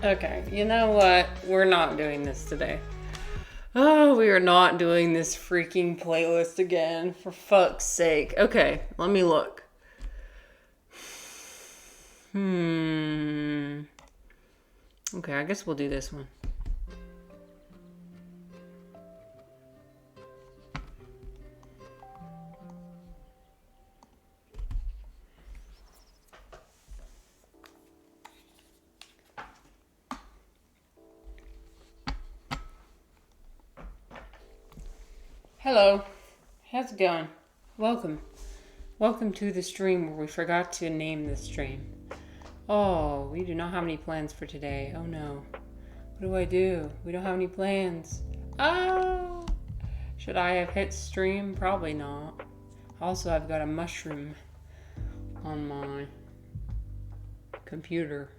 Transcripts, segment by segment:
Okay, you know what? We're not doing this today. Oh, we are not doing this freaking playlist again, for fuck's sake. Okay, let me look. Hmm. Okay, I guess we'll do this one. Hello. How's it going? Welcome. Welcome to the stream where we forgot to name the stream. Oh, we do not have any plans for today. Oh no. What do I do? We don't have any plans. Oh! Should I have hit stream? Probably not. Also, I've got a mushroom on my computer.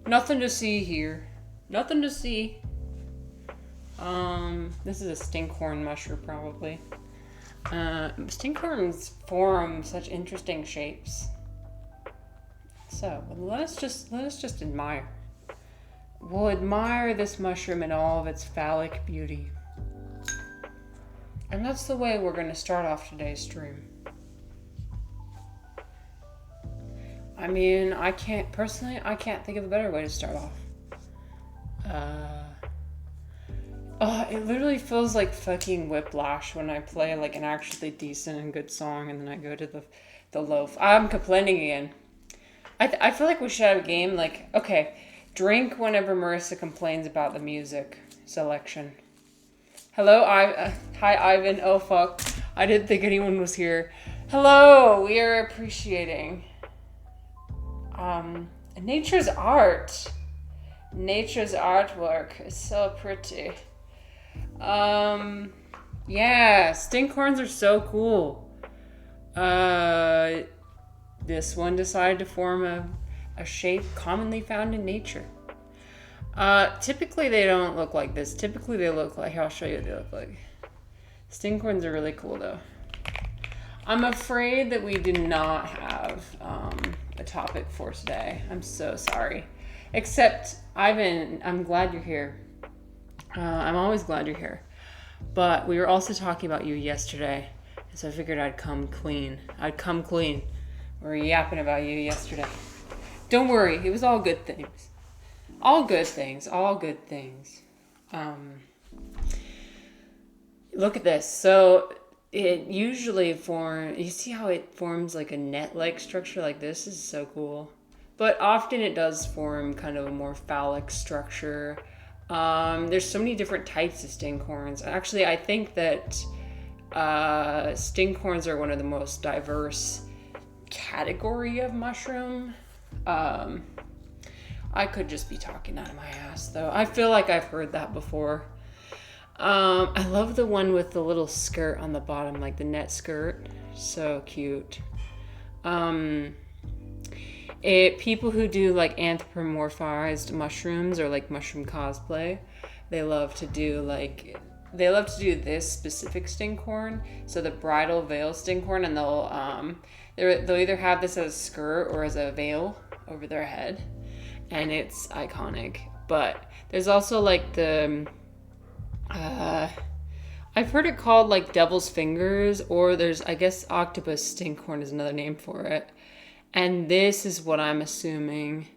Nothing to see here. Nothing to see. This is a stinkhorn mushroom, probably. Stinkhorns form such interesting shapes. So let us just admire. We'll admire this mushroom in all of its phallic beauty. And that's the way we're going to start off today's stream. I mean, I can't think of a better way to start off. It literally feels like fucking Whiplash when I play like an actually decent and good song and then I go to the loaf. I'm complaining again. I feel like we should have a game like, okay, drink whenever Marissa complains about the music selection. Hello, hi Ivan. Oh fuck, I didn't think anyone was here. Hello, we are appreciating nature's art. Nature's artwork is so pretty. Yeah, stinkhorns are so cool. This one decided to form a shape commonly found in nature. Typically they don't look like this. Typically they look like, I'll show you what they look like. Stinkhorns are really cool though. I'm afraid that we do not have a topic for today. I'm so sorry. Except, Ivan, I'm glad you're here. I'm always glad you're here. But we were also talking about you yesterday, so I figured I'd come clean. We were yapping about you yesterday. Don't worry, it was all good things. All good things. Look at this. So it usually you see how it forms like a net-like structure like this? This is so cool. But often it does form kind of a more phallic structure. There's so many different types of stinkhorns. Actually, I think that stinkhorns are one of the most diverse category of mushroom. I could just be talking out of my ass, though. I feel like I've heard that before. I love the one with the little skirt on the bottom, like the net skirt. So cute. People who do like anthropomorphized mushrooms or like mushroom cosplay, they love to do this specific stinkhorn. So the bridal veil stinkhorn, and they'll either have this as a skirt or as a veil over their head, and it's iconic. But there's also like I've heard it called like devil's fingers, or there's, I guess, octopus stinkhorn is another name for it. And this is what I'm assuming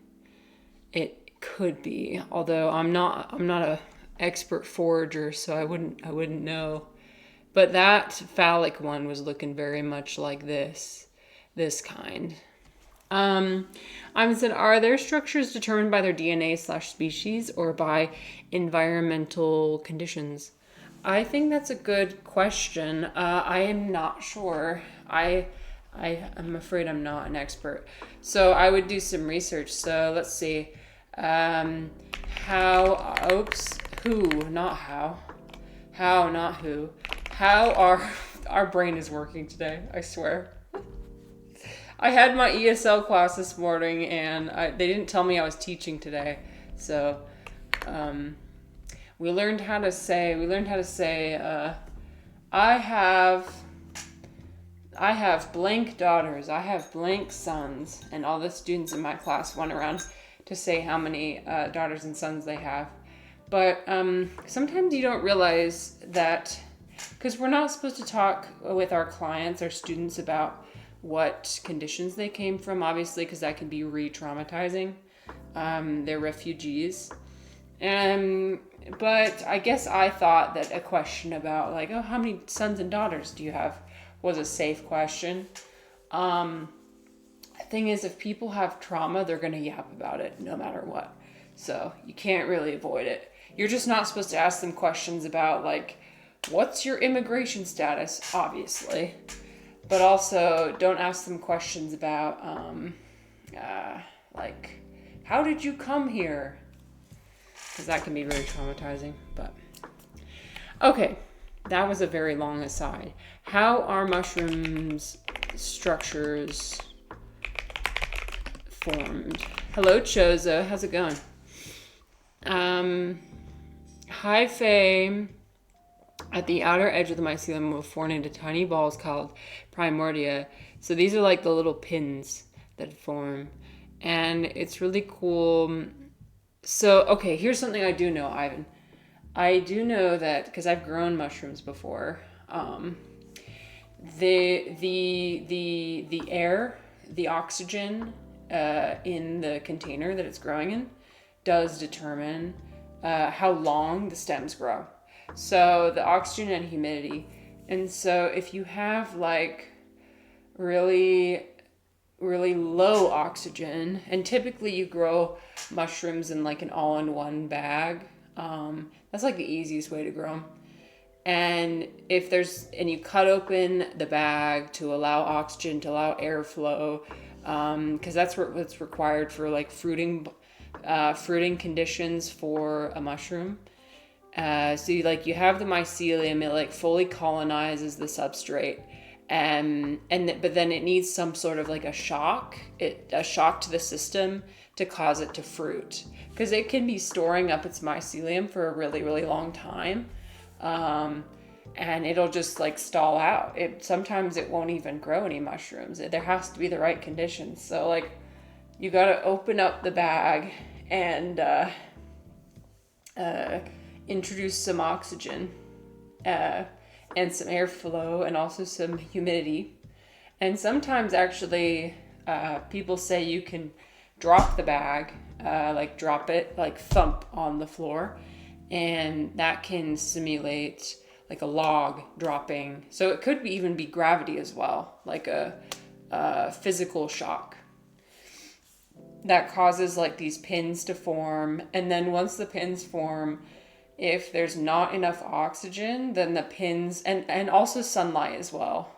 it could be. Although I'm not a expert forager, so I wouldn't know. But that phallic one was looking very much like this kind. I said, are their structures determined by their DNA/species or by environmental conditions? I think that's a good question. I am not sure. I'm afraid I'm not an expert. So I would do some research. So let's see. How our brain is working today, I swear. I had my ESL class this morning and they didn't tell me I was teaching today. So we learned how to say I have blank daughters, I have blank sons, and all the students in my class went around to say how many daughters and sons they have. But sometimes you don't realize that, because we're not supposed to talk with our clients or students about what conditions they came from, obviously, because that can be re-traumatizing. They're refugees. But I guess I thought that a question about like, oh, how many sons and daughters do you have was a safe question. The thing is, if people have trauma, they're going to yap about it no matter what. So you can't really avoid it. You're just not supposed to ask them questions about like, what's your immigration status, obviously. But also don't ask them questions about like, how did you come here? Because that can be very traumatizing. But okay, that was a very long aside. How are mushrooms structures formed? Hello, Choza. How's it going? Hyphae at the outer edge of the mycelium will form into tiny balls called primordia. So these are like the little pins that form. And it's really cool. So, okay, here's something I do know, Ivan. I do know that, because I've grown mushrooms before, the air, the oxygen in the container that it's growing in does determine how long the stems grow. So the oxygen and humidity. And so if you have like really low oxygen, and typically you grow mushrooms in like an all-in-one bag, that's like the easiest way to grow them. And and you cut open the bag to allow oxygen, to allow airflow, because that's what's required for like fruiting conditions for a mushroom. So you have the mycelium, it like fully colonizes the substrate, but then it needs some sort of like a shock to the system to cause it to fruit, because it can be storing up its mycelium for a really, really long time, and it'll just like stall out. Sometimes it won't even grow any mushrooms. There has to be the right conditions. So like you got to open up the bag and introduce some oxygen and some airflow and also some humidity. And sometimes actually people say you can drop the bag, drop it, like thump on the floor, and that can simulate like a log dropping. So it could even be gravity as well, like a physical shock that causes like these pins to form. And then once the pins form, if there's not enough oxygen, then the pins, and also sunlight as well.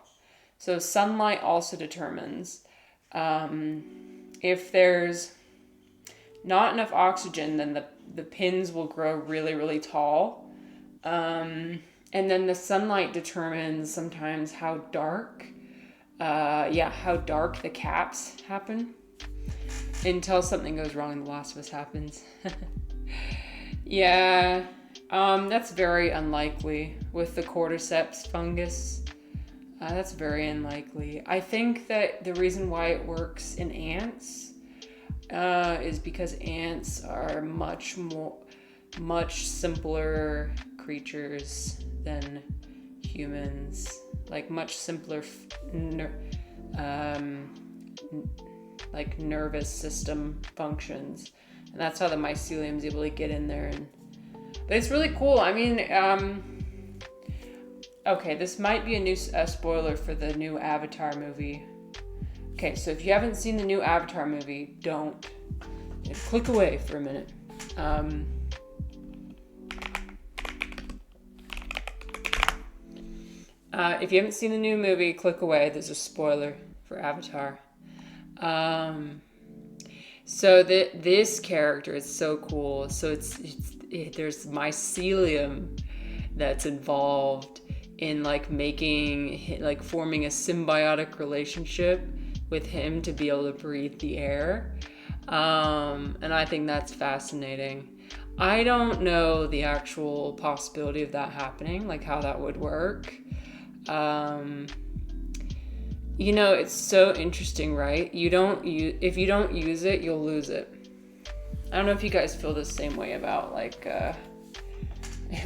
So sunlight also determines. If there's not enough oxygen, then the pins will grow really, really tall. And then the sunlight determines sometimes how dark the caps happen, until something goes wrong and The Last of Us happens. Yeah, that's very unlikely with the cordyceps fungus. That's very unlikely. I think that the reason why it works in ants is because ants are much simpler creatures than humans. Like much simpler, like nervous system functions, and that's how the mycelium is able to get in there. But it's really cool. I mean, okay, this might be a spoiler for the new Avatar movie. Okay, so if you haven't seen the new Avatar movie, don't. Click away for a minute. If you haven't seen the new movie, click away. There's a spoiler for Avatar. So this character is so cool. So there's mycelium that's involved in like forming a symbiotic relationship with him to be able to breathe the air. And I think that's fascinating. I don't know the actual possibility of that happening, like how that would work. It's so interesting, right? If you don't use it, you'll lose it. I don't know if you guys feel the same way about like,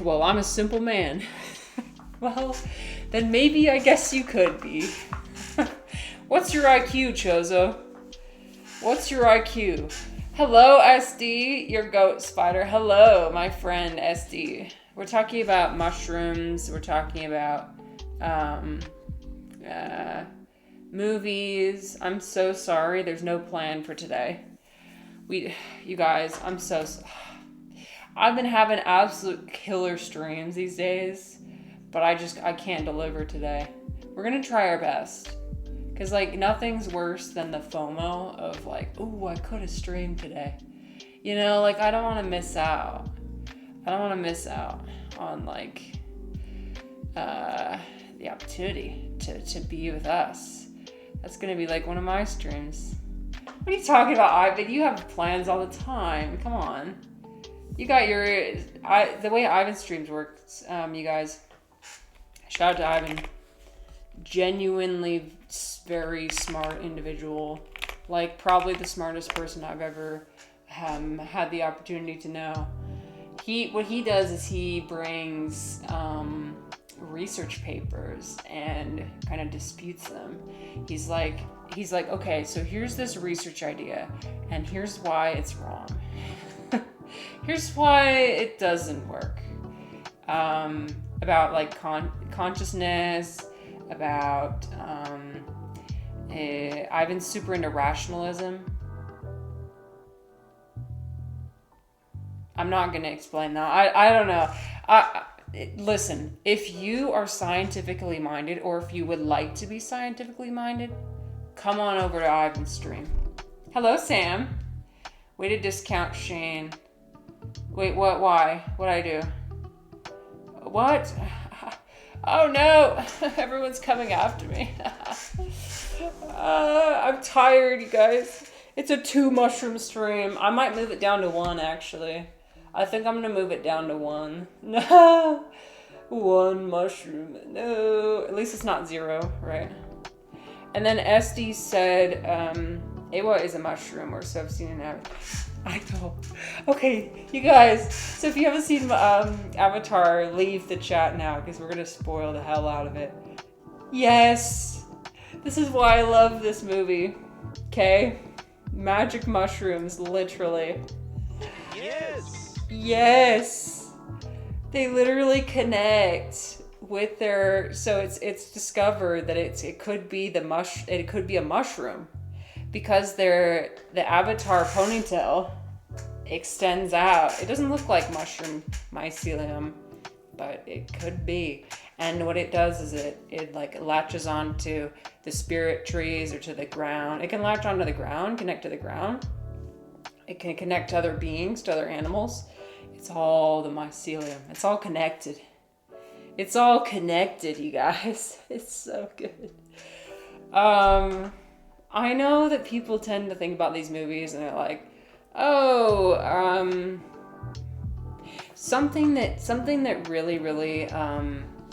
well, I'm a simple man. Well, then maybe I guess you could be. What's your IQ, Chozo? What's your IQ? Hello, SD, your goat spider. Hello, my friend SD. We're talking about mushrooms. We're talking about movies. I'm so sorry. There's no plan for today. You guys, I've been having absolute killer streams these days, but I can't deliver today. We're gonna try our best. Cause like nothing's worse than the FOMO of like, ooh, I could have streamed today. You know, like I don't want to miss out. I don't want to miss out on like the opportunity to be with us. That's gonna be like one of my streams. What are you talking about, Ivan? You have plans all the time. Come on. You got the way Ivan streams works, you guys. Shout out to Ivan. Genuinely very smart individual, like probably the smartest person I've ever had the opportunity to know. What he does is he brings research papers and kind of disputes them. He's like, okay, so here's this research idea, and here's why it's wrong. Here's why it doesn't work. About like consciousness. About Ivan's super into rationalism. I'm not gonna explain that. I don't know. Listen, if you are scientifically minded, or if you would like to be scientifically minded, come on over to Ivan's stream. Hello, Sam. Way to discount Shane. Wait, what? Why? What'd I do? What? Oh no! Everyone's coming after me. I'm tired, you guys. It's a 2 mushroom stream. I might move it down to 1, actually. I think I'm gonna move it down to 1. No! 1 mushroom. No. At least it's not 0, right? And then SD said, Awa is a mushroom, or so I've seen in Avatar. I know. Okay, you guys. So if you haven't seen Avatar, leave the chat now, because we're gonna spoil the hell out of it. Yes! This is why I love this movie. Okay? Magic mushrooms, literally. Yes! Yes! They literally connect with their... So it's discovered that it could be a mushroom. Because the Avatar ponytail extends out. It doesn't look like mushroom mycelium, but it could be. And what it does is it like latches onto the spirit trees or to the ground. It can latch onto the ground, connect to the ground. It can connect to other beings, to other animals. It's all the mycelium. It's all connected. It's all connected, you guys. It's so good. I know that people tend to think about these movies and they're like, oh, something that really, really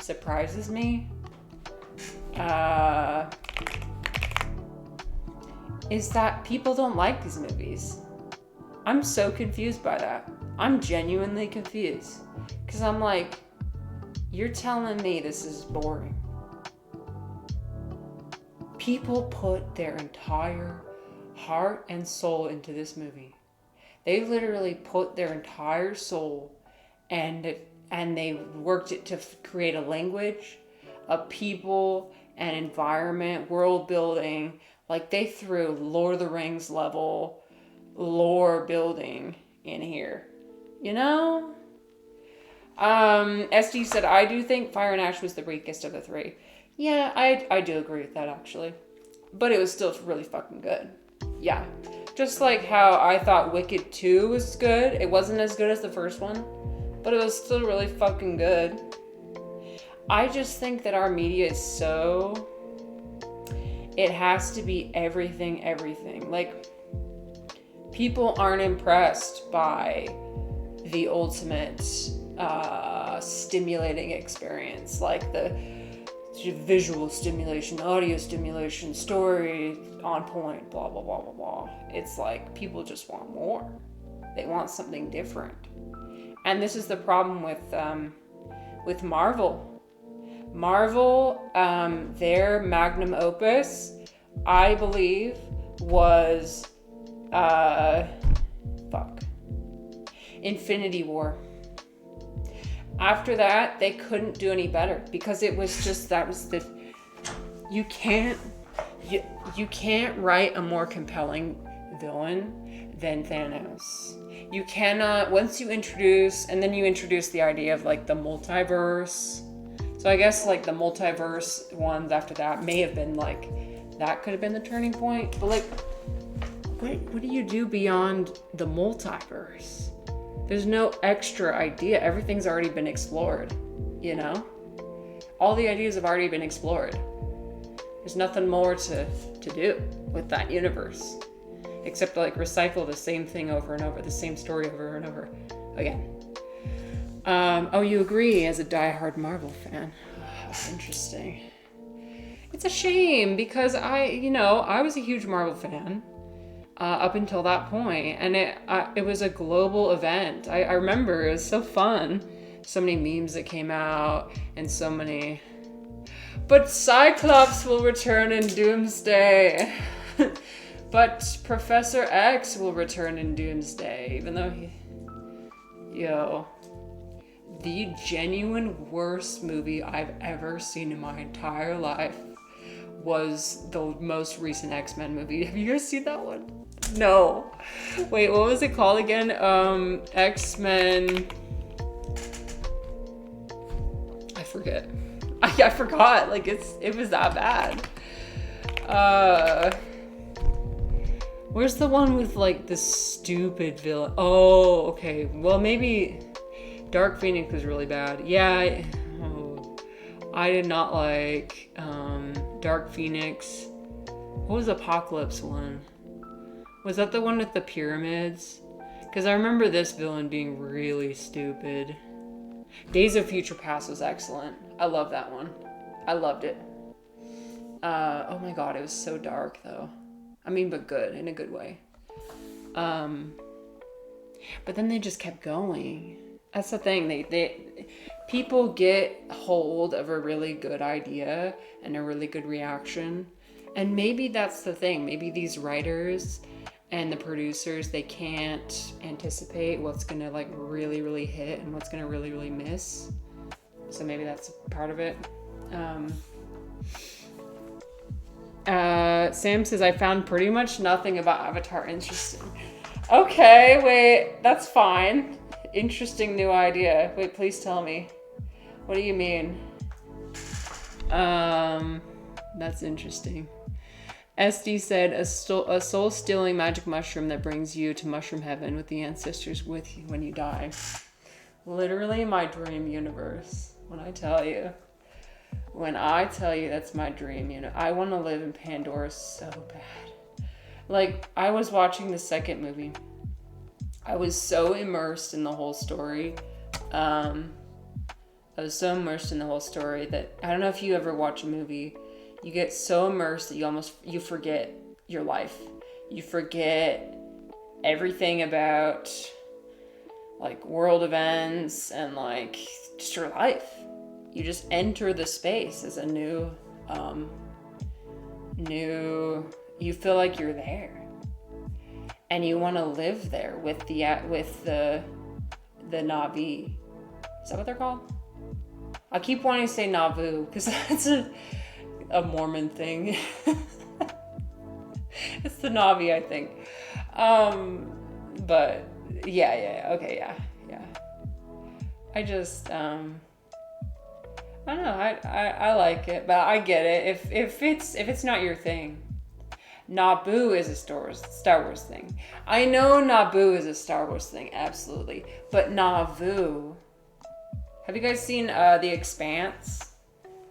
surprises me is that people don't like these movies. I'm so confused by that. I'm genuinely confused. Because I'm like, you're telling me this is boring. People put their entire heart and soul into this movie. They literally put their entire soul and they worked it to create a language, a people, an environment, world building. Like they threw Lord of the Rings level lore building in here. You know? SD said, I do think Fire and Ash was the weakest of the 3. Yeah, I do agree with that, actually. But it was still really fucking good. Yeah. Just like how I thought Wicked 2 was good. It wasn't as good as the first one, but it was still really fucking good. I just think that our media is so... It has to be everything. Like, people aren't impressed by the ultimate stimulating experience. Like the visual stimulation, audio stimulation, story on point, blah, blah, blah, blah, blah. It's like people just want more. They want something different. And this is the problem with Marvel. Marvel, their magnum opus, I believe, was Infinity War. After that, they couldn't do any better because it was just, that was the, you can't write a more compelling villain than Thanos. You cannot, once you introduce, and then you introduce the idea of like the multiverse. So I guess like the multiverse ones after that may have been like, that could have been the turning point. But like, what do you do beyond the multiverse? There's no extra idea. Everything's already been explored, you know? All the ideas have already been explored. There's nothing more to do with that universe. Except to like recycle the same thing over and over, the same story over and over again. Oh, you agree as a diehard Marvel fan. Oh, interesting. It's a shame because I was a huge Marvel fan up until that point, and it was a global event. I remember it was so fun. So many memes that came out and so many. But Cyclops will return in Doomsday. But Professor X will return in Doomsday, even though the genuine worst movie I've ever seen in my entire life was the most recent X-Men movie. Have you guys seen that one? No. Wait, what was it called again? X-Men. I forget. I forgot. Like it was that bad. Where's the one with like the stupid villain? Oh, okay. Well, maybe Dark Phoenix was really bad. Yeah, I did not like Dark Phoenix. What was Apocalypse one? Was that the one with the pyramids? Because I remember this villain being really stupid. Days of Future Past was excellent. I love that one. I loved it. Oh my god, it was so dark though. I mean, but good, in a good way. But then they just kept going. That's the thing. People get hold of a really good idea and a really good reaction. And maybe that's the thing. Maybe these writers and the producers, they can't anticipate what's gonna like really, really hit and what's gonna really, really miss. So maybe that's part of it. Sam says, I found pretty much nothing about Avatar interesting. Okay, wait, that's fine. Interesting new idea. Wait, please tell me. What do you mean? That's interesting. SD said, a soul-stealing magic mushroom that brings you to mushroom heaven with the ancestors with you when you die. Literally my dream universe, when I tell you. When I tell you that's my dream, I want to live in Pandora so bad. Like, I was watching the second movie. I was so immersed in the whole story. I was so immersed in the whole story that, I don't know if you ever watch a movie, you get so immersed that you forget your life. You forget everything about, like, world events and, like, just your life. You just enter the space as a new, you feel like you're there. And you want to live there with the Na'vi. Is that what they're called? I keep wanting to say Nauvoo because that's a Mormon thing. It's the Na'vi, I think. But yeah, okay, yeah. I just, I don't know. I like it, but I get it. If it's not your thing, Naboo is a Star Wars thing. I know Naboo is a Star Wars thing, absolutely. But Nauvoo. Have you guys seen The Expanse?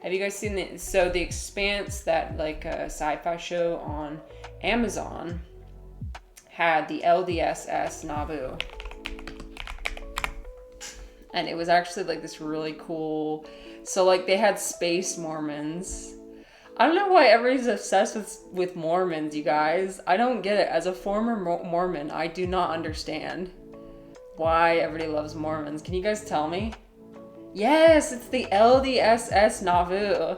Have you guys seen The Expanse, that like sci-fi show on Amazon, had the LDSS Naboo. And it was actually like this really cool. So like they had space Mormons. I don't know why everybody's obsessed with Mormons, you guys. I don't get it. As a former Mormon, I do not understand. why everybody loves Mormons. Can you guys tell me? Yes, it's the LDSS Nauvoo.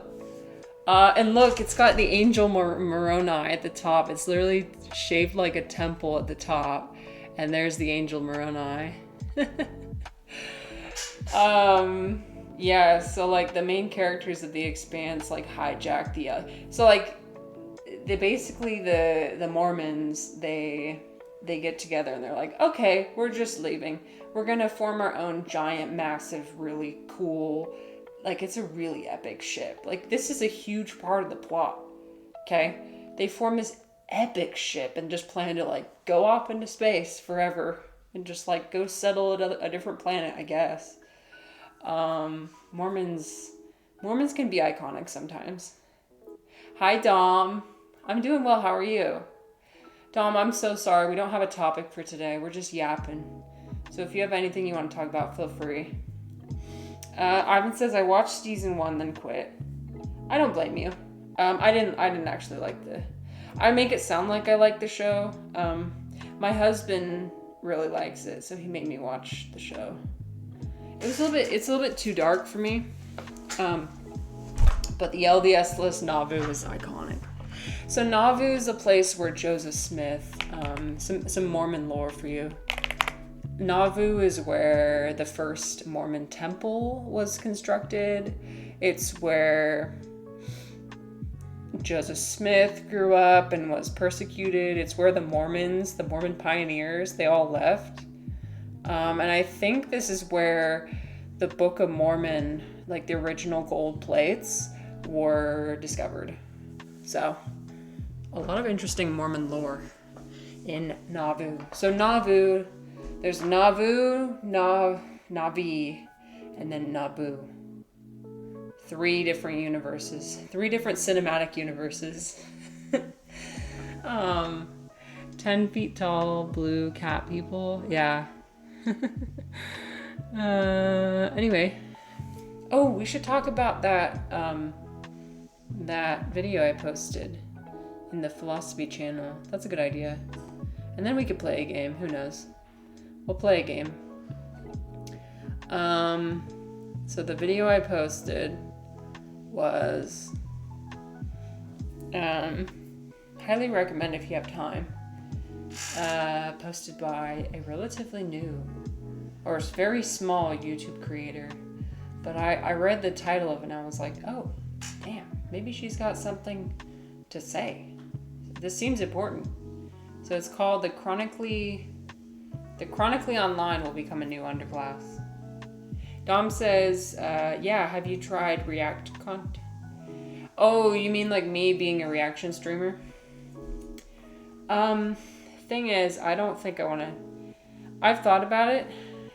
And look, it's got the angel Moroni at the top. It's literally shaped like a temple at the top. And there's the angel Moroni. Yeah, so like the main characters of The Expanse like hijack so like the Mormons, they get together and they're like, okay, we're just leaving. We're gonna form our own giant, massive, really cool, like it's a really epic ship. Like this is a huge part of the plot. Okay? They form this epic ship and just plan to like go off into space forever and just like go settle at a different planet, I guess. Mormons can be iconic sometimes. Hi, Dom. I'm doing well. How are you? Dom, I'm so sorry. We don't have a topic for today. We're just yapping. So if you have anything you want to talk about, feel free. Ivan says, I watched season 1, then quit. I don't blame you. I didn't actually like I make it sound like I like the show. My husband really likes it, so he made me watch the show. It's a little bit too dark for me. But the LDS list Nauvoo is iconic. So Nauvoo is a place where Joseph Smith, some Mormon lore for you. Nauvoo is where the first Mormon temple was constructed. It's where Joseph Smith grew up and was persecuted. It's where the Mormon pioneers, they all left. And I think this is where the Book of Mormon, like the original gold plates, were discovered. So, a lot of interesting Mormon lore in Nauvoo. So Nauvoo, there's Nauvoo, Navi, and then Nabu. 3 different universes. 3 different cinematic universes. 10 feet tall, blue cat people. Yeah. Anyway. Oh, we should talk about that video I posted in the philosophy channel. That's a good idea. And then we could play a game. Who knows? We'll play a game. So the video I posted was highly recommend if you have time. Posted by a relatively new or very small YouTube creator. But I read the title of it and I was like, oh, damn, maybe she's got something to say. This seems important. So it's called The Chronically Online Will Become a New Underclass. Dom says, yeah, have you tried React content? Oh, you mean like me being a reaction streamer? Thing is, I don't think I want to... I've thought about it,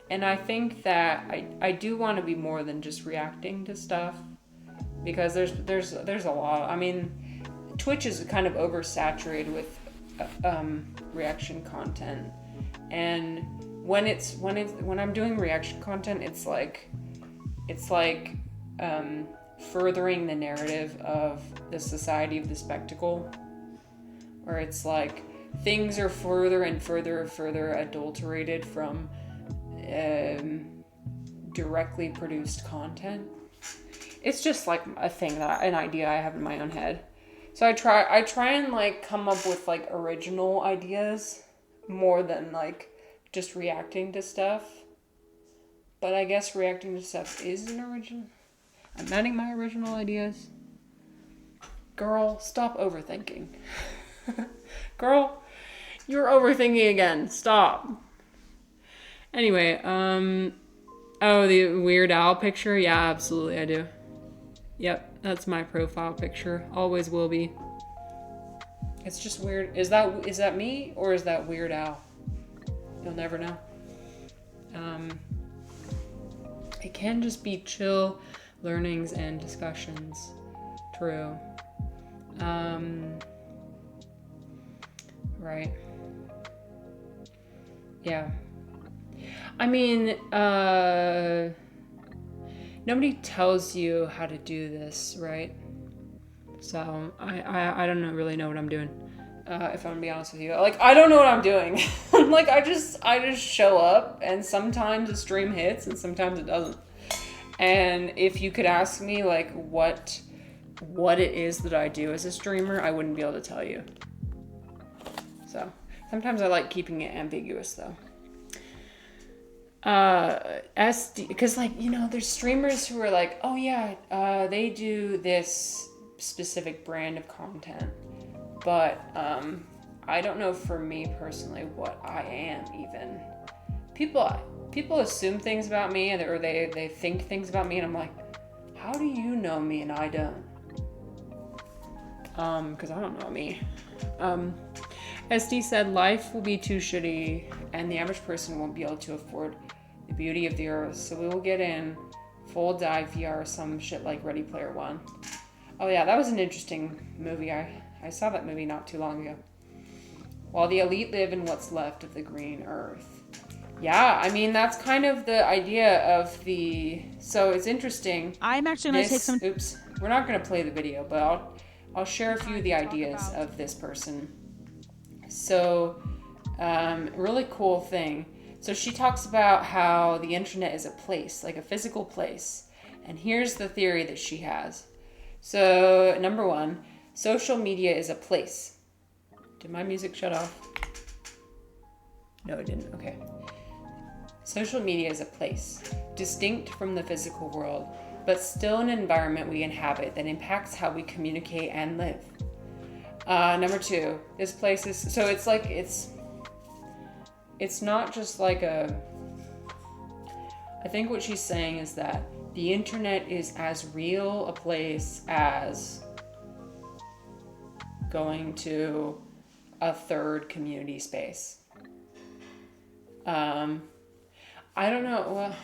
and I think that I do want to be more than just reacting to stuff, because there's a lot. I mean, Twitch is kind of oversaturated with reaction content, and when I'm doing reaction content, it's like furthering the narrative of the Society of the Spectacle, where it's like things are further and further adulterated from directly produced content. It's just like an idea I have in my own head. So I try and like come up with like original ideas more than like just reacting to stuff. But I guess reacting to stuff is an original. I'm adding my original ideas. Girl, stop overthinking. Girl, you're overthinking again. Stop. Anyway, oh, the Weird Al picture? Yeah, absolutely, I do. Yep, that's my profile picture. Always will be. It's just weird. Is that me or is that Weird Al? You'll never know. It can just be chill learnings and discussions. True. Right. Yeah. I mean, nobody tells you how to do this, right? So I don't really know what I'm doing. If I'm gonna be honest with you, like I don't know what I'm doing. Like I just show up, and sometimes the stream hits and sometimes it doesn't. And if you could ask me like what it is that I do as a streamer, I wouldn't be able to tell you. So sometimes I like keeping it ambiguous though. SD, because like, you know, there's streamers who are like, oh yeah, they do this specific brand of content, but I don't know for me personally what I am even. People assume things about me, or they think things about me, and I'm like, how do you know me and I don't? Because I don't know me. SD said, life will be too shitty, and the average person won't be able to afford the beauty of the earth, so we will get in full dive VR or some shit like Ready Player One. Oh yeah, that was an interesting movie. I saw that movie not too long ago. While the elite live in what's left of the green earth. Yeah, I mean, that's kind of the idea of the... So it's interesting. I'm actually going to take some... Oops. We're not going to play the video, but I'll share a few of the ideas of this person. So, really cool thing. So she talks about how the internet is a place, like a physical place. And here's the theory that she has. So, number one, social media is a place. Did my music shut off? No, it didn't. Okay. Social media is a place, distinct from the physical world, but still an environment we inhabit that impacts how we communicate and live. Number two, this place is... So it's like, it's not just like a... I think what she's saying is that the internet is as real a place as going to a third community space. I don't know. Well,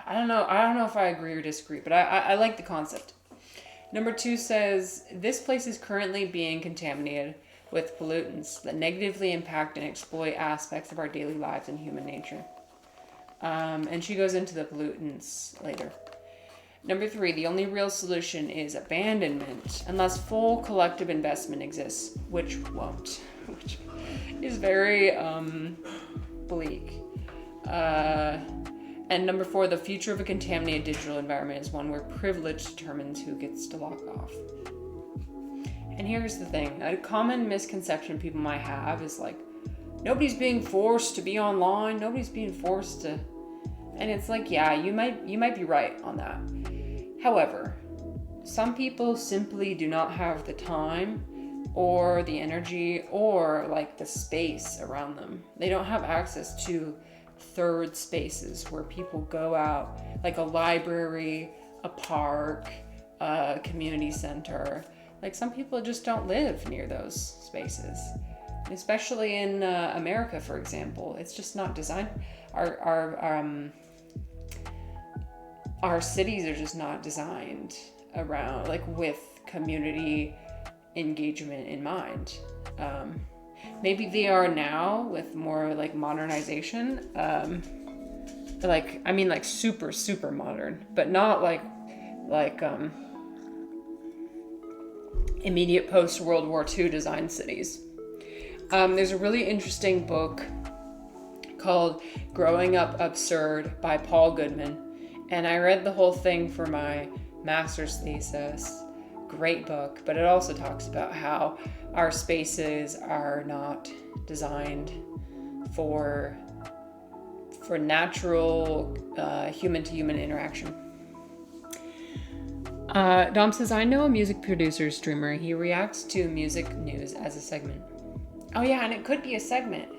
I don't know if I agree or disagree, but I like the concept. Number two says, this place is currently being contaminated with pollutants that negatively impact and exploit aspects of our daily lives and human nature. And she goes into the pollutants later. Number three, the only real solution is abandonment, unless full collective investment exists, which won't, which is very bleak. And number four, the future of a contaminated digital environment is one where privilege determines who gets to log off. And here's the thing, a common misconception people might have is like, nobody's being forced to be online, nobody's being forced to... And it's like, yeah, you might be right on that. However, some people simply do not have the time or the energy or like the space around them. They don't have access to third spaces where people go out, like a library, a park, a community center. Like some people just don't live near those spaces. Especially in America, for example, it's just not designed. Our cities are just not designed around, like, with community engagement in mind. Maybe they are now with more like modernization. Like, I mean, like super, super modern, but not like immediate post World War II design cities. There's a really interesting book called Growing Up Absurd by Paul Goodman. And I read the whole thing for my master's thesis. Great book, but it also talks about how our spaces are not designed for natural human-to-human interaction. Dom says, I know a music producer streamer. He reacts to music news as a segment. Oh yeah, and it could be a segment.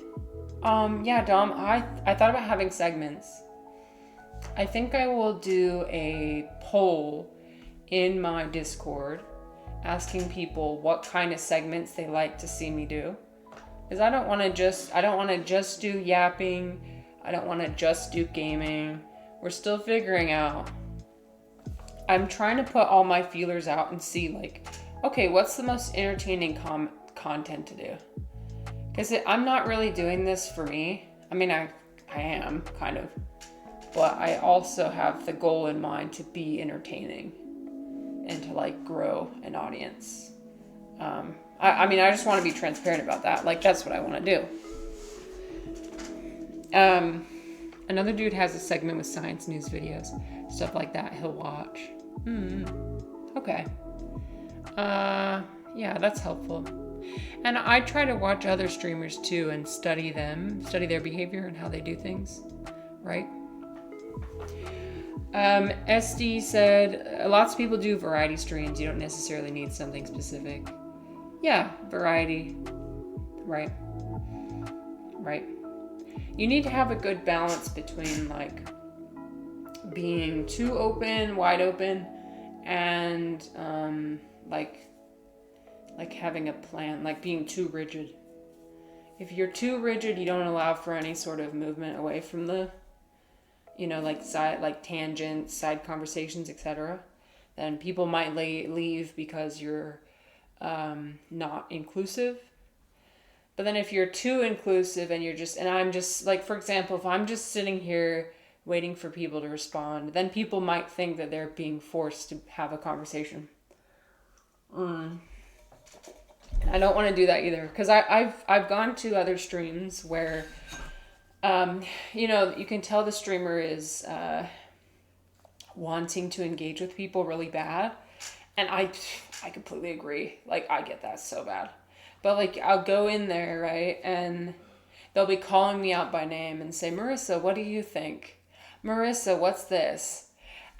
Yeah, Dom, I thought about having segments. I think I will do a poll in my Discord asking people what kind of segments they like to see me do. Because I don't want to just do yapping. I don't want to just do gaming. We're still figuring out. I'm trying to put all my feelers out and see, like, okay, what's the most entertaining content to do? Because I'm not really doing this for me. I mean, I am, kind of. But I also have the goal in mind to be entertaining and to, like, grow an audience. I mean, I just want to be transparent about that. Like, that's what I want to do. Another dude has a segment with science news videos, stuff like that. He'll watch. Okay. Yeah, that's helpful. And I try to watch other streamers too and study them, study their behavior and how they do things, right? SD said, lots of people do variety streams. You don't necessarily need something specific. Yeah, variety. Right. You need to have a good balance between like being too open, wide open, and like having a plan, like being too rigid. If you're too rigid, you don't allow for any sort of movement away from the, like side, like tangents, side conversations, etc. Then people might leave because you're not inclusive. But then if you're too inclusive and I'm just like, for example, if I'm just sitting here waiting for people to respond, then people might think that they're being forced to have a conversation. I don't want to do that either, because I've gone to other streams where, you can tell the streamer is wanting to engage with people really bad, and I completely agree. Like, I get that so bad, but like I'll go in there, right, and they'll be calling me out by name and say, Marissa, what do you think? Marissa, what's this?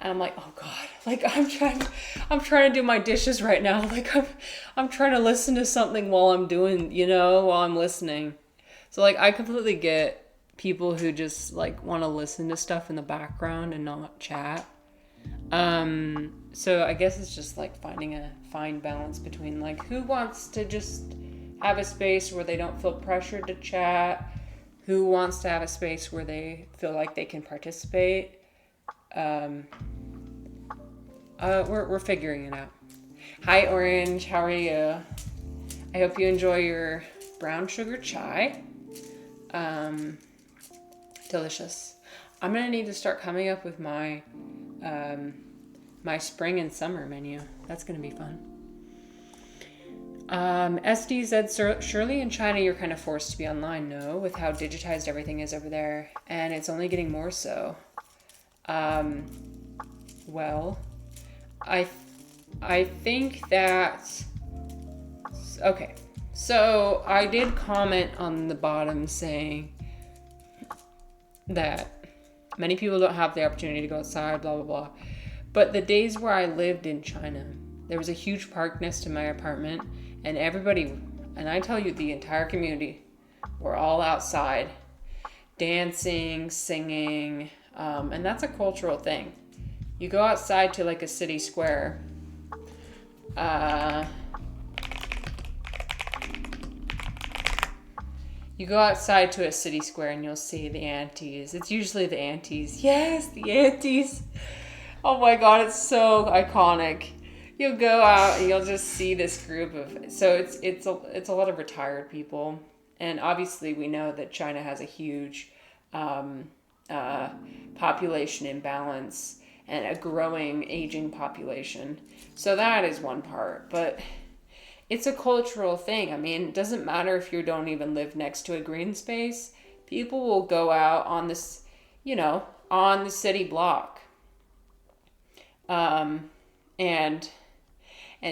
And I'm like, oh God, like I'm trying to do my dishes right now. Like I'm trying to listen to something while I'm doing, while I'm listening. So like I completely get people who just like want to listen to stuff in the background and not chat. So I guess it's just like finding a fine balance between like who wants to just have a space where they don't feel pressured to chat, who wants to have a space where they feel like they can participate. We're figuring it out. Hi Orange, how are you? I hope you enjoy your brown sugar chai. Delicious. I'm gonna need to start coming up with my my spring and summer menu. That's gonna be fun. SD said, surely in China you're kind of forced to be online, no? With how digitized everything is over there, and it's only getting more so. Well, I think that, okay, so I did comment on the bottom saying that many people don't have the opportunity to go outside, blah, blah, blah. But the days where I lived in China, there was a huge park next to my apartment, and everybody, and I tell you, the entire community were all outside, dancing, singing, and that's a cultural thing. You go outside to like a city square. You go outside to a city square and you'll see the aunties. It's usually the aunties. Yes, the aunties. Oh my God, it's so iconic. You'll go out and you'll just see this group of. So it's a lot of retired people, and obviously we know that China has a huge population imbalance and a growing aging population. So that is one part, but it's a cultural thing. I mean, it doesn't matter if you don't even live next to a green space. People will go out on this, on the city block, and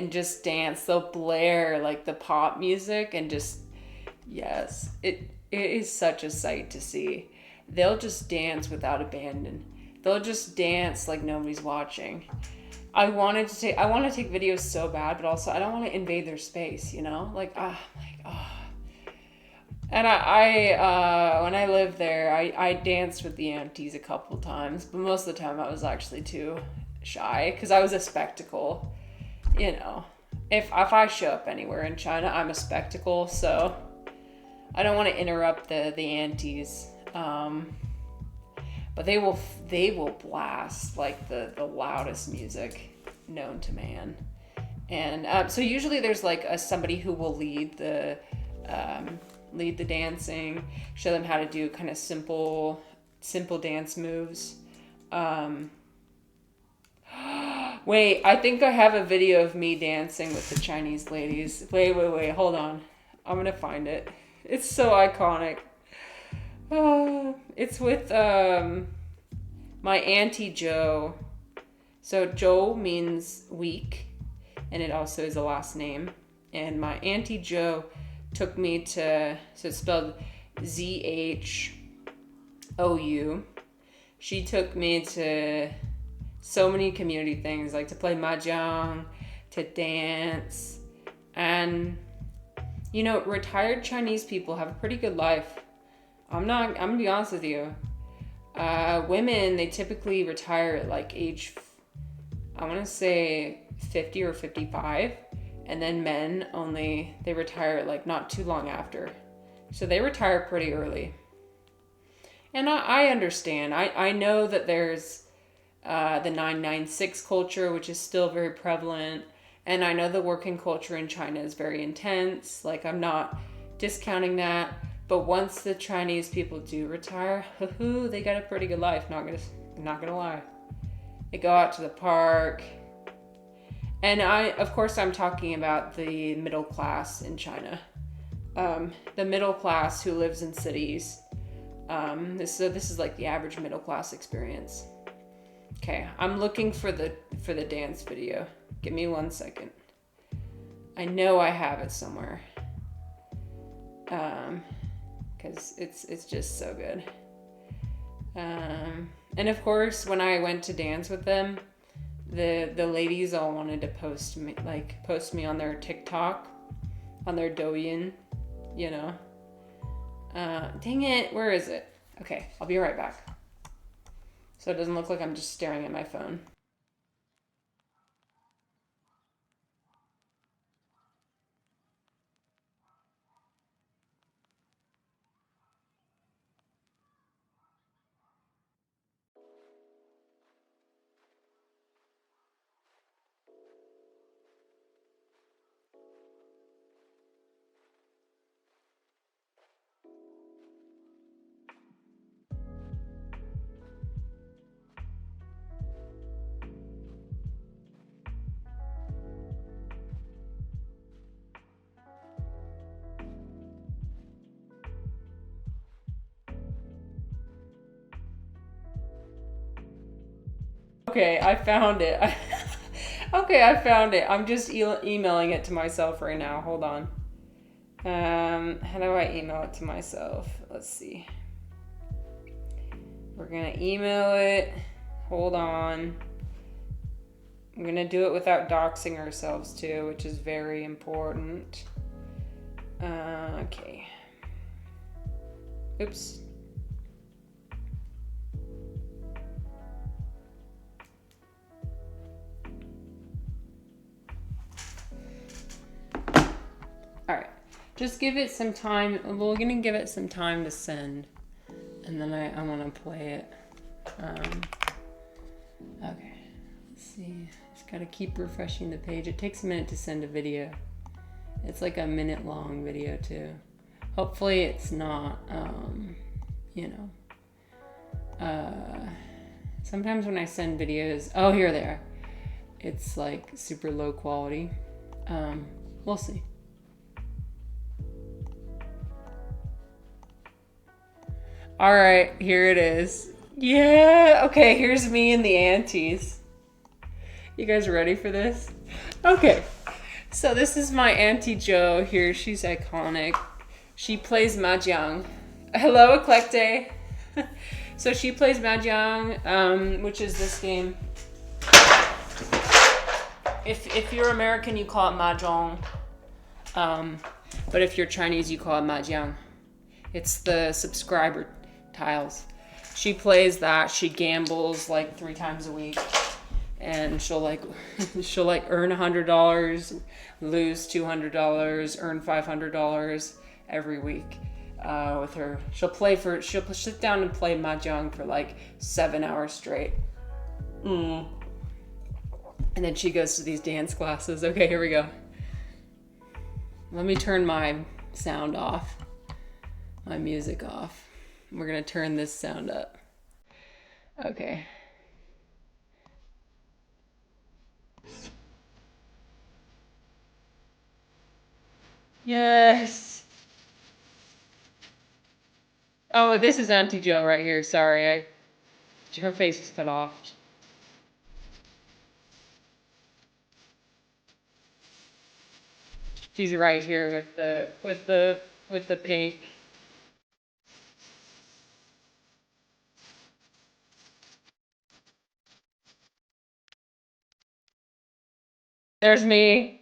just dance. They'll blare like the pop music and just, yes, it is such a sight to see. They'll just dance without abandon. They'll just dance like nobody's watching. I want to take videos so bad, but also I don't want to invade their space, And I when I lived there, I danced with the aunties a couple times, but most of the time I was actually too shy because I was a spectacle, If I show up anywhere in China, I'm a spectacle, so I don't want to interrupt the aunties. But they will blast like the loudest music known to man, and so usually there's like somebody who will lead the dancing, show them how to do kind of simple dance moves. Wait, I think I have a video of me dancing with the Chinese ladies. Wait, hold on. I'm gonna find it. It's so iconic. It's with my auntie Jo. So Jo means week, and it also is a last name. And my auntie Jo took me to, so it's spelled Zhou. She took me to so many community things, like to play mahjong, to dance, and retired Chinese people have a pretty good life. I'm gonna be honest with you. Women, they typically retire at like age, I want to say 50 or 55, and then men only, they retire like not too long after. So they retire pretty early. And I understand. I know that there's the 996 culture, which is still very prevalent. And I know the working culture in China is very intense. Like, I'm not discounting that. But once the Chinese people do retire, they got a pretty good life. Not gonna lie. They go out to the park. And of course, I'm talking about the middle class in China. The middle class who lives in cities. This is like the average middle class experience. Okay, I'm looking for the dance video. Give me 1 second. I know I have it somewhere. Because it's just so good. And of course, when I went to dance with them, the ladies all wanted to post me on their TikTok, on their Douyin, Dang it, where is it? Okay, I'll be right back. So it doesn't look like I'm just staring at my phone. Okay, I found it. I found it. I'm just emailing it to myself right now. Hold on. How do I email it to myself? Let's see. We're gonna email it. Hold on. I'm gonna do it without doxing ourselves too, which is very important. Okay. Oops. Alright, just give it some time. We're gonna give it some time to send, and then I want to play it. Okay, let's see. Just gotta keep refreshing the page. It takes a minute to send a video. It's like a minute long video too. Hopefully it's not, sometimes when I send videos, oh, here they are. It's like super low quality. We'll see. All right, here it is. Yeah, okay, here's me and the aunties. You guys ready for this? Okay, so this is my Auntie Jo here. She's iconic. She plays mahjong. Hello, Eclecte. So she plays mahjong, which is this game. If you're American, you call it mahjong. But if you're Chinese, you call it mahjong. It's the subscriber tiles. She plays that. She gambles like 3 times a week, and she'll earn $100, lose $200, earn $500 every week. With her, she'll sit down and play mahjong for like 7 hours straight. And then she goes to these dance classes. Okay, here we go. Let me turn my sound off, my music off. We're gonna turn this sound up. Okay. Yes. Oh, this is Auntie Joe right here. Sorry, her face was cut off. She's right here with the pink. There's me.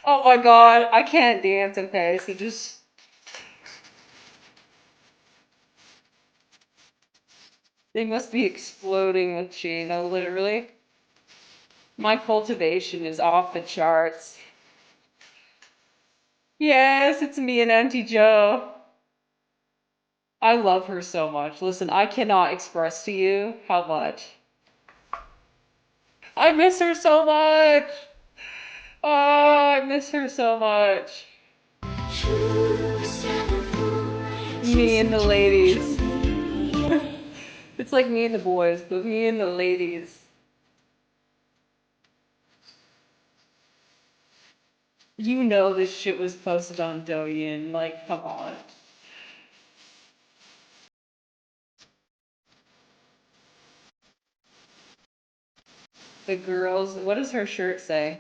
Oh my god, I can't dance. Okay, so just. They must be exploding with Sheena, literally. My cultivation is off the charts. Yes, it's me and Auntie Joe. I love her so much. Listen, I cannot express to you how much. I miss her so much. Oh, I miss her so much. Me and the ladies. It's like me and the boys, but me and the ladies. You know this shit was posted on Douyin. Like, come on. The girls. What does her shirt say?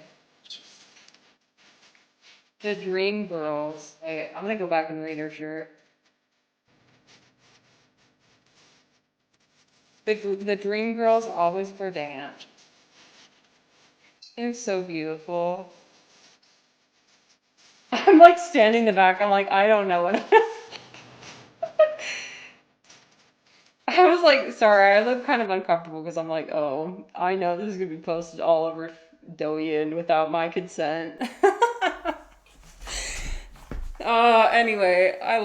The Dream Girls. Hey, I'm gonna go back and read her shirt. The Dream Girls always wear dance. They're so beautiful. I'm like standing in the back. I'm like, I don't know what. I was like, sorry, I look kind of uncomfortable because I'm like, oh, I know this is gonna be posted all over Douyin without my consent. Anyway, I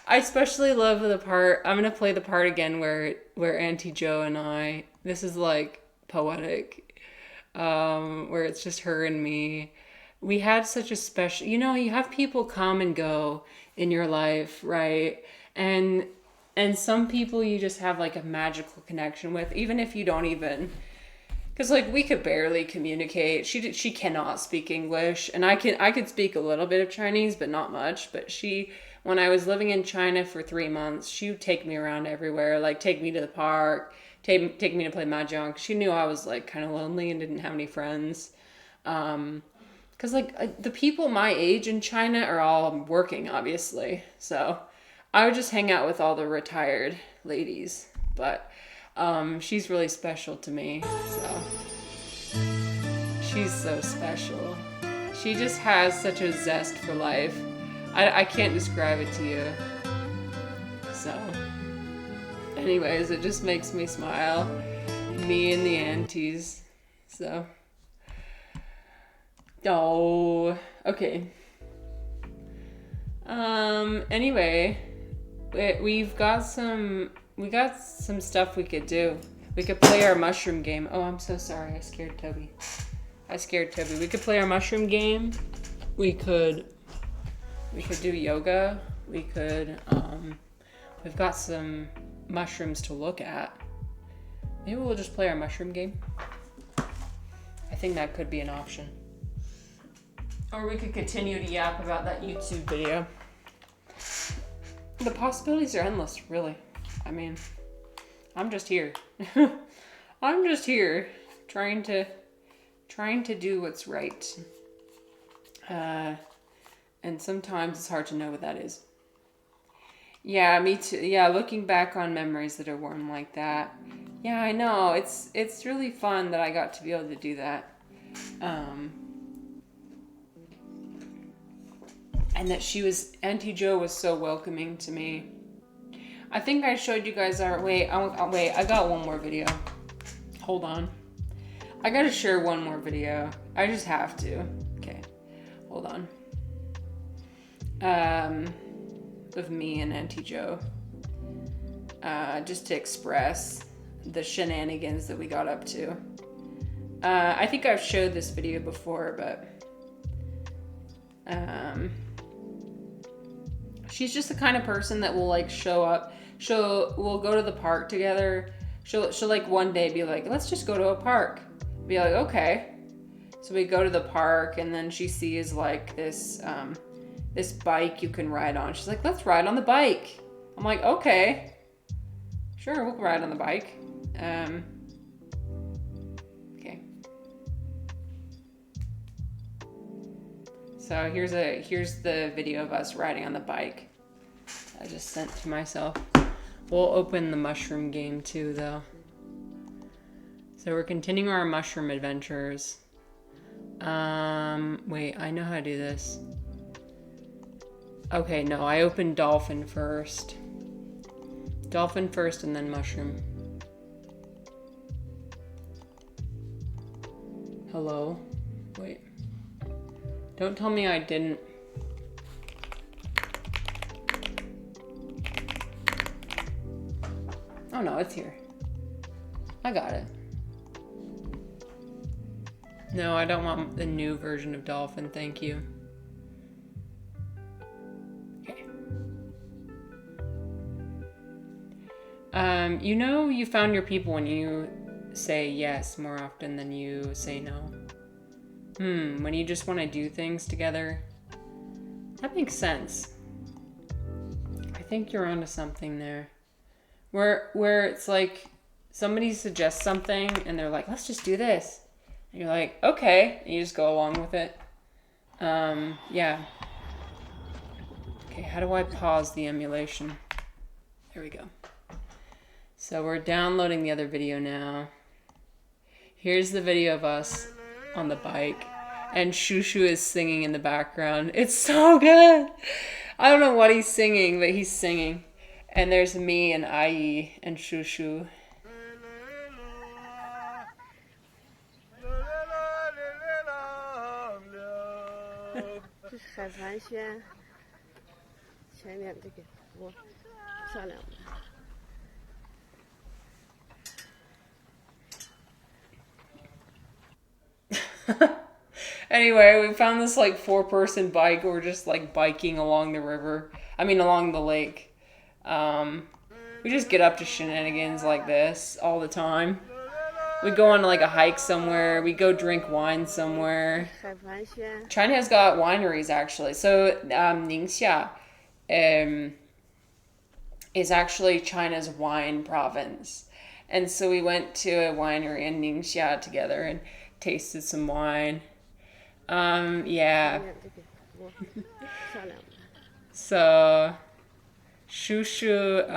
especially love the part. I'm gonna play the part again where Auntie Joe and I. This is like poetic, where it's just her and me. We had such a special. You have people come and go in your life, right? And some people you just have like a magical connection with, even if you don't even. Because like we could barely communicate. She cannot speak English, and I could speak a little bit of Chinese, but not much. But when I was living in China for 3 months, she would take me around everywhere, like take me to the park, take me to play mahjong. She knew I was like kind of lonely and didn't have any friends. Because like the people my age in China are all working, obviously. So I would just hang out with all the retired ladies, but. She's really special to me, so she's so special. She just has such a zest for life. I can't describe it to you. So, anyways, it just makes me smile. Me and the aunties. So, oh, okay. Anyway, we got some stuff we could do. We could play our mushroom game. Oh, I'm so sorry. I scared Toby. We could play our mushroom game. We could do yoga. We've got some mushrooms to look at. Maybe we'll just play our mushroom game. I think that could be an option. Or we could continue to yap about that YouTube video. The possibilities are endless, really. I mean, I'm just here. I'm just here trying to do what's right. And sometimes it's hard to know what that is. Yeah, me too. Yeah, looking back on memories that are warm like that. Yeah, I know. It's really fun that I got to be able to do that. And that Auntie Joe was so welcoming to me. I think I showed you guys wait, I got one more video. Hold on. I gotta share one more video. I just have to. Okay, hold on. Of me and Auntie Joe. Just to express the shenanigans that we got up to. I think I've showed this video before, but she's just the kind of person that will like show up. We'll go to the park together. She'll like one day be like, let's just go to a park. Be like, okay. So we go to the park, and then she sees like this this bike you can ride on. She's like, let's ride on the bike. I'm like, okay, sure, we'll ride on the bike. Okay. So here's the video of us riding on the bike. I just sent to myself. We'll open the mushroom game too, though. So we're continuing our mushroom adventures. Wait, I know how to do this. Okay, no, I opened dolphin first. Dolphin first and then mushroom. Hello? Wait. Don't tell me I didn't. Oh no, it's here. I got it. No, I don't want the new version of dolphin, thank you. Okay. You know you found your people when you say yes more often than you say no. When you just want to do things together. That makes sense. I think you're onto something there. Where it's like somebody suggests something and they're like, let's just do this. And you're like, okay. And you just go along with it. Yeah. Okay, how do I pause the emulation? There we go. So we're downloading the other video now. Here's the video of us on the bike. And Shushu is singing in the background. It's so good. I don't know what he's singing, but he's singing. And there's me and Ai and Shushu. 这是海盘轩，前面这个多漂亮的。 Anyway, we found this like 4-person bike. We're just like biking along the river. I mean, along the lake. We just get up to shenanigans like this all the time. We go on like a hike somewhere. We go drink wine somewhere. China has got wineries actually. So Ningxia is actually China's wine province. And so we went to a winery in Ningxia together and tasted some wine. Yeah. So Shushu,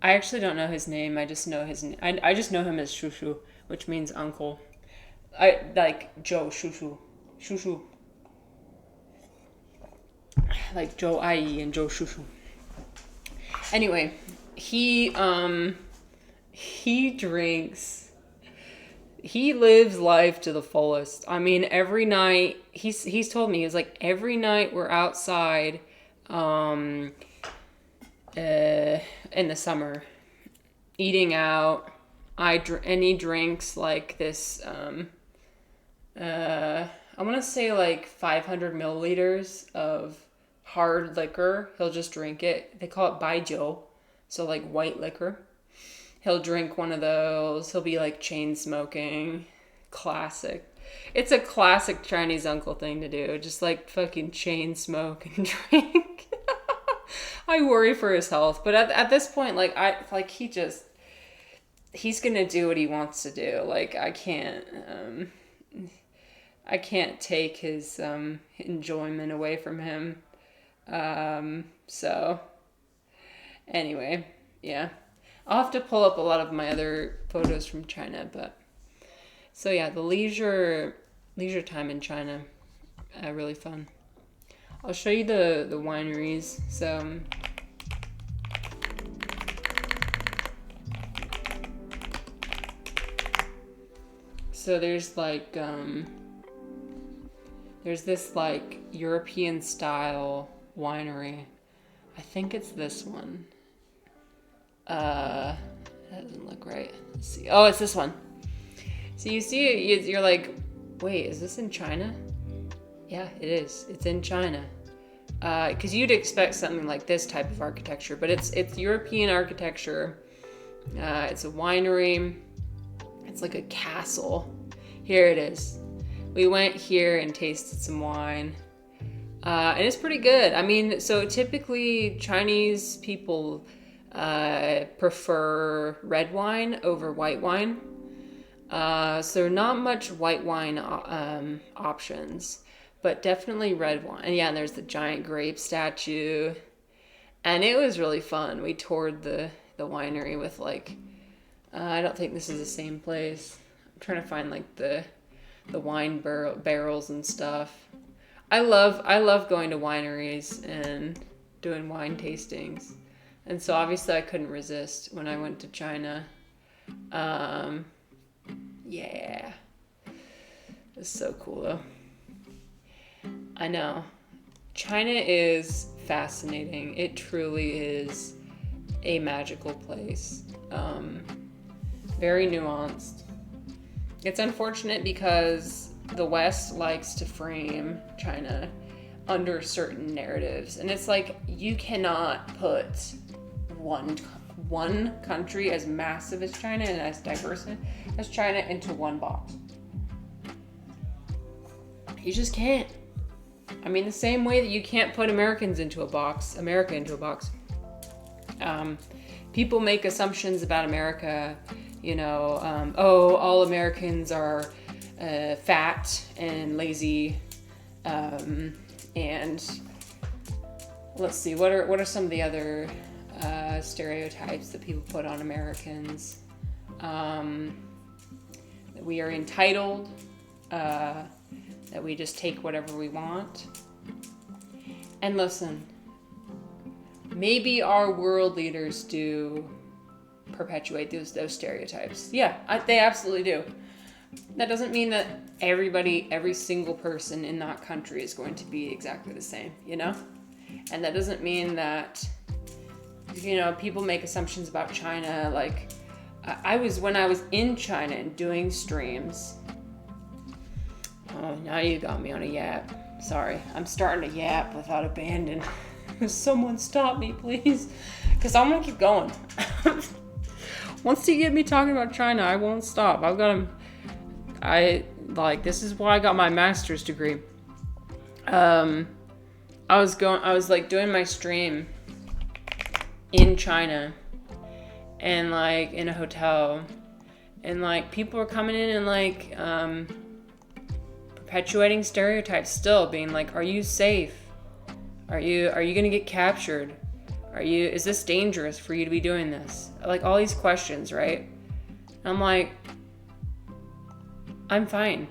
I actually don't know his name. I just know his name. I just know him as Shushu, which means uncle. I like Joe Shushu. Shushu. Like Joe Ai and Joe Shushu. Anyway, he drinks. He lives life to the fullest. I mean, every night he's told me, he's like, every night we're outside in the summer eating out. And he drinks like this I want to say like 500 milliliters of hard liquor. He'll just drink it. They call it baijiu, so like white liquor. He'll drink one of those. He'll be like chain smoking. Classic. It's a classic Chinese uncle thing to do. Just like fucking chain smoke and drink. I worry for his health. But at this point, like he's gonna do what he wants to do. Like I can't take his enjoyment away from him. So anyway, yeah. I'll have to pull up a lot of my other photos from China, but so yeah, the leisure time in China, really fun. I'll show you the wineries. So there's like there's this like European style winery. I think it's this one. That doesn't look right. Let's see. Oh, it's this one. So you see it, you're like, wait, is this in China? Yeah, it is. It's in China. Because you'd expect something like this type of architecture, but it's European architecture. It's a winery. It's like a castle. Here it is. We went here and tasted some wine. And it's pretty good. I mean, so typically Chinese people prefer red wine over white wine. So not much white wine options, but definitely red wine. And yeah, and there's the giant grape statue. And it was really fun. We toured the winery with like, I don't think this is the same place. I'm trying to find like the wine barrels and stuff. I love going to wineries and doing wine tastings. And so obviously I couldn't resist when I went to China. Yeah. It's so cool though. I know. China is fascinating. It truly is a magical place. Very nuanced. It's unfortunate because the West likes to frame China under certain narratives. And it's like, you cannot put one country as massive as China and as diverse as China into one box. You just can't. I mean, the same way that you can't put America into a box. People make assumptions about America, all Americans are fat and lazy, and let's see, what are some of the other stereotypes that people put on Americans? That we are entitled, that we just take whatever we want. And listen, maybe our world leaders do perpetuate those stereotypes. Yeah, they absolutely do. That doesn't mean that every single person in that country is going to be exactly the same, And that doesn't mean that, people make assumptions about China. Like, when I was in China and doing streams. Oh, now you got me on a yap. Sorry, I'm starting to yap without abandon. Someone stop me, please. Because I'm going to keep going. Once you get me talking about China, I won't stop. This is why I got my master's degree. I was doing my stream in China and like in a hotel, and like people were coming in and like perpetuating stereotypes, still being like, are you safe? Are you gonna get captured? Is this dangerous for you to be doing this? Like all these questions, right? And I'm like, I'm fine.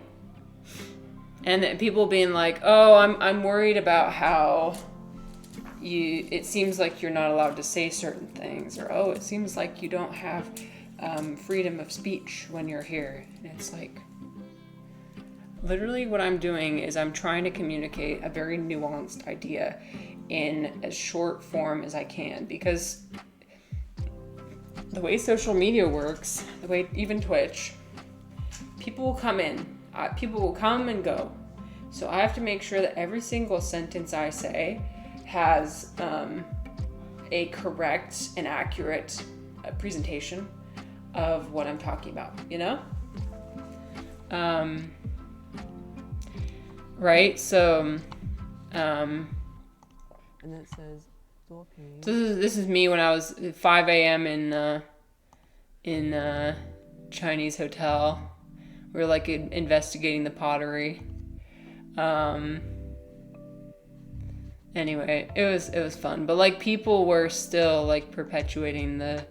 And then people being like, oh, I'm worried about how it seems like you're not allowed to say certain things, or oh, it seems like you don't have freedom of speech when you're here. And it's like, literally what I'm doing is I'm trying to communicate a very nuanced idea in as short form as I can, because the way social media works, the way even Twitch, people will come in, people will come and go. So I have to make sure that every single sentence I say has a correct and accurate presentation of what I'm talking about, right? So, and then it says, this is me when I was at 5 a.m. in Chinese hotel. We were like investigating the pottery. Anyway, it was fun, but like people were still like perpetuating the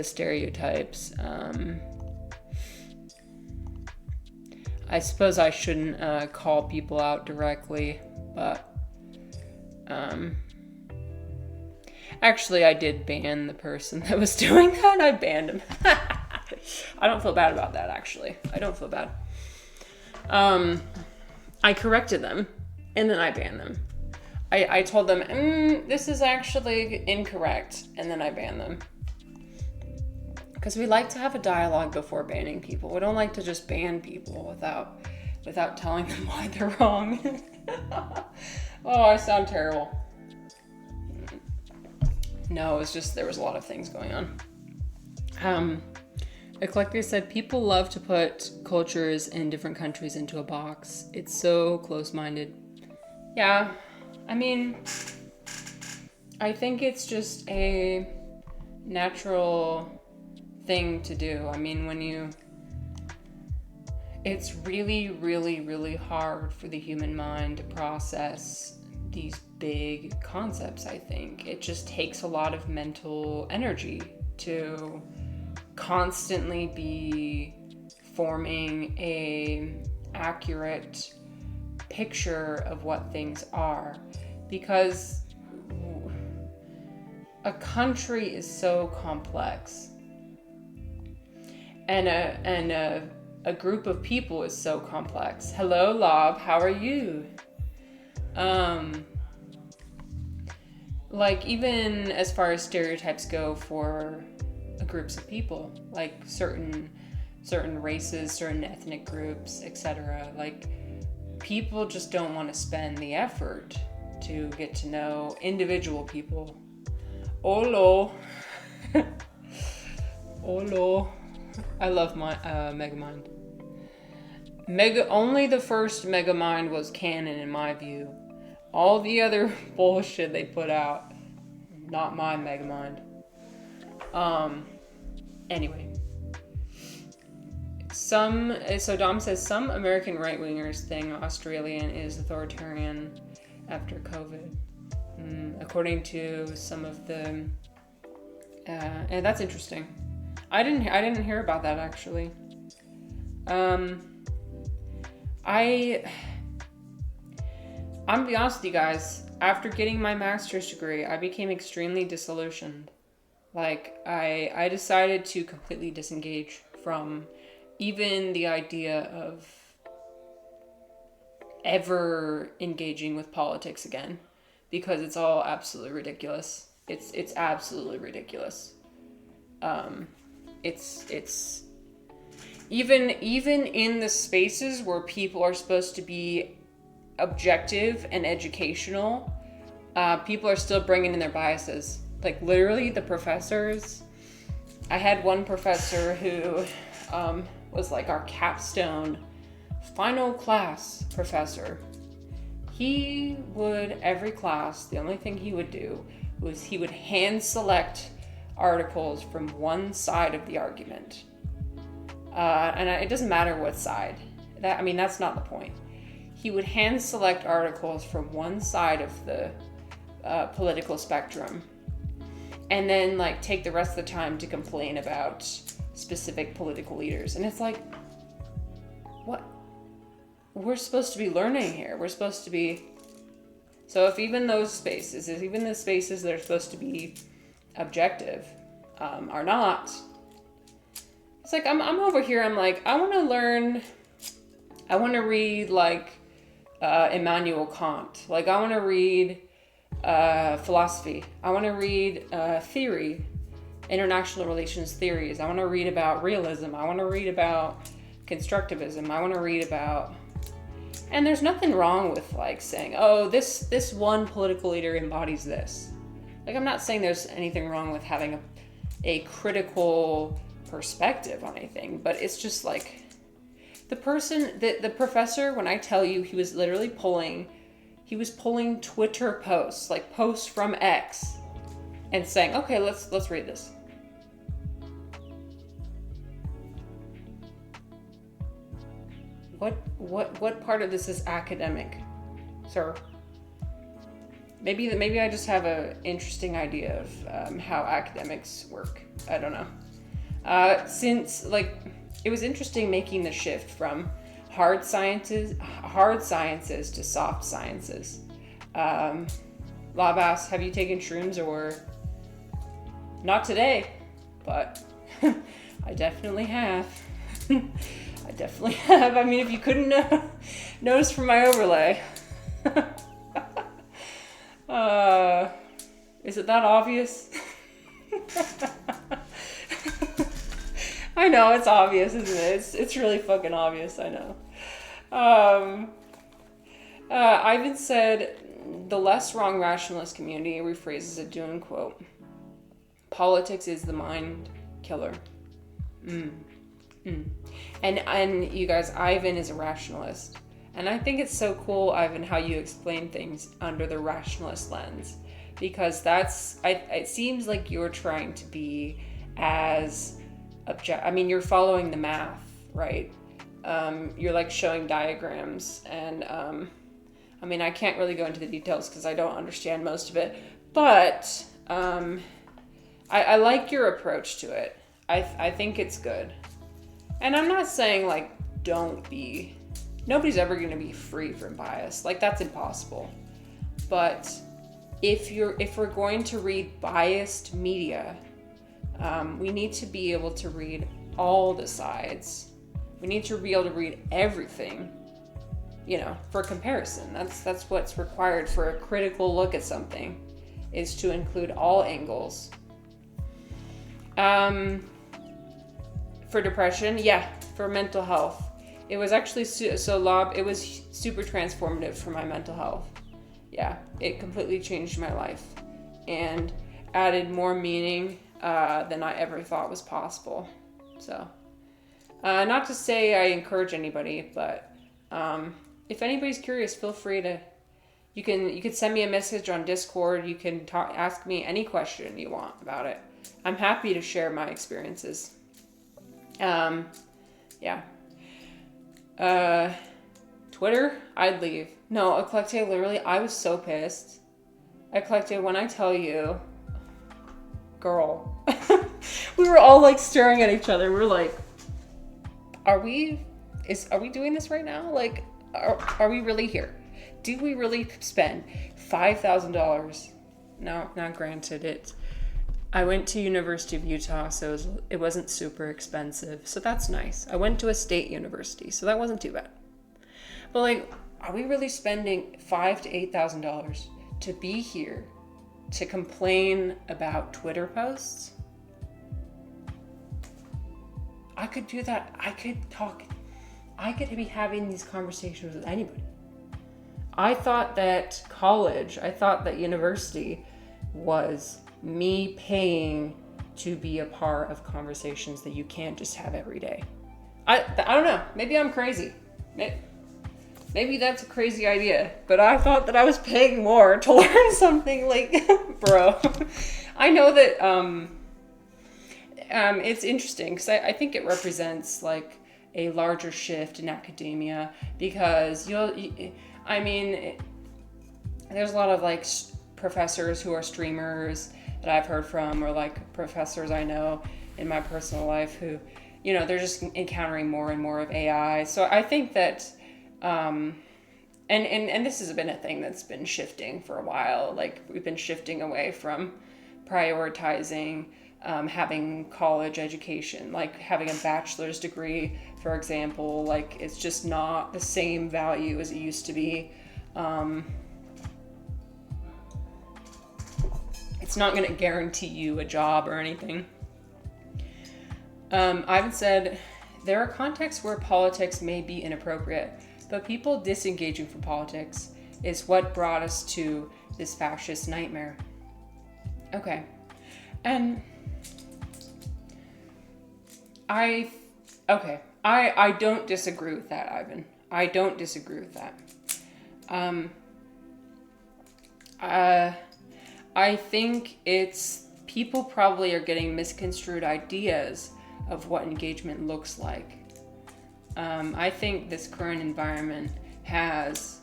stereotypes. I suppose I shouldn't call people out directly, but actually I did ban the person that was doing that. I banned him. I don't feel bad about that, actually. I don't feel bad. I corrected them, and then I banned them. I told them, this is actually incorrect, and then I banned them. Because we like to have a dialogue before banning people. We don't like to just ban people without telling them why they're wrong. Oh, I sound terrible. No, it was just there was a lot of things going on. Eclectic said, people love to put cultures in different countries into a box. It's so close-minded. Yeah, I mean, I think it's just a natural thing to do. I mean, it's really, really, really hard for the human mind to process these big concepts, I think. It just takes a lot of mental energy to constantly be forming a accurate picture of what things are, because a country is so complex, and a group of people is so complex. Hello, Lob, how are you? Like, even as far as stereotypes go for groups of people, like certain races, certain ethnic groups, etc. Like, people just don't want to spend the effort to get to know individual people. Olo. Olo. I love my Megamind. Only the first Megamind was canon in my view. All the other bullshit they put out, not my Megamind. Anyway. So Dom says some American right-wingers think Australian is authoritarian after COVID. According to some of the, and that's interesting. I didn't hear about that actually. I'm gonna be honest with you guys. After getting my master's degree, I became extremely disillusioned. Like, I decided to completely disengage from even the idea of ever engaging with politics again, because it's all absolutely ridiculous. It's absolutely ridiculous. It's even in the spaces where people are supposed to be objective and educational, people are still bringing in their biases. Like, literally, the professors. I had one professor who was like our capstone final class professor. He would, every class, the only thing he would do was he would hand select articles from one side of the argument. And it doesn't matter what side. That's not the point. He would hand select articles from one side of the political spectrum, and then like take the rest of the time to complain about specific political leaders. And it's like, what? We're supposed to be learning here. We're supposed to be. So if even those spaces, if even the spaces that are supposed to be objective, are not. It's like, I'm over here, I'm like, I want to read like Immanuel Kant. Like, I want to read philosophy. I want to read theory, international relations theories. I want to read about realism. I want to read about constructivism. I want to read about, and there's nothing wrong with like saying, oh, this one political leader embodies this. Like, I'm not saying there's anything wrong with having a critical perspective on anything, but it's just like the professor, when I tell you, he was literally pulling Twitter posts, like posts from X, and saying, okay, let's read this. What part of this is academic, sir? Maybe I just have an interesting idea of how academics work. I don't know. Since like it was interesting making the shift from hard sciences to soft sciences. Labas, have you taken shrooms or? Not today, but I definitely have. I definitely have. I mean, if you couldn't notice from my overlay. Is it that obvious? I know, it's obvious, isn't it? It's really fucking obvious, I know. Ivan said, the less wrong rationalist community rephrases a Dune quote. Politics is the mind killer. And you guys, Ivan is a rationalist. And I think it's so cool, Ivan, how you explain things under the rationalist lens. Because it seems like you're trying to be as you're following the math, right? You're like showing diagrams. And I can't really go into the details because I don't understand most of it. But I like your approach to it. I think it's good. And I'm not saying like nobody's ever going to be free from bias. Like that's impossible. But if we're going to read biased media, we need to be able to read all the sides. We need to be able to read everything, for comparison. That's what's required for a critical look at something, is to include all angles. For depression, for mental health. It was actually it was super transformative for my mental health. Yeah, it completely changed my life and added more meaning than I ever thought was possible. So, not to say I encourage anybody, but if anybody's curious, feel free to. You can send me a message on Discord. You can ask me any question you want about it. I'm happy to share my experiences. Twitter, I'd leave. No, Eclecte, literally, I was so pissed. Eclecte, when I tell you, girl, we were all like staring at each other. We're like, are we doing this right now? Like, are we really here? Do we really spend $5,000? No, not granted. I went to University of Utah, so it wasn't super expensive. So that's nice. I went to a state university, so that wasn't too bad. But like, are we really spending $5,000 to $8,000 to be here to complain about Twitter posts? I could do that. I could talk. I could be having these conversations with anybody. I thought that university was me paying to be a part of conversations that you can't just have every day. I don't know. Maybe I'm crazy. Maybe that's a crazy idea. But I thought that I was paying more to learn something. Like, bro. I know that it's interesting because I think it represents like a larger shift in academia because there's a lot of like professors who are streamers that I've heard from, or like professors I know in my personal life who, they're just encountering more and more of AI. So I think that, and this has been a thing that's been shifting for a while. Like we've been shifting away from prioritizing having college education, like having a bachelor's degree, for example. Like it's just not the same value as it used to be. It's not going to guarantee you a job or anything. Ivan said, there are contexts where politics may be inappropriate, but people disengaging from politics is what brought us to this fascist nightmare. Okay. And I don't disagree with that, Ivan. I don't disagree with that. I think it's people probably are getting misconstrued ideas of what engagement looks like. I think this current environment has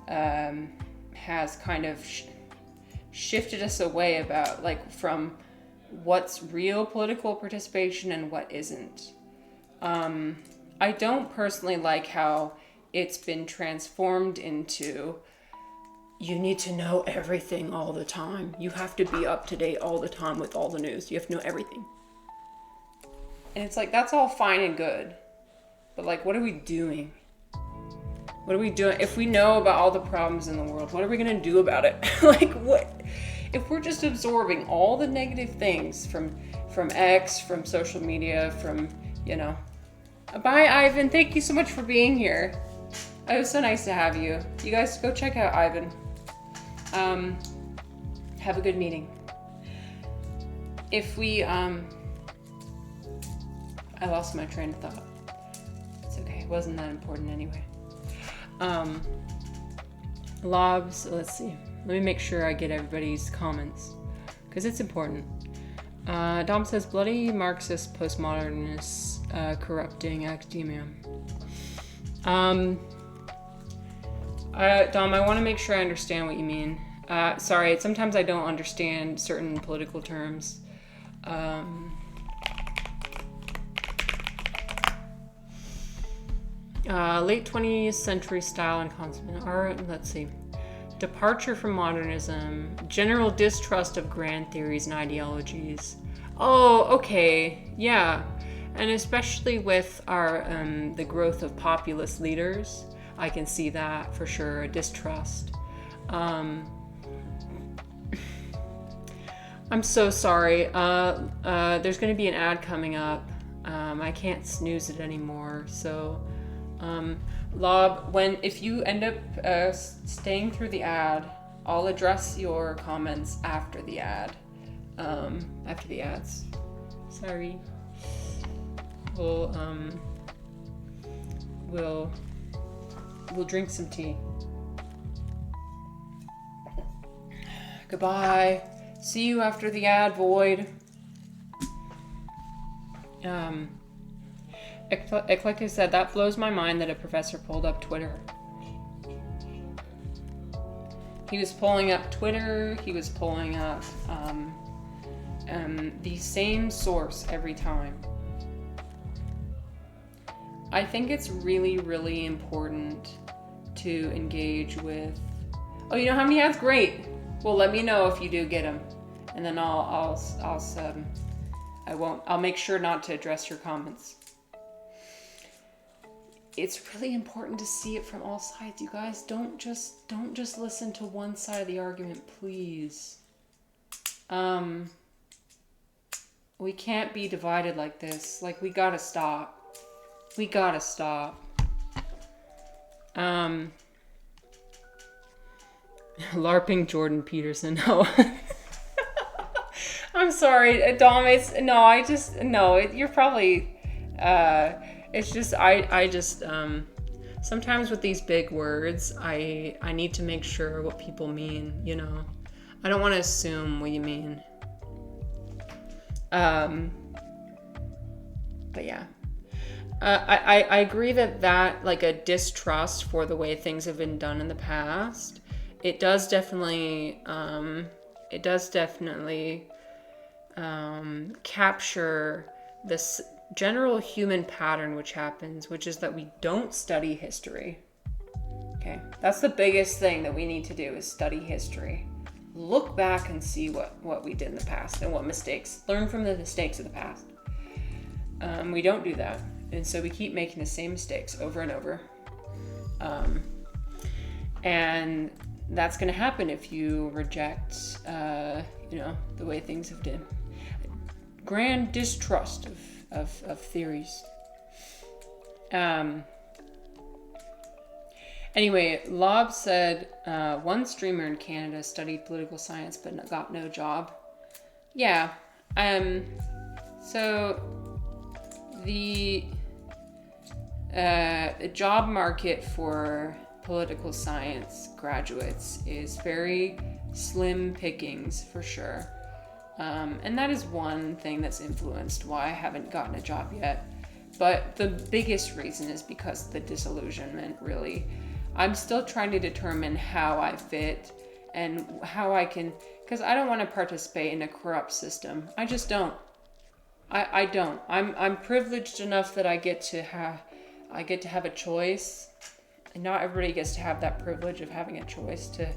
kind of shifted us away from what's real political participation and what isn't. I don't personally like how it's been transformed into, you need to know everything all the time. You have to be up to date all the time with all the news. You have to know everything. And it's like, that's all fine and good. But like, what are we doing? What are we doing? If we know about all the problems in the world, what are we going to do about it? Like, what? If we're just absorbing all the negative things from X, from social media, from, Bye, Ivan. Thank you so much for being here. It was so nice to have you. You guys go check out Ivan. Have a good meeting. If we, I lost my train of thought. It's okay. It wasn't that important anyway. Lobs, let's see. Let me make sure I get everybody's comments, because it's important. Dom says, bloody Marxist postmodernists corrupting academia. Dom, I want to make sure I understand what you mean. Sorry, sometimes I don't understand certain political terms. Late 20th century style and concept art, let's see. Departure from modernism, general distrust of grand theories and ideologies. Oh, okay, yeah. And especially with our the growth of populist leaders, I can see that for sure, a distrust. I'm so sorry. There's going to be an ad coming up. I can't snooze it anymore, so... Lob, if you end up staying through the ad, I'll address your comments after the ad. After the ads. Sorry. We'll drink some tea. Goodbye. See you after the ad, Void. Eclectic said, that blows my mind that a professor pulled up Twitter. He was pulling up Twitter, he was pulling up the same source every time. I think it's really, really important to engage with... Oh, you don't have any ads? Great! Well, let me know if you do get them. And then I'll make sure not to address your comments. It's really important to see it from all sides, you guys. Don't just listen to one side of the argument, please. We can't be divided like this. Like, we gotta stop. We gotta stop. LARPing Jordan Peterson. No. I'm sorry, Dom. You're probably, it's just, I just, sometimes with these big words, I need to make sure what people mean, you know. I don't want to assume what you mean. But yeah. I agree that like a distrust for the way things have been done in the past, it does definitely capture this general human pattern which happens, which is that we don't study history. Okay, that's the biggest thing that we need to do, is study history. Look back and see what we did in the past and what mistakes. Learn from the mistakes of the past. We don't do that. And so we keep making the same mistakes over and over. And that's going to happen if you reject, the way things have been. Grand distrust of theories. Anyway, Lob said, one streamer in Canada studied political science but got no job. Yeah. So the job market for political science graduates is very slim pickings for sure. And that is one thing that's influenced why I haven't gotten a job yet. But the biggest reason is because of the disillusionment, really. I'm still trying to determine how I fit and how I can, because I don't want to participate in a corrupt system. I just don't. I don't. I'm privileged enough that I get to have a choice. And not everybody gets to have that privilege of having a choice to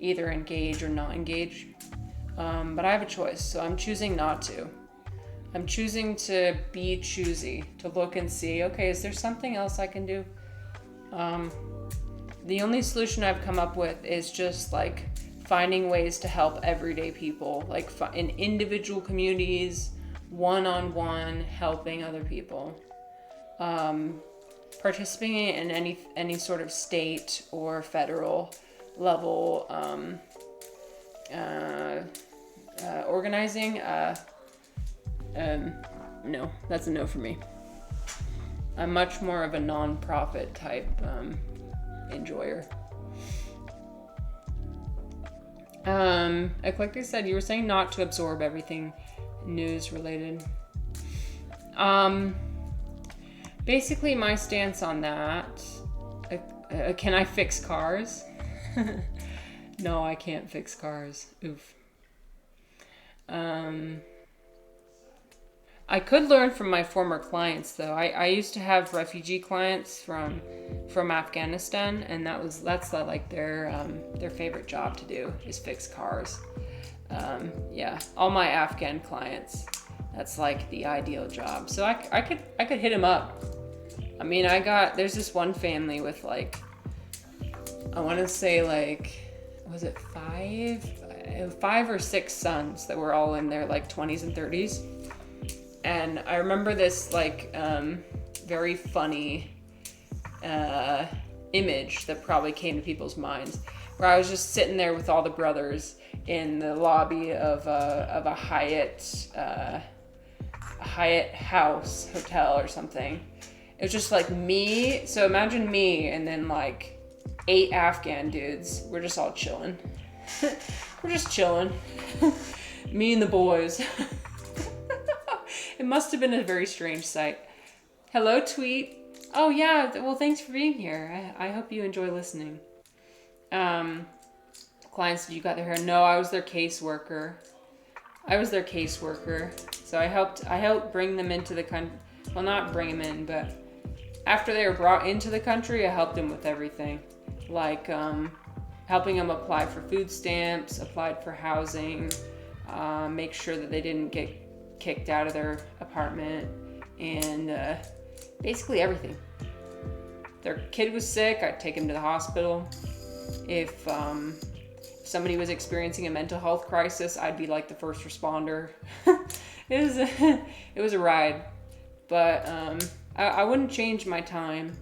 either engage or not engage. But I have a choice, so I'm choosing not to. I'm choosing to be choosy, to look and see, okay, is there something else I can do? The only solution I've come up with is just like finding ways to help everyday people, like in individual communities, one-on-one, helping other people. Participating in any sort of state or federal level organizing, no, that's a no for me. I'm much more of a non-profit type enjoyer. Like I said, you were saying not to absorb everything news related. Basically my stance on that, can I fix cars? No, I can't fix cars. Oof. I could learn from my former clients though. I used to have refugee clients from Afghanistan, and that's like their favorite job to do is fix cars. Yeah, all my Afghan clients, that's like the ideal job. So I could hit them up. I mean, there's this one family with like, I want to say like, was it five or six sons that were all in their like 20s and 30s. And I remember this like very funny image that probably came to people's minds, where I was just sitting there with all the brothers in the lobby of a Hyatt house hotel or something. It was just like me. So imagine me and then like 8 Afghan dudes. We're just all chilling. We're just chilling. Me and the boys. It must have been a very strange sight. Hello, Tweet. Oh yeah, well thanks for being here. I hope you enjoy listening. Clients, you got their hair? No, I was their caseworker. So I helped bring them into the country. Well, not bring them in, but after they were brought into the country, I helped them with everything. Like helping them apply for food stamps, applied for housing, make sure that they didn't get kicked out of their apartment, and basically everything. Their kid was sick, I'd take him to the hospital. If somebody was experiencing a mental health crisis, I'd be like the first responder. It was a ride, but I wouldn't change my time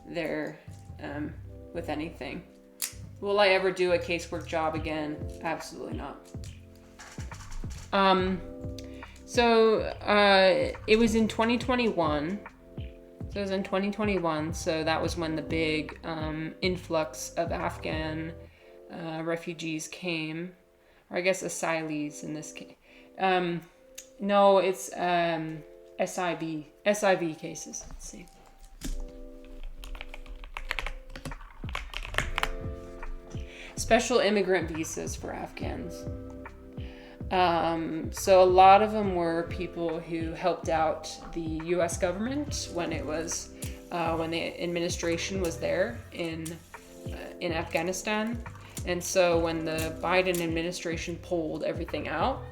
there with anything. Will I ever do a casework job again? Absolutely not. So it was in 2021. So it was in 2021. So that was when the big influx of Afghan refugees came, or I guess asylees in this case. No, it's SIV cases. Let's see. Special immigrant visas for Afghans. So a lot of them were people who helped out the U.S. government when it was when the administration was there in Afghanistan, and so when the Biden administration pulled everything out,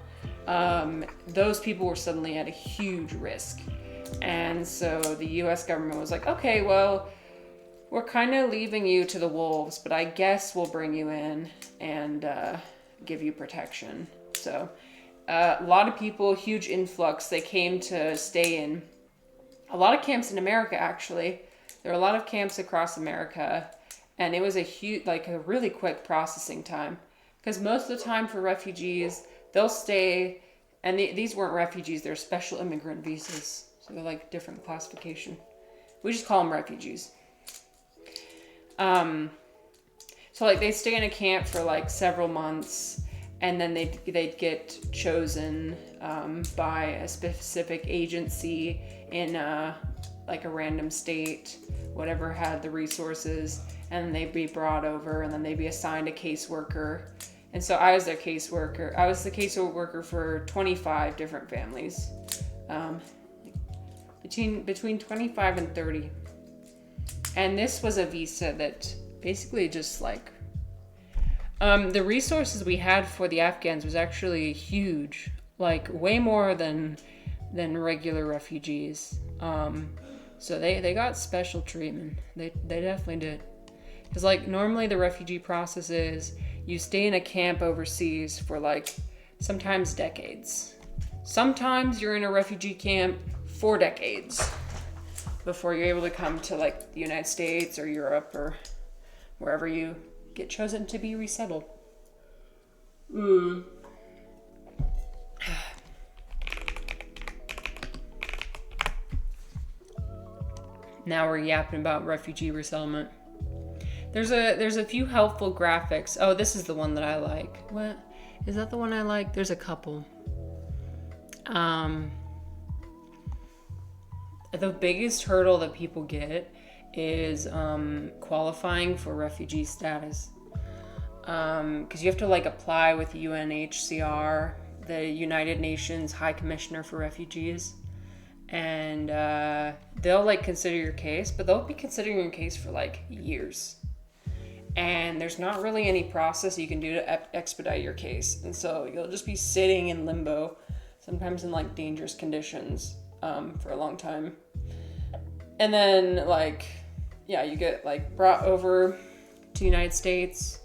those people were suddenly at a huge risk, and so the U.S. government was like, okay, well, we're kind of leaving you to the wolves, but I guess we'll bring you in and give you protection. So a lot of people, huge influx, they came to stay in a lot of camps in America, actually. There were a lot of camps across America, and it was a really quick processing time. Because most of the time for refugees, they'll stay, and these weren't refugees, they're special immigrant visas. So they're like different classification. We just call them refugees. So like they stay in a camp for like several months, and then they'd get chosen by a specific agency in like a random state, whatever had the resources, and then they'd be brought over, and then they'd be assigned a caseworker. And so I was their caseworker. I was the caseworker for 25 different families, between 25 and 30. And this was a visa that basically just like, the resources we had for the Afghans was actually huge, like way more than regular refugees. So they got special treatment. They definitely did. Because like normally the refugee process is you stay in a camp overseas for like sometimes decades. Sometimes you're in a refugee camp for decades before you're able to come to like the United States or Europe or wherever you get chosen to be resettled. Now we're yapping about refugee resettlement. There's a few helpful graphics. Oh, this is the one that I like. What? Is that the one I like? There's a couple. The biggest hurdle that people get is qualifying for refugee status. Because you have to like apply with UNHCR, the United Nations High Commissioner for Refugees. And they'll like consider your case, but they'll be considering your case for like years. And there's not really any process you can do to expedite your case. And so you'll just be sitting in limbo, sometimes in like dangerous conditions for a long time. And then like, yeah, you get like brought over to the United States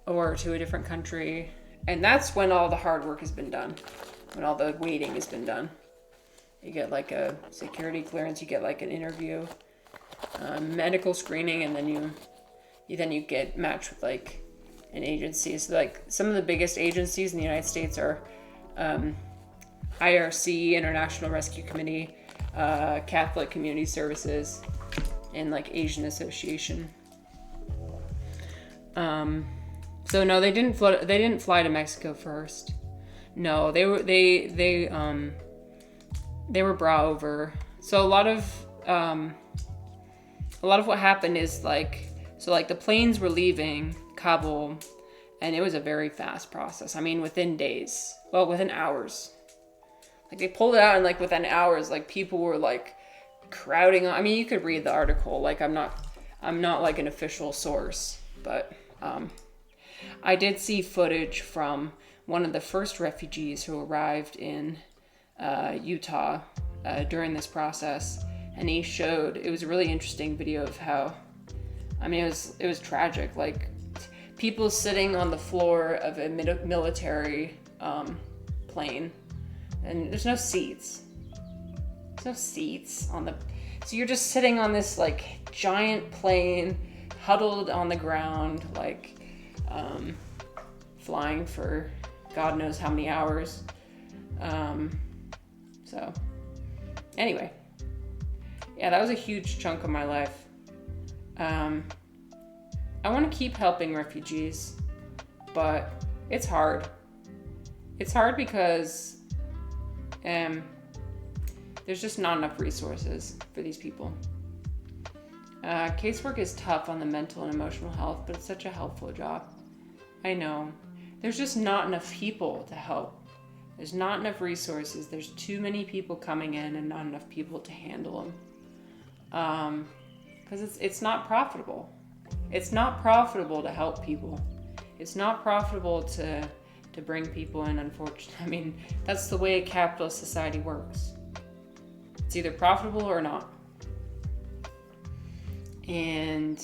or to a different country. And that's when all the hard work has been done, when all the waiting has been done. You get like a security clearance, you get like an interview, medical screening, and then you get matched with like an agency. So like some of the biggest agencies in the United States are IRC, International Rescue Committee, Catholic Community Services, and like Asian Association. So no, they didn't fly to Mexico first. No, they were brought over. So a lot of what happened is like, so like the planes were leaving Kabul, and it was a very fast process. I mean, within hours. Like they pulled it out, and like within hours, like people were like crowding on. I mean, you could read the article. Like I'm not like an official source, but I did see footage from one of the first refugees who arrived in Utah during this process, and he showed, it was a really interesting video of how, I mean, it was tragic, like people sitting on the floor of a military plane, and there's no seats on the, so you're just sitting on this like giant plane, huddled on the ground, like flying for God knows how many hours. So anyway, yeah, that was a huge chunk of my life. I want to keep helping refugees, but it's hard. It's hard because there's just not enough resources for these people. Casework is tough on the mental and emotional health, but it's such a helpful job. I know. There's just not enough people to help. There's not enough resources. There's too many people coming in and not enough people to handle them. Because it's not profitable. It's not profitable to help people. It's not profitable to bring people in, unfortunately. I mean, that's the way a capitalist society works. It's either profitable or not. And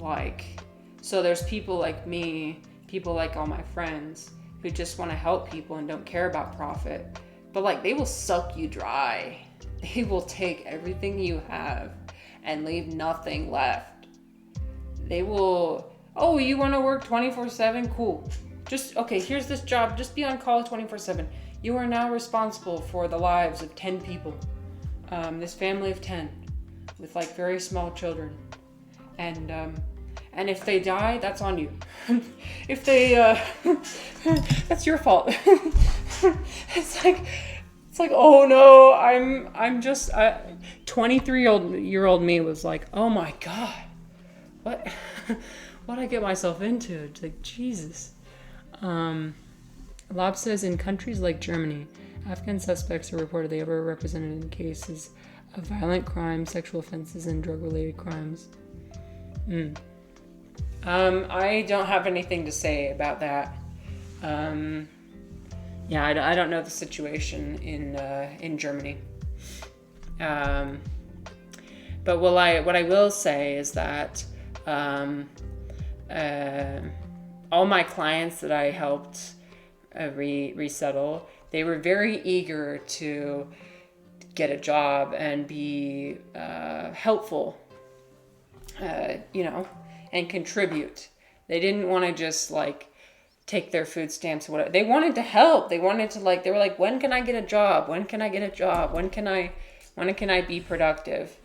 like, so there's people like me, people like all my friends who just want to help people and don't care about profit. But like, they will suck you dry. They will take everything you have and leave nothing left. They will, oh, you want to work 24/7? Cool. Just, okay, here's this job. Just be on call 24/7. You are now responsible for the lives of 10 people. This family of 10 with like very small children. And if they die, that's on you. If they, that's your fault. It's like, oh no, I'm just, 23-year-old me was like, oh my God, what I get myself into? It's like, Jesus. Lob says in countries like Germany, Afghan suspects are reportedly overrepresented in cases of violent crime, sexual offenses, and drug-related crimes. I don't have anything to say about that. Yeah, I don't know the situation in Germany. But what I will say is that all my clients that I helped resettle, they were very eager to get a job and be helpful, and contribute. They didn't want to just like take their food stamps or whatever. They wanted to help. They wanted to they were like, when can I get a job? When can I get a job? When can I be productive?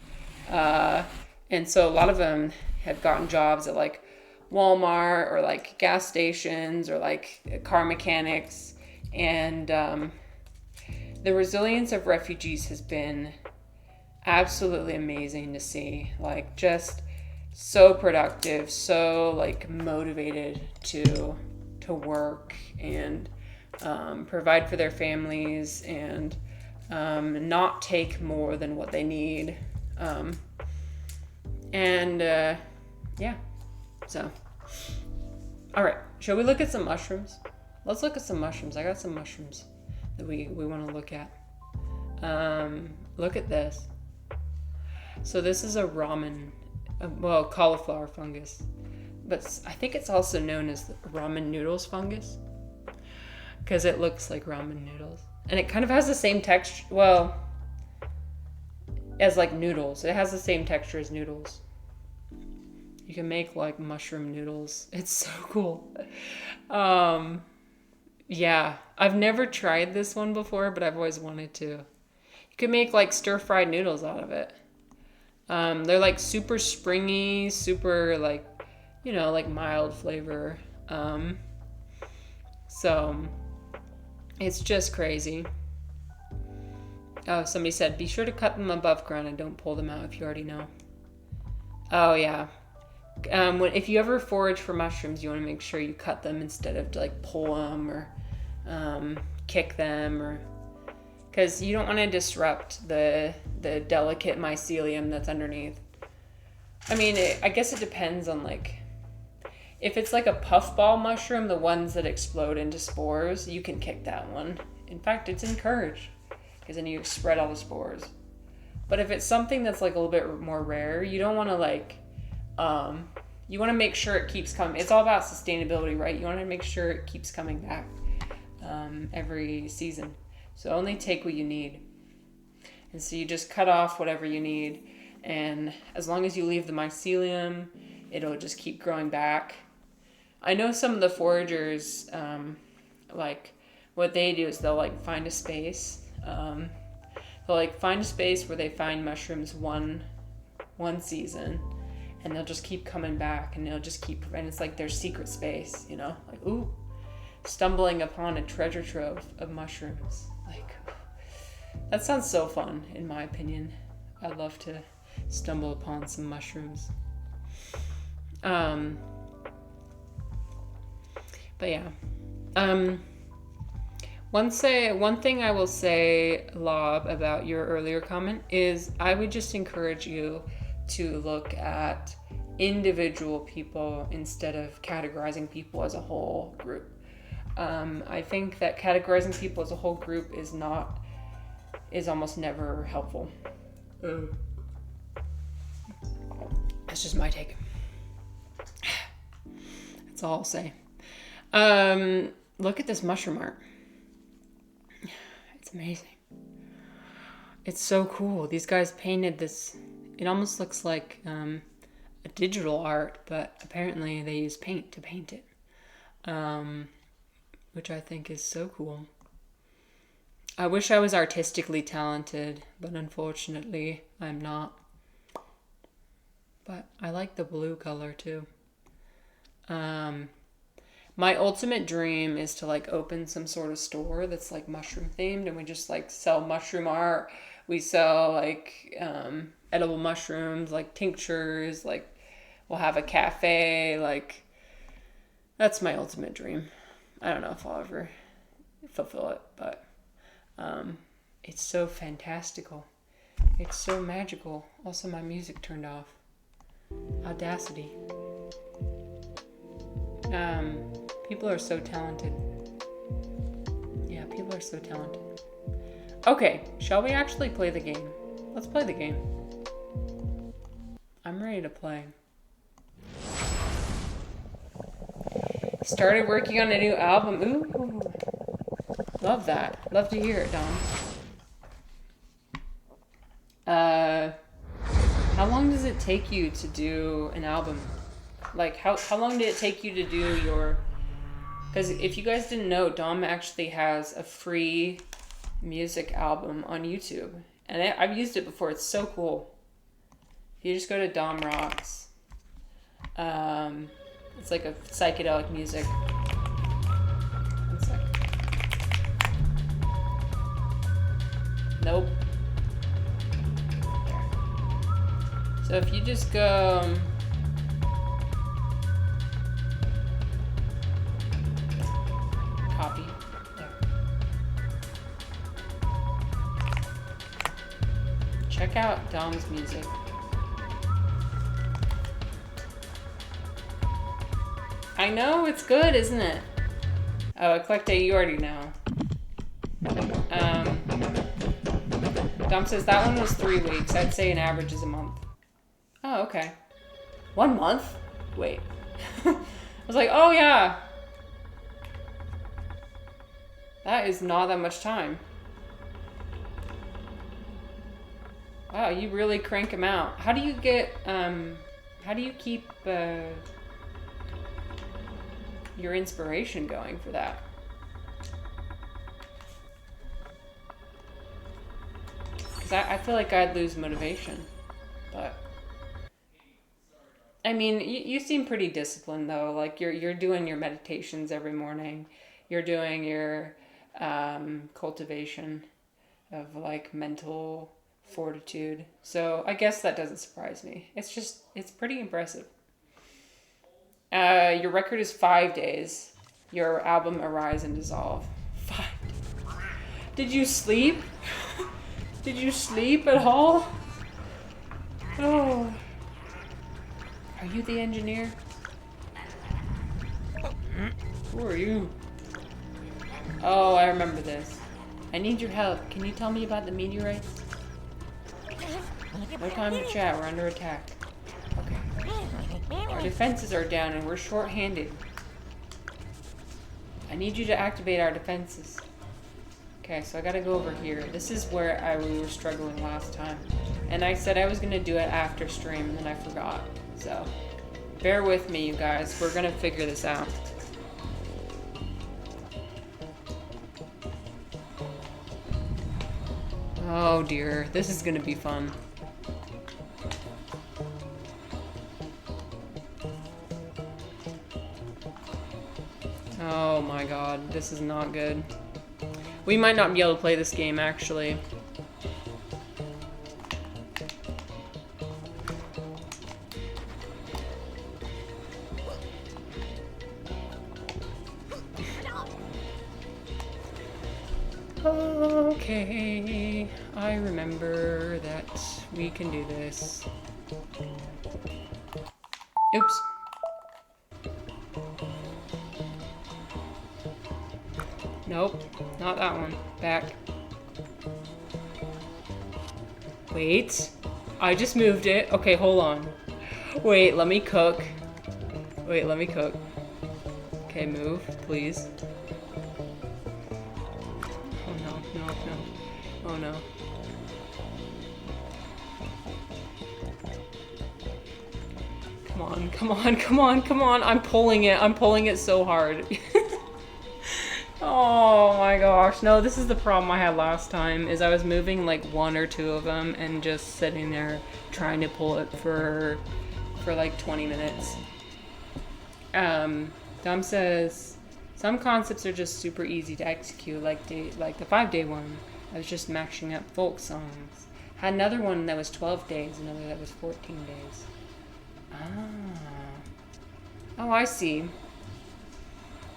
And so a lot of them have gotten jobs at like Walmart or like gas stations or like car mechanics. And the resilience of refugees has been absolutely amazing to see. Like, just so productive, so like motivated to work and provide for their families and not take more than what they need. Yeah, so all right, shall we look at some mushrooms? Let's look at some mushrooms. I got some mushrooms that we want to look at. Look at this. So this is a cauliflower fungus, but I think it's also known as the ramen noodles fungus because it looks like ramen noodles, and it kind of has the same texture. Well, as like noodles, it has the same texture as noodles. You can make like mushroom noodles. It's so cool. Yeah, I've never tried this one before, but I've always wanted to. You can make like stir-fried noodles out of it. They're like super springy, super like, like mild flavor. So it's just crazy. Oh, somebody said, be sure to cut them above ground and don't pull them out if you already know. Oh, yeah. If you ever forage for mushrooms, you want to make sure you cut them instead of like pull them or kick them, or because you don't want to disrupt the delicate mycelium that's underneath. I mean, I guess it depends on like, if it's like a puffball mushroom, the ones that explode into spores, you can kick that one. In fact, it's encouraged because then you spread all the spores. But if it's something that's like a little bit more rare, you don't want to like, you want to make sure it keeps coming. It's all about sustainability, right? You want to make sure it keeps coming back every season. So only take what you need. And so you just cut off whatever you need. And as long as you leave the mycelium, it'll just keep growing back. I know some of the foragers, like what they do is they'll like find a space. They'll like find a space where they find mushrooms one season, and they'll just keep coming back, and they'll just keep, and it's like their secret space, like, ooh, stumbling upon a treasure trove of mushrooms. Like, that sounds so fun, in my opinion. I'd love to stumble upon some mushrooms. But yeah. One thing I will say, Lob, about your earlier comment is I would just encourage you to look at individual people instead of categorizing people as a whole group. I think that categorizing people as a whole group is almost never helpful. That's just my take. That's all I'll say. Look at this mushroom art. It's amazing. It's so cool. These guys painted this. It almost looks like a digital art, but apparently they use paint to paint it, which I think is so cool. I wish I was artistically talented, but unfortunately I'm not. But I like the blue color too. My ultimate dream is to like open some sort of store that's like mushroom themed, and we just like sell mushroom art. We sell like edible mushrooms, like tinctures, like we'll have a cafe. Like, that's my ultimate dream. I don't know if I'll ever fulfill it, but it's so fantastical. It's so magical. Also, my music turned off. Audacity. People are so talented. Yeah, people are so talented. Okay, shall we actually play the game? Let's play the game. I'm ready to play. Started working on a new album. Ooh. Love that. Love to hear it, Dom. How long does it take you to do an album? Like, how long did it take you to do your... Because if you guys didn't know, Dom actually has a free music album on YouTube. And I've used it before. It's so cool. you just go to Dom Rocks, it's like a psychedelic music. One sec. Nope. There. So if you just go... Copy. There. Check out Dom's music. I know, it's good, isn't it? Oh, Eclecte, you already know. Dom says that one was 3 weeks. I'd say an average is a month. Oh, okay. 1 month? Wait. I was like, oh yeah. That is not that much time. Wow, you really crank them out. How do you get, how do you keep, your inspiration going for that? Because I feel like I'd lose motivation. But I mean, you seem pretty disciplined though. Like you're doing your meditations every morning. You're doing your cultivation of like mental fortitude. So I guess that doesn't surprise me. It's pretty impressive. Your record is 5 days. Your album Arise and Dissolve. 5 days. Did you sleep? Did you sleep at all? Oh. Are you the engineer? Who are you? Oh, I remember this. I need your help. Can you tell me about the meteorites? No time to chat. We're under attack. Okay. Our defenses are down and we're short-handed. I need you to activate our defenses. Okay, so I gotta go over here. This is where we were struggling last time. And I said I was gonna do it after stream and then I forgot. So, bear with me, you guys. We're gonna figure this out. Oh dear, this is gonna be fun. Oh my god, this is not good. We might not be able to play this game, actually. Okay, I remember that we can do this. Oops. Nope, not that one. Back. Wait, I just moved it. Okay, hold on. Wait, let me cook. Wait, let me cook. Okay, move, please. Oh no. Come on, come on, come on, come on. I'm pulling it so hard. Oh my gosh. No, this is the problem I had last time, is I was moving like 1 or 2 of them and just sitting there trying to pull it for like 20 minutes. Dom says, some concepts are just super easy to execute, like the 5-day one. I was just matching up folk songs. Had another one that was 12 days, another that was 14 days. Oh, I see.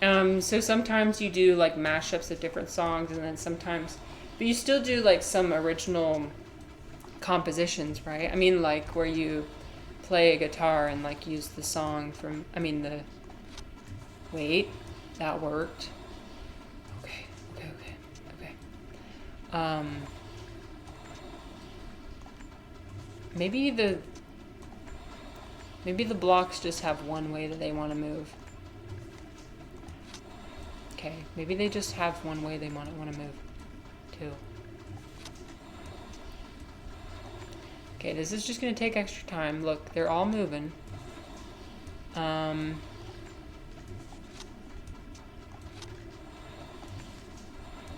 So sometimes you do like mashups of different songs, and then sometimes, but you still do like some original compositions, right? I mean, like where you play a guitar and like use the song from, wait, that worked. Okay. Maybe the blocks just have one way that they want to move. Okay, maybe they just have one way they want to move, too. Okay, this is just going to take extra time. Look, they're all moving.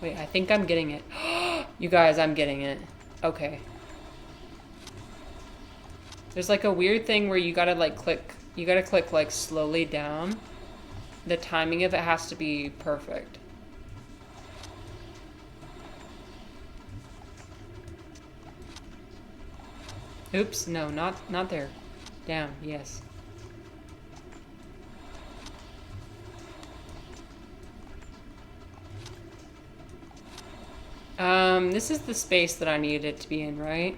Wait, I think I'm getting it. You guys, I'm getting it. Okay. There's like a weird thing where you gotta like click, like slowly down. The timing of it has to be perfect. Oops, no, not there. Down, yes. This is the space that I needed it to be in, right?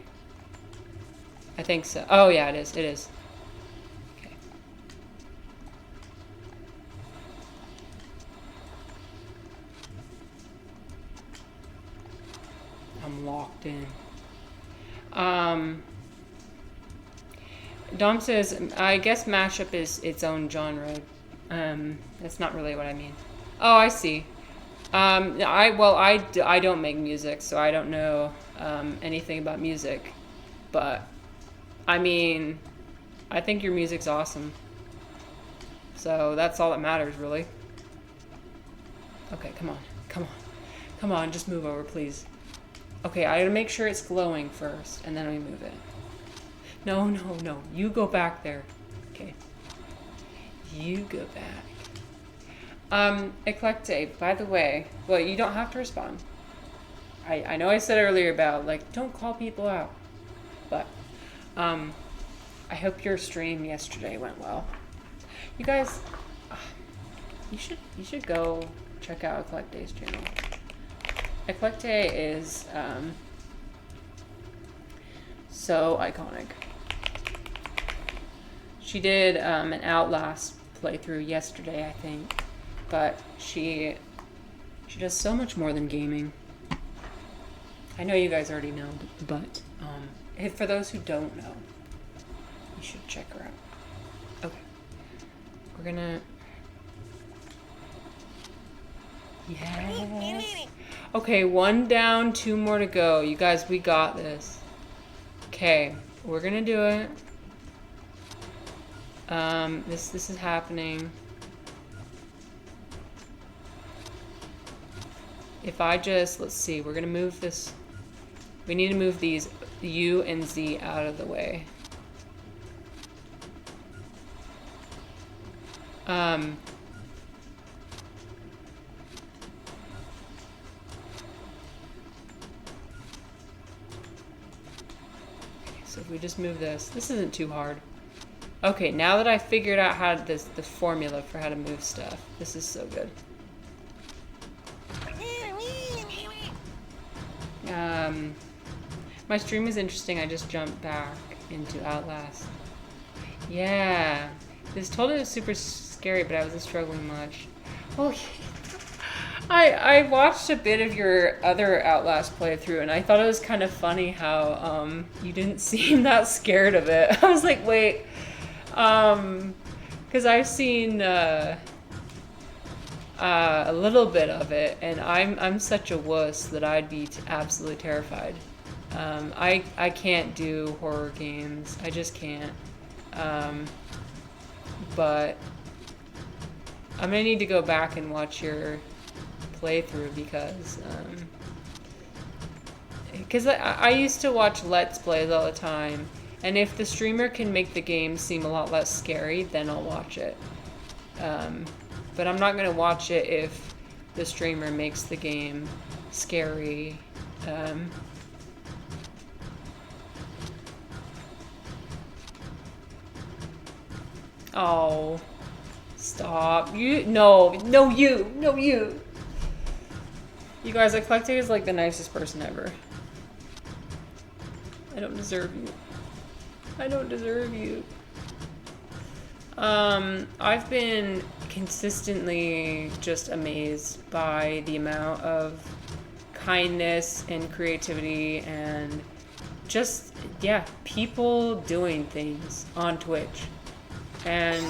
I think so. Oh yeah, it is. It is. Okay. I'm locked in. Dom says, I guess mashup is its own genre. That's not really what I mean. Oh, I see. I don't make music, so I don't know anything about music. But, I mean, I think your music's awesome. So that's all that matters, really. Okay, come on. Come on. Come on, just move over, please. Okay, I gotta make sure it's glowing first, and then we move it. No, no, no. You go back there. Okay. You go back. Eclecte, by the way, well, you don't have to respond. I know I said earlier about, like, don't call people out. But, I hope your stream yesterday went well. You guys, you should go check out Eclecte's channel. Eclecte is, so iconic. She did, an Outlast playthrough yesterday, I think. But she does so much more than gaming. I know you guys already know, but for those who don't know, you should check her out. Okay. We're gonna... Yes. Okay, 1 down, 2 more to go. You guys, we got this. Okay, we're gonna do it. This is happening. If I just, let's see, we're gonna move this. We need to move these U and Z out of the way. Okay, so if we just move this isn't too hard. Okay, now that I figured out how the formula for how to move stuff, this is so good. My stream is interesting. I just jumped back into Outlast. Yeah, this told it was super scary, but I wasn't struggling much. Oh, I watched a bit of your other Outlast playthrough, and I thought it was kind of funny how you didn't seem that scared of it. I was like, wait, because I've seen a little bit of it, and I'm such a wuss that I'd be absolutely terrified. I can't do horror games. I just can't. But I'm gonna need to go back and watch your playthrough because I used to watch Let's Plays all the time, and if the streamer can make the game seem a lot less scary, then I'll watch it. But I'm not gonna watch it if the streamer makes the game scary. Oh, stop. You guys, Eclectic is like the nicest person ever. I don't deserve you. I don't deserve you. I've been consistently just amazed by the amount of kindness and creativity and just, yeah, people doing things on Twitch. And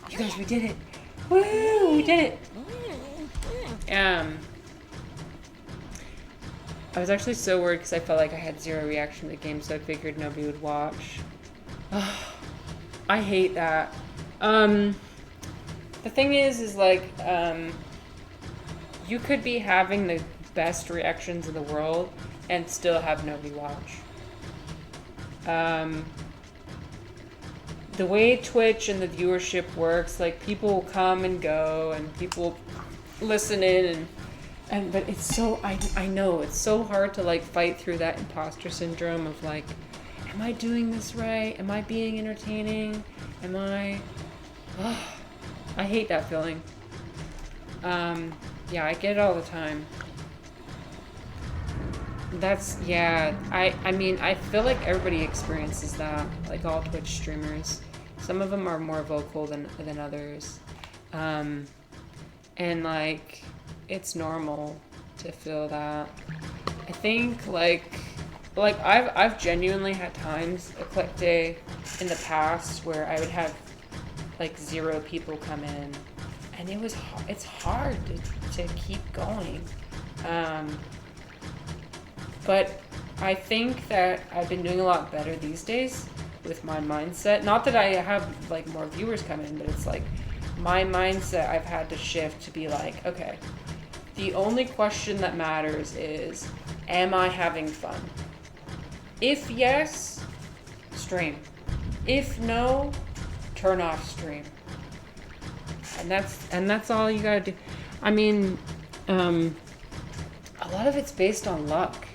you guys, we did it. Woo, we did it. I was actually so worried because I felt like I had zero reaction to the game, so I figured nobody would watch. I hate that. The thing is like, you could be having the best reactions in the world and still have nobody watch. the way Twitch and the viewership works, like people will come and go and people listen in and but it's so I know it's so hard to like fight through that imposter syndrome of like, am I doing this right? Am I being entertaining? Am I I hate that feeling. Yeah, I get it all the time. I mean, I feel like everybody experiences that, like all Twitch streamers. Some of them are more vocal than others. And like, it's normal to feel that. I think like I've genuinely had times a click day in the past where I would have like 0 people come in, and it's hard to keep going. But I think that I've been doing a lot better these days with my mindset. Not that I have like more viewers come in, but it's like my mindset I've had to shift to be like, okay, the only question that matters is, am I having fun? If yes, stream. If no, turn off stream. And that's all you gotta do. I mean, a lot of it's based on luck.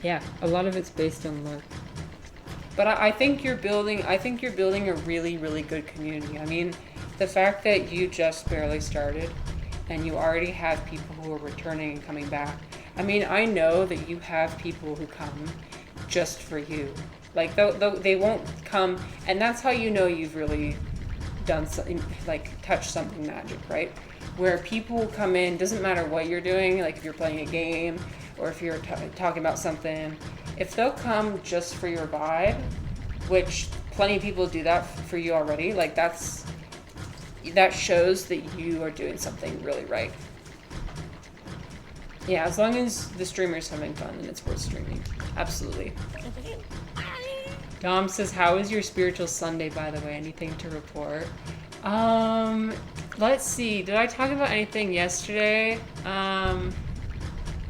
Yeah, a lot of it's based on luck. But I think you're building a really, really good community. I mean, the fact that you just barely started and you already have people who are returning and coming back. I mean, I know that you have people who come just for you. Like, they won't come, and that's how you know you've really done something, like touched something magic, right? Where people come in, doesn't matter what you're doing, like if you're playing a game or if you're talking about something, if they'll come just for your vibe, which plenty of people do that for you already, like that shows that you are doing something really right. Yeah, as long as the streamer's having fun, then it's worth streaming. Absolutely. Dom says, how is your spiritual Sunday, by the way? Anything to report? Let's see. Did I talk about anything yesterday?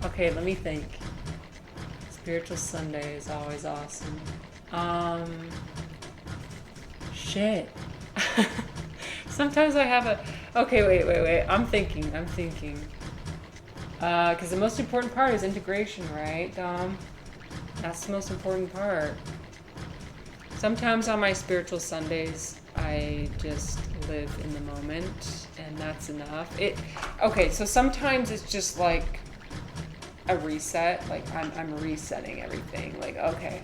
Okay, let me think. Spiritual Sunday is always awesome. Shit. Sometimes I have a... Okay, wait. I'm thinking. Because the most important part is integration, right, Dom? That's the most important part. Sometimes on my spiritual Sundays, I just live in the moment, and that's enough. Okay, so sometimes it's just like a reset. Like I'm resetting everything. Like, okay,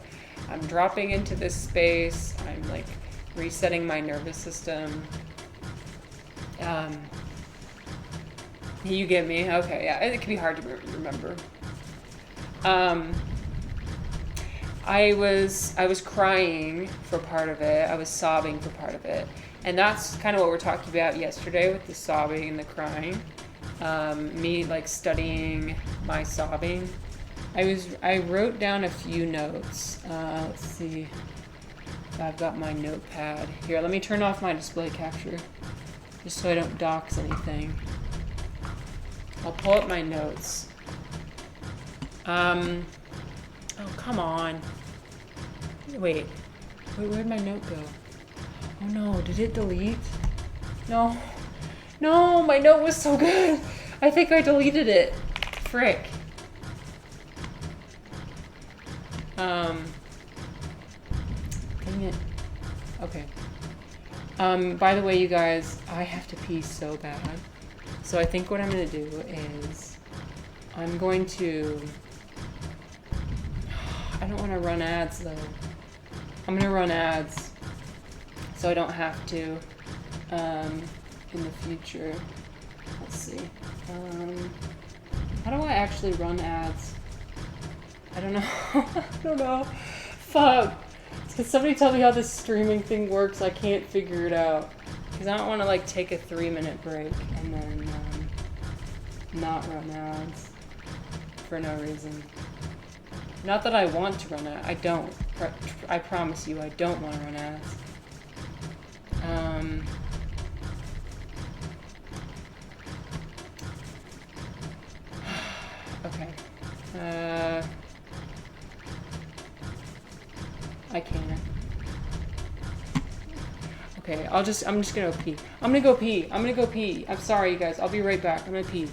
I'm dropping into this space. I'm like resetting my nervous system. You get me? Okay, yeah, it can be hard to remember. I was crying for part of it. I was sobbing for part of it. And that's kind of what we're talking about yesterday with the sobbing and the crying. Me like studying my sobbing. I wrote down a few notes. Let's see. I've got my notepad. Here, let me turn off my display capture. Just so I don't dox anything. I'll pull up my notes. Oh, come on. Wait, where'd my note go? Oh no, did it delete? No, my note was so good. I think I deleted it. Frick. Dang it. Okay. By the way, you guys, I have to pee so bad. So I think what I'm gonna do is I'm going to... I don't want to run ads though. I'm gonna run ads so I don't have to in the future. Let's see. How do I actually run ads? I don't know. I don't know. Fuck. Can somebody tell me how this streaming thing works? I can't figure it out. Because I don't want to like take a 3-minute break and then not run ads for no reason. Not that I want to run ads. I don't. I promise you, I don't want to run ads. Okay. I can't. Okay, I'm just gonna go pee. I'm gonna go pee. I'm gonna go pee. I'm sorry, you guys. I'll be right back. I'm gonna pee.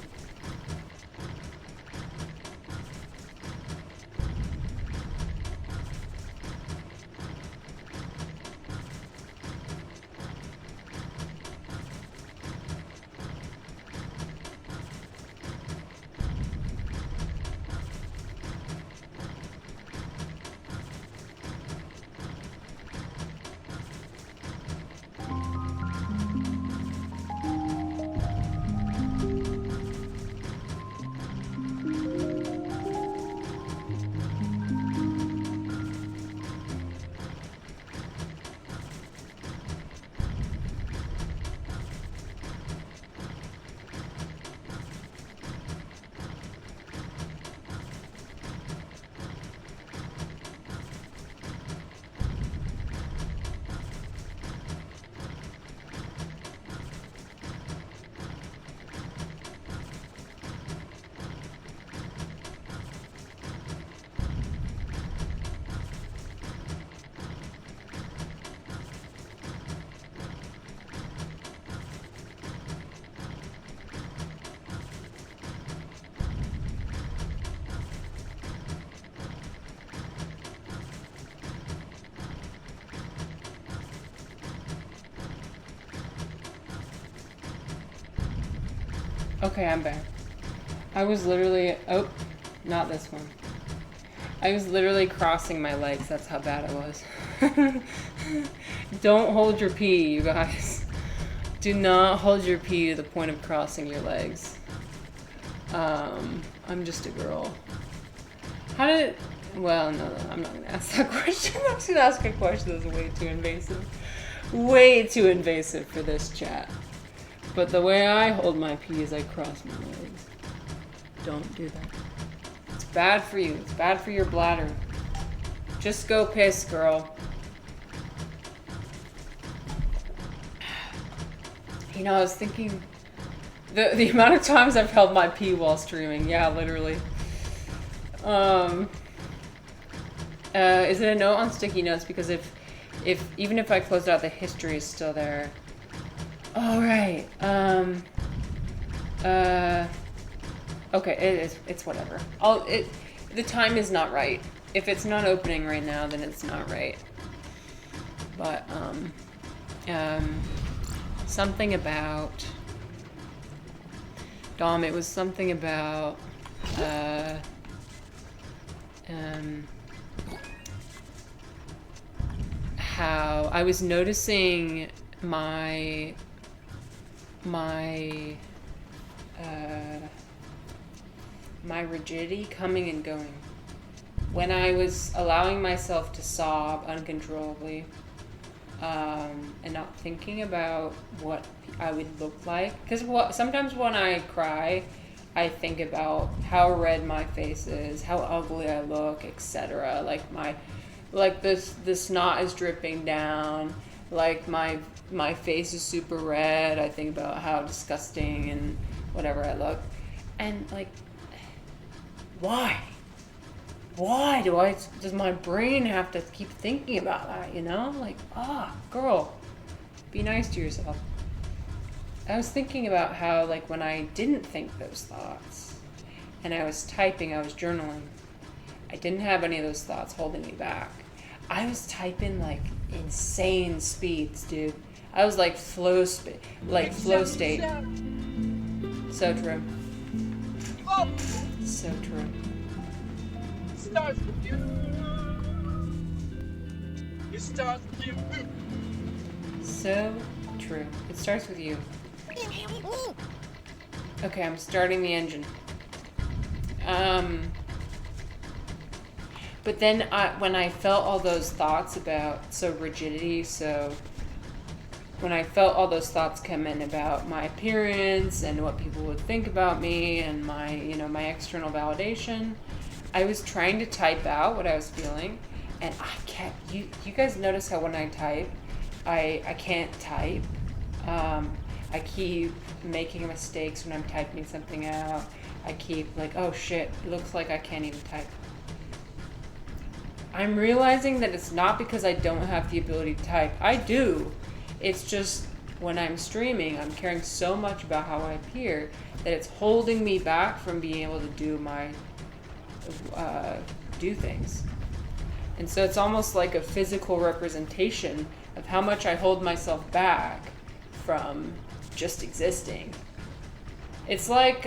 Okay, I'm back. I was literally, oh, not this one. I was literally crossing my legs. That's how bad it was. Don't hold your pee, you guys. Do not hold your pee to the point of crossing your legs. I'm just a girl. Well, no, I'm not gonna ask that question. I'm just gonna ask a question that's way too invasive. Way too invasive for this chat. But the way I hold my pee is I cross my legs. Don't do that. It's bad for you. It's bad for your bladder. Just go piss, girl. You know, I was thinking the amount of times I've held my pee while streaming. Yeah, literally. Is it a note on sticky notes? Because even if I closed out, the history is still there. All right. Okay, it's whatever. The time is not right. If it's not opening right now, then it's not right. But something about Dom. It was something about how I was noticing my rigidity coming and going when I was allowing myself to sob uncontrollably, and not thinking about what I would look like. Because sometimes when I cry, I think about how red my face is, how ugly I look, etc. Like the snot is dripping down. Like my face is super red. I think about how disgusting and whatever I look. And like, why? Why does my brain have to keep thinking about that, you know? Like, girl, be nice to yourself. I was thinking about how, like, when I didn't think those thoughts and I was typing, I was journaling, I didn't have any of those thoughts holding me back. I was typing like insane speeds, dude. I was like flow state. So true. So true. Starts with you. It starts with you. So true. It starts with you. Okay, I'm starting the engine. But then when I felt all those thoughts about rigidity, when I felt all those thoughts come in about my appearance and what people would think about me and my external validation, I was trying to type out what I was feeling, and I can't. You guys notice how when I type, I can't type. I keep making mistakes when I'm typing something out. I keep like, oh shit, it looks like I can't even type. I'm realizing that it's not because I don't have the ability to type. I do. It's just when I'm streaming, I'm caring so much about how I appear that it's holding me back from being able to do my do things. And so it's almost like a physical representation of how much I hold myself back from just existing. It's like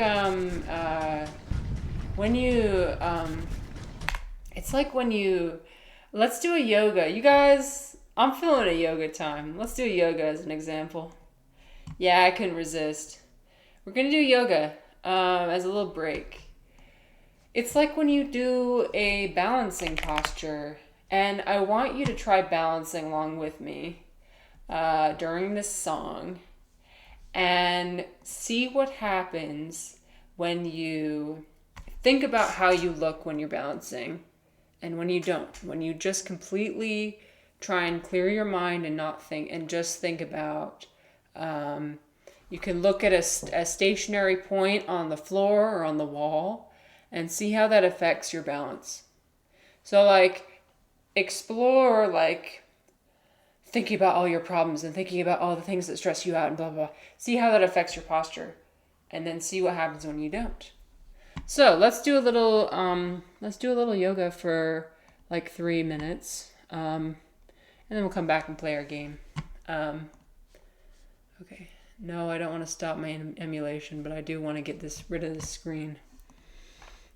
when you it's like when you let's do a yoga. You guys, I'm feeling a yoga time. Let's do a yoga as an example. Yeah, I couldn't resist. We're gonna do yoga as a little break. It's like when you do a balancing posture, and I want you to try balancing along with me during this song and see what happens when you think about how you look when you're balancing and when you don't. When you just completely try and clear your mind and not think and just think about. You can look at a stationary point on the floor or on the wall and see how that affects your balance. So, like, explore, like, thinking about all your problems and thinking about all the things that stress you out and blah, blah, blah. See how that affects your posture. And then see what happens when you don't. So, let's do a little yoga for like 3 minutes. And then we'll come back and play our game. Okay. No, I don't want to stop my emulation, but I do want to get rid of this screen.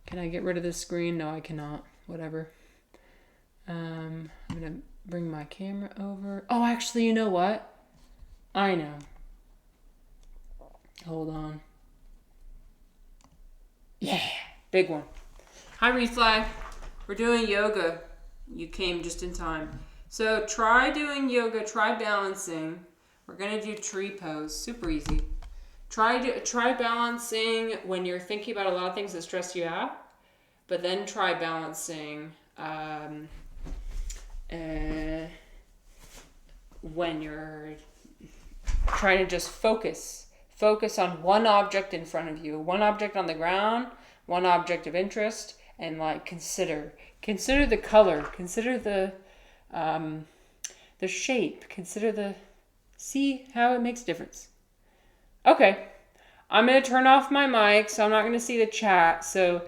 Can I get rid of this screen? No, I cannot. Whatever. I'm going to bring my camera over. Oh, actually, you know what? I know. Hold on. Yeah, big one. Hi, Refly. We're doing yoga. You came just in time. So try doing yoga, try balancing. We're gonna do tree pose, super easy. Try balancing when you're thinking about a lot of things that stress you out, but then try balancing when you're trying to just focus. Focus on one object in front of you, one object on the ground, one object of interest, and like consider the color, consider the shape, see how it makes a difference. Okay, I'm gonna turn off my mic, so I'm not gonna see the chat. So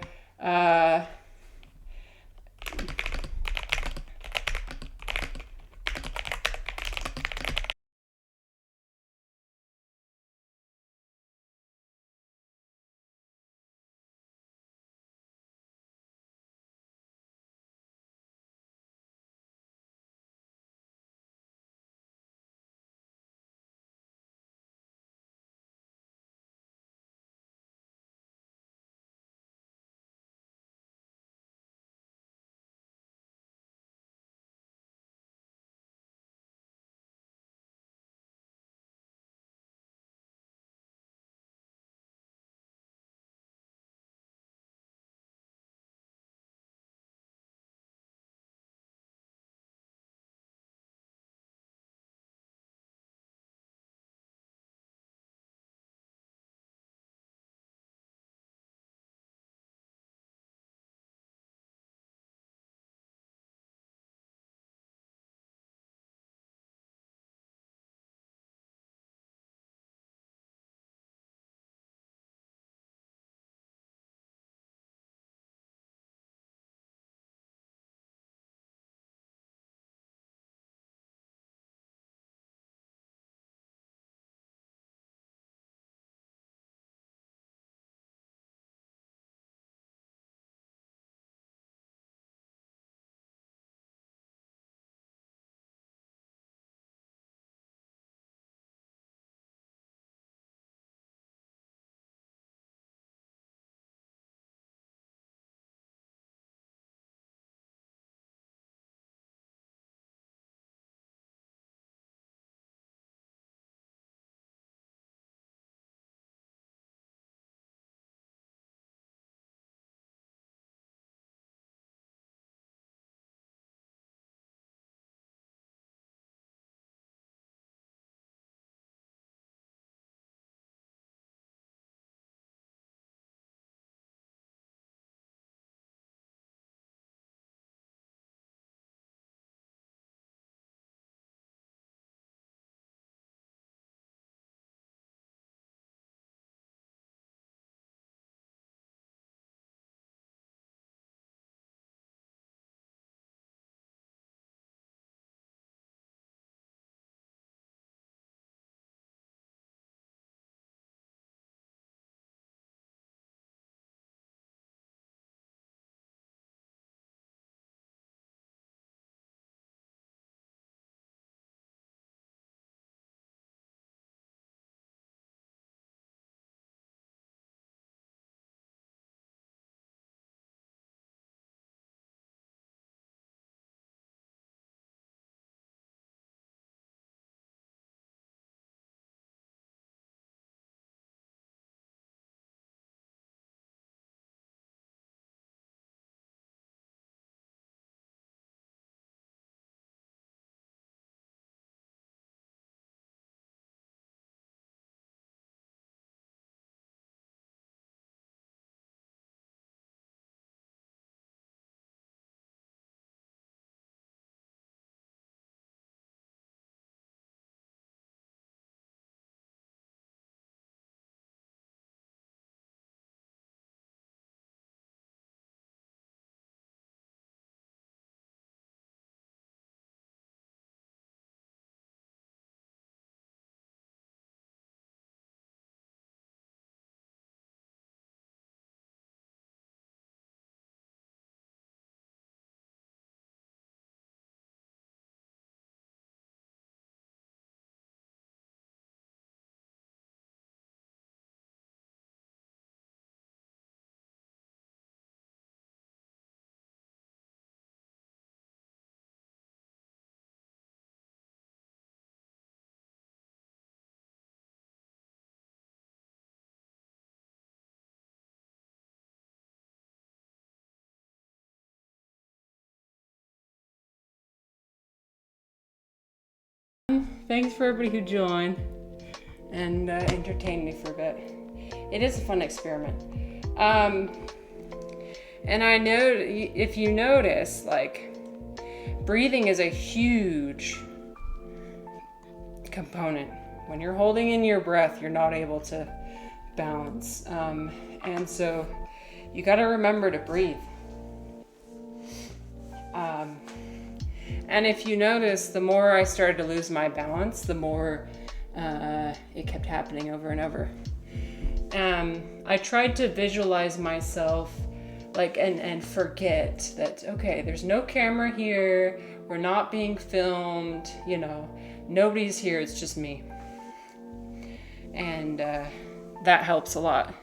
thanks for everybody who joined and entertained me for a bit. It is a fun experiment. And I know if you notice, like, breathing is a huge component. When you're holding in your breath, you're not able to balance. And so you got to remember to breathe. And if you notice, the more I started to lose my balance, the more it kept happening over and over. I tried to visualize myself like and forget that, okay, there's no camera here, we're not being filmed, you know, nobody's here, it's just me. And that helps a lot.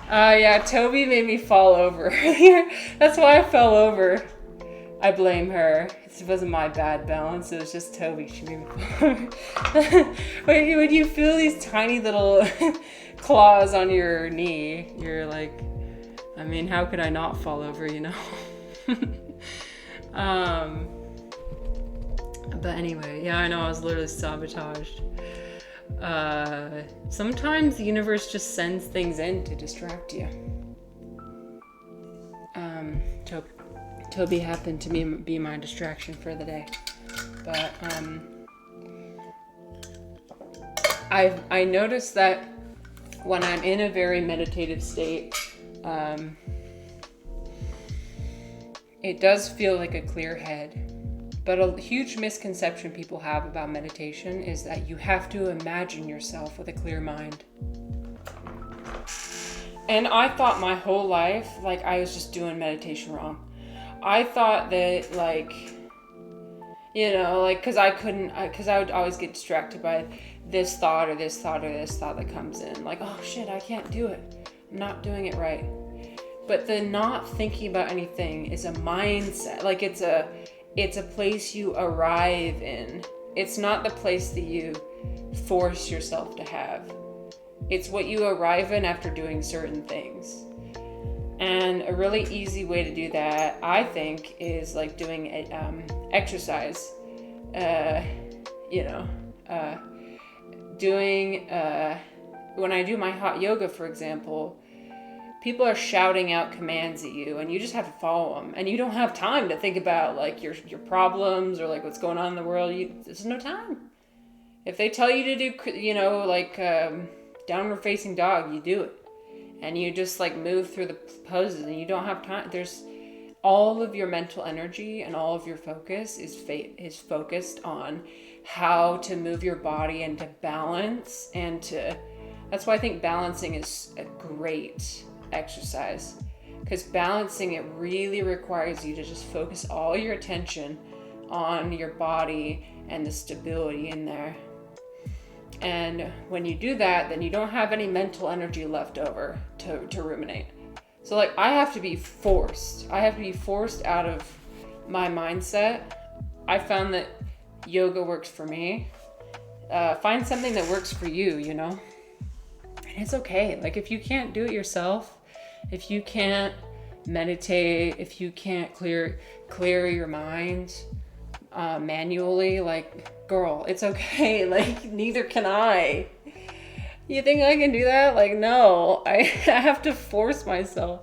Yeah, Toby made me fall over earlier. That's why I fell over. I blame her. It wasn't my bad balance, it was just Toby. She made me fall over. When you feel these tiny little claws on your knee, you're like, I mean, how could I not fall over, you know? But anyway, yeah, I know, I was literally sabotaged. Sometimes the universe just sends things in to distract you. Toby happened to be my distraction for the day. But I noticed that when I'm in a very meditative state, it does feel like a clear head. But a huge misconception people have about meditation is that you have to imagine yourself with a clear mind. And I thought my whole life, like, I was just doing meditation wrong. I thought that, like, you know, like, because I would always get distracted by this thought or this thought or this thought that comes in. Like, oh shit, I can't do it. I'm not doing it right. But the not thinking about anything is a mindset. Like, it's a place you arrive in. It's not the place that you force yourself to have. It's what you arrive in after doing certain things. And a really easy way to do that, I think, is like doing exercise. When I do my hot yoga, for example, people are shouting out commands at you and you just have to follow them. And you don't have time to think about like your problems or like what's going on in the world. There's no time. If they tell you to do, downward facing dog, you do it. And you just like move through the poses and you don't have time. There's all of your mental energy and all of your focus is focused on how to move your body into balance that's why I think balancing is a great exercise, because balancing it really requires you to just focus all your attention on your body and the stability in there. And when you do that, then you don't have any mental energy left over to ruminate. So like I have to be forced out of my mindset. I found that yoga works for me. Find something that works for you, you know? And it's okay. Like if you can't do it yourself, if you can't meditate, if you can't clear your mind manually, like, girl, it's okay. Like, neither can I. You think I can do that? Like, no, I have to force myself.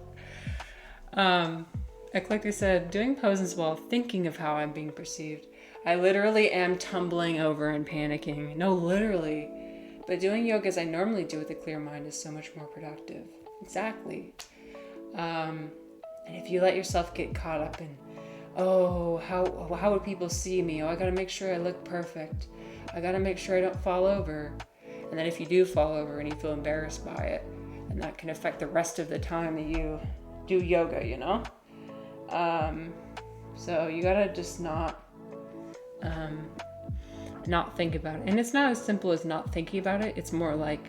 Like I said, doing poses while thinking of how I'm being perceived. I literally am tumbling over and panicking. No, literally. But doing yoga as I normally do with a clear mind is so much more productive. Exactly. And if you let yourself get caught up in, oh, how would people see me? Oh, I gotta make sure I look perfect. I gotta make sure I don't fall over. And then if you do fall over and you feel embarrassed by it, and that can affect the rest of the time that you do yoga, you know? So you gotta just not think about it. And it's not as simple as not thinking about it. It's more like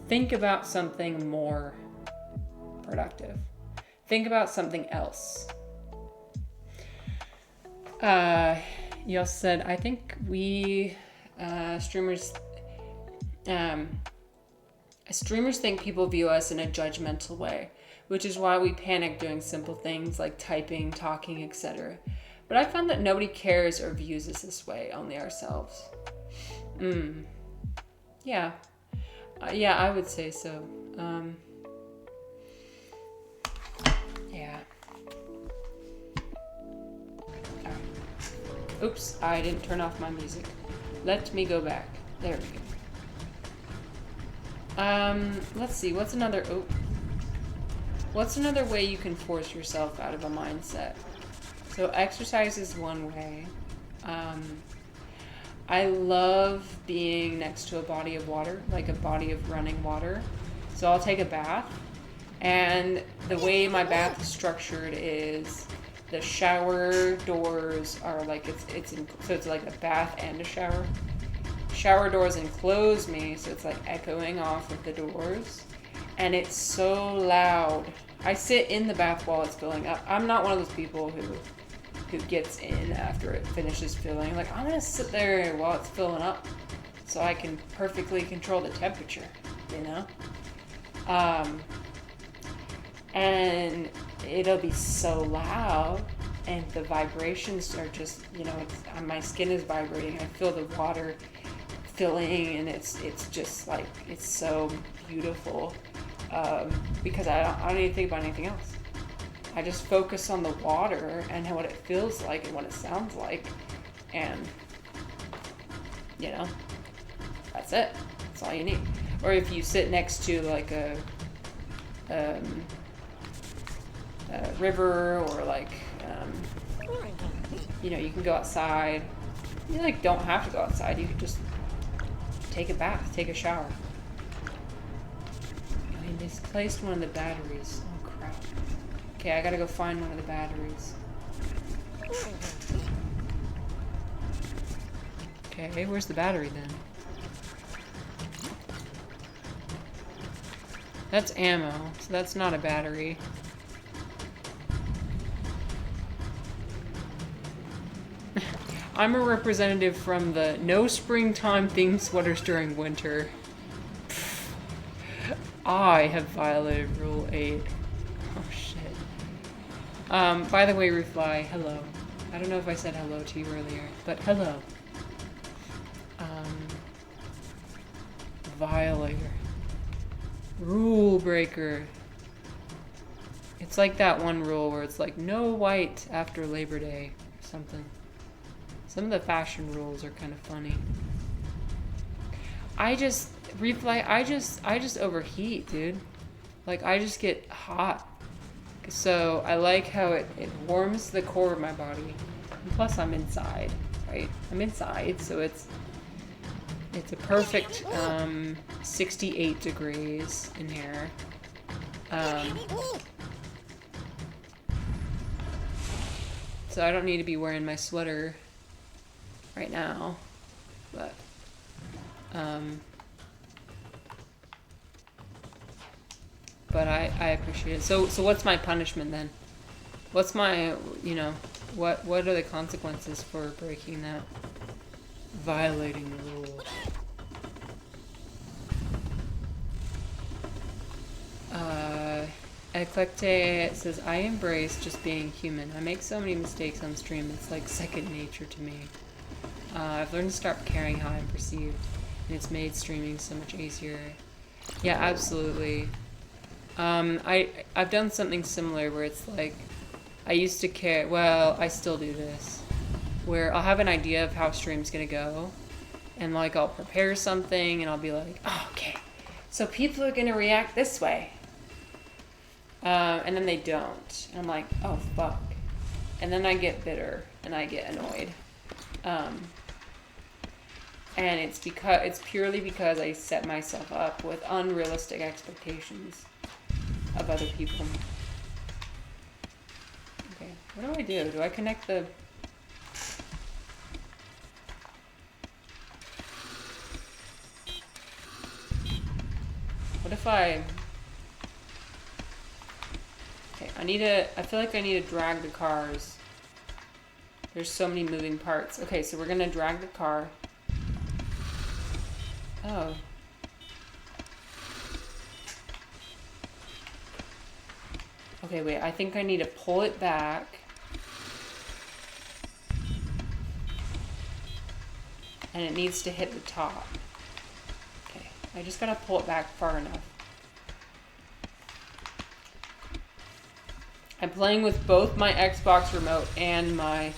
think about something more productive. Think about something else. You also said, I think we streamers think people view us in a judgmental way, which is why we panic doing simple things like typing, talking, etc. But I found that nobody cares or views us this way, only ourselves. Yeah. Yeah, I would say so. Yeah. Oops, I didn't turn off my music. Let me go back. There we go. Let's see, what's another way you can force yourself out of a mindset? So exercise is one way. I love being next to a body of water, like a body of running water. So I'll take a bath, and the way my bath is structured is the shower doors are like so it's like a bath and a shower. Shower doors enclose me, so it's like echoing off of the doors, and it's so loud. I sit in the bath while it's filling up. I'm not one of those people who gets in after it finishes filling. Like, I'm gonna sit there while it's filling up so I can perfectly control the temperature, you know? And it'll be so loud, and the vibrations are just, you know, my skin is vibrating. I feel the water filling, and it's just like, it's so beautiful, because I don't even think about anything else. I just focus on the water and what it feels like and what it sounds like, and, you know, that's it. That's all you need. Or if you sit next to like a river, or like, you know, you can go outside. You like don't have to go outside. You can just take a bath, take a shower. I misplaced one of the batteries. Oh crap. Okay, I gotta go find one of the batteries. Okay, where's the battery then? That's ammo, so that's not a battery. I'm a representative from the no springtime themed sweaters during winter. I have violated Rule 8. Oh shit. By the way, Ruthfly, hello. I don't know if I said hello to you earlier, but hello. Violator. Rule breaker. It's like that one rule where it's like no white after Labor Day or something. Some of the fashion rules are kind of funny. I just overheat, dude. Like, I just get hot. So I like how it warms the core of my body. And plus I'm inside, right? I'm inside, so it's a perfect 68 degrees in here. So I don't need to be wearing my sweater right now, but I appreciate it. So what's my punishment then? What's my, you know, what are the consequences for breaking that, violating the rule? Eclecte says, I embrace just being human. I make so many mistakes on stream, it's like second nature to me. I've learned to stop caring how I'm perceived, and it's made streaming so much easier. Yeah, absolutely. I've done something similar where it's like, I used to care, well, I still do this, where I'll have an idea of how stream's gonna go, and like I'll prepare something, and I'll be like, oh, okay, so people are gonna react this way. And then they don't. And I'm like, oh, fuck. And then I get bitter, and I get annoyed. And it's purely because I set myself up with unrealistic expectations of other people. Okay, what do I do? Do I connect the... What if I... Okay, I feel like I need to drag the cars. There's so many moving parts. Okay, so we're gonna drag the car. Oh. Okay, wait, I think I need to pull it back. and it needs to hit the top. Okay, I just gotta pull it back far enough. I'm playing with both my Xbox remote and my,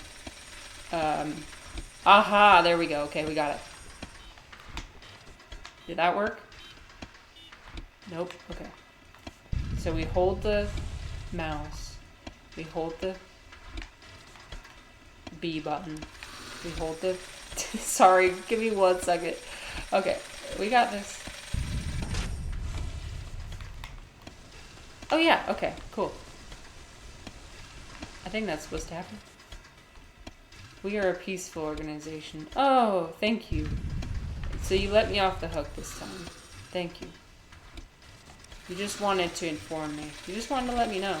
aha, there we go. Okay, we got it. Did that work? Nope, okay. So we hold the mouse, we hold the B button, we hold the, sorry, give me 1 second. Okay, we got this. Oh yeah, okay, cool. I think that's supposed to happen. We are a peaceful organization. Oh, thank you. So you let me off the hook this time. Thank you. You just wanted to inform me. You just wanted to let me know.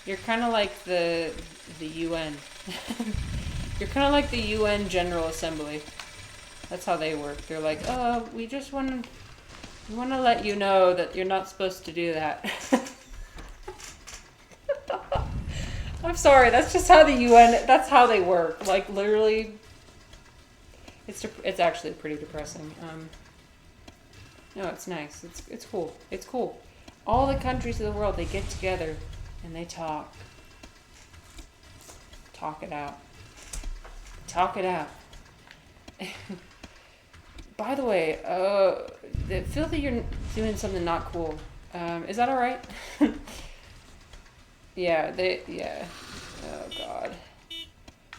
You're kind of like the UN. You're kind of like the UN General Assembly. That's how they work. They're like, oh, we want to let you know that you're not supposed to do that. I'm sorry, that's just how the UN, that's how they work. Like, literally, it's actually pretty depressing. No, it's nice. It's cool. It's cool. All the countries of the world, they get together and they talk. Talk it out. Talk it out. By the way, I feel that you're doing something not cool. Is that alright? Yeah, oh god.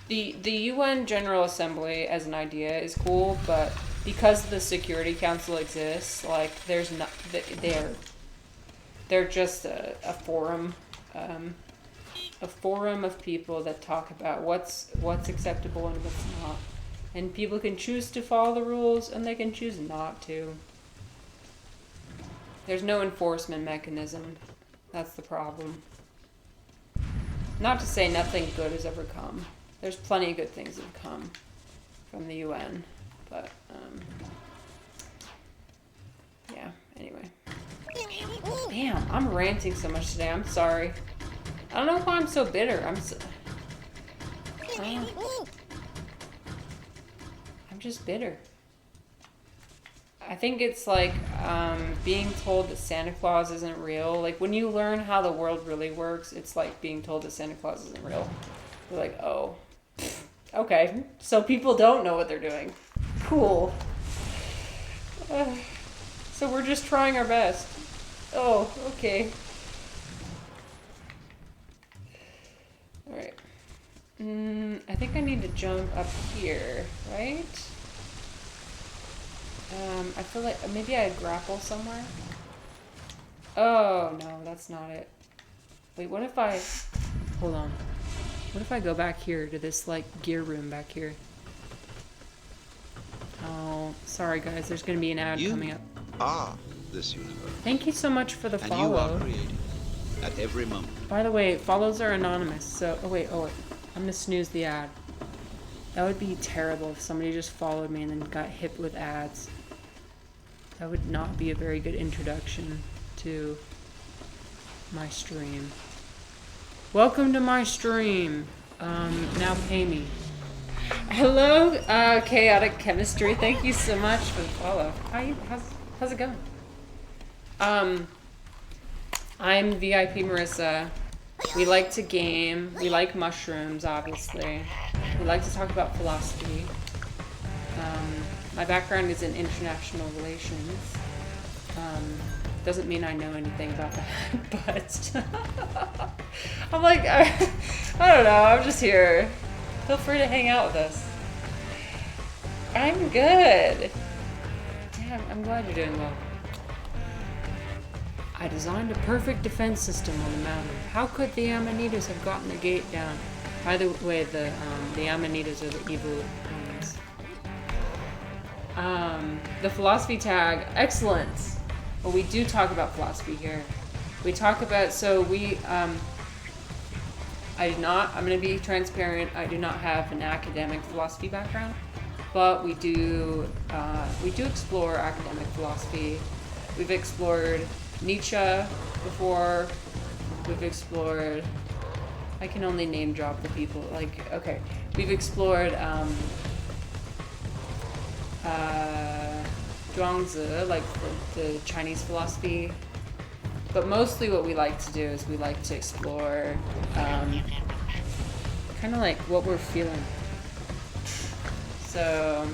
The UN General Assembly as an idea is cool, but because the Security Council exists, like, there's not, they're just a forum, a forum of people that talk about what's acceptable and what's not. And people can choose to follow the rules, and they can choose not to. There's no enforcement mechanism. That's the problem. Not to say nothing good has ever come. There's plenty of good things that have come from the UN, but, yeah, anyway. Damn, I'm ranting so much today, I'm sorry. I don't know why I'm so bitter, I'm just bitter. I think it's like, being told that Santa Claus isn't real. Like, when you learn how the world really works, it's like being told that Santa Claus isn't real. You're like, oh, okay. So people don't know what they're doing. Cool. So we're just trying our best. Oh, okay. Alright. I think I need to jump up here, right? I feel like maybe I grapple somewhere. Oh, no, that's not it. Wait, what if I... Hold on. What if I go back here to this, like, gear room back here? Oh, sorry, guys. There's going to be an ad coming up. Ah, this universe. Thank you so much for the follow. And you are creating at every moment. By the way, follows are anonymous, so... Oh, wait. I'm going to snooze the ad. That would be terrible if somebody just followed me and then got hit with ads. That would not be a very good introduction to my stream. Welcome to my stream. Now pay me. Hello, Chaotic Chemistry. Thank you so much for the follow. How's it going? I'm VIP Marissa. We like to game. We like mushrooms, obviously. We like to talk about philosophy. My background is in international relations. Doesn't mean I know anything about that, but I'm like, I don't know, I'm just here. Feel free to hang out with us. I'm good. Yeah, I'm glad you're doing well. I designed a perfect defense system on the mountain. How could the Amanitas have gotten the gate down? By the way, the Amanitas are the evil ones. The philosophy tag, excellent. Well, we do talk about philosophy here. We talk about, I'm going to be transparent, I do not have an academic philosophy background, but we do explore academic philosophy. We've explored Nietzsche before, we've explored, I can only name drop the people, like, okay. We've explored Zhuangzi, like the Chinese philosophy. But mostly what we like to do is we like to explore kind of like what we're feeling. So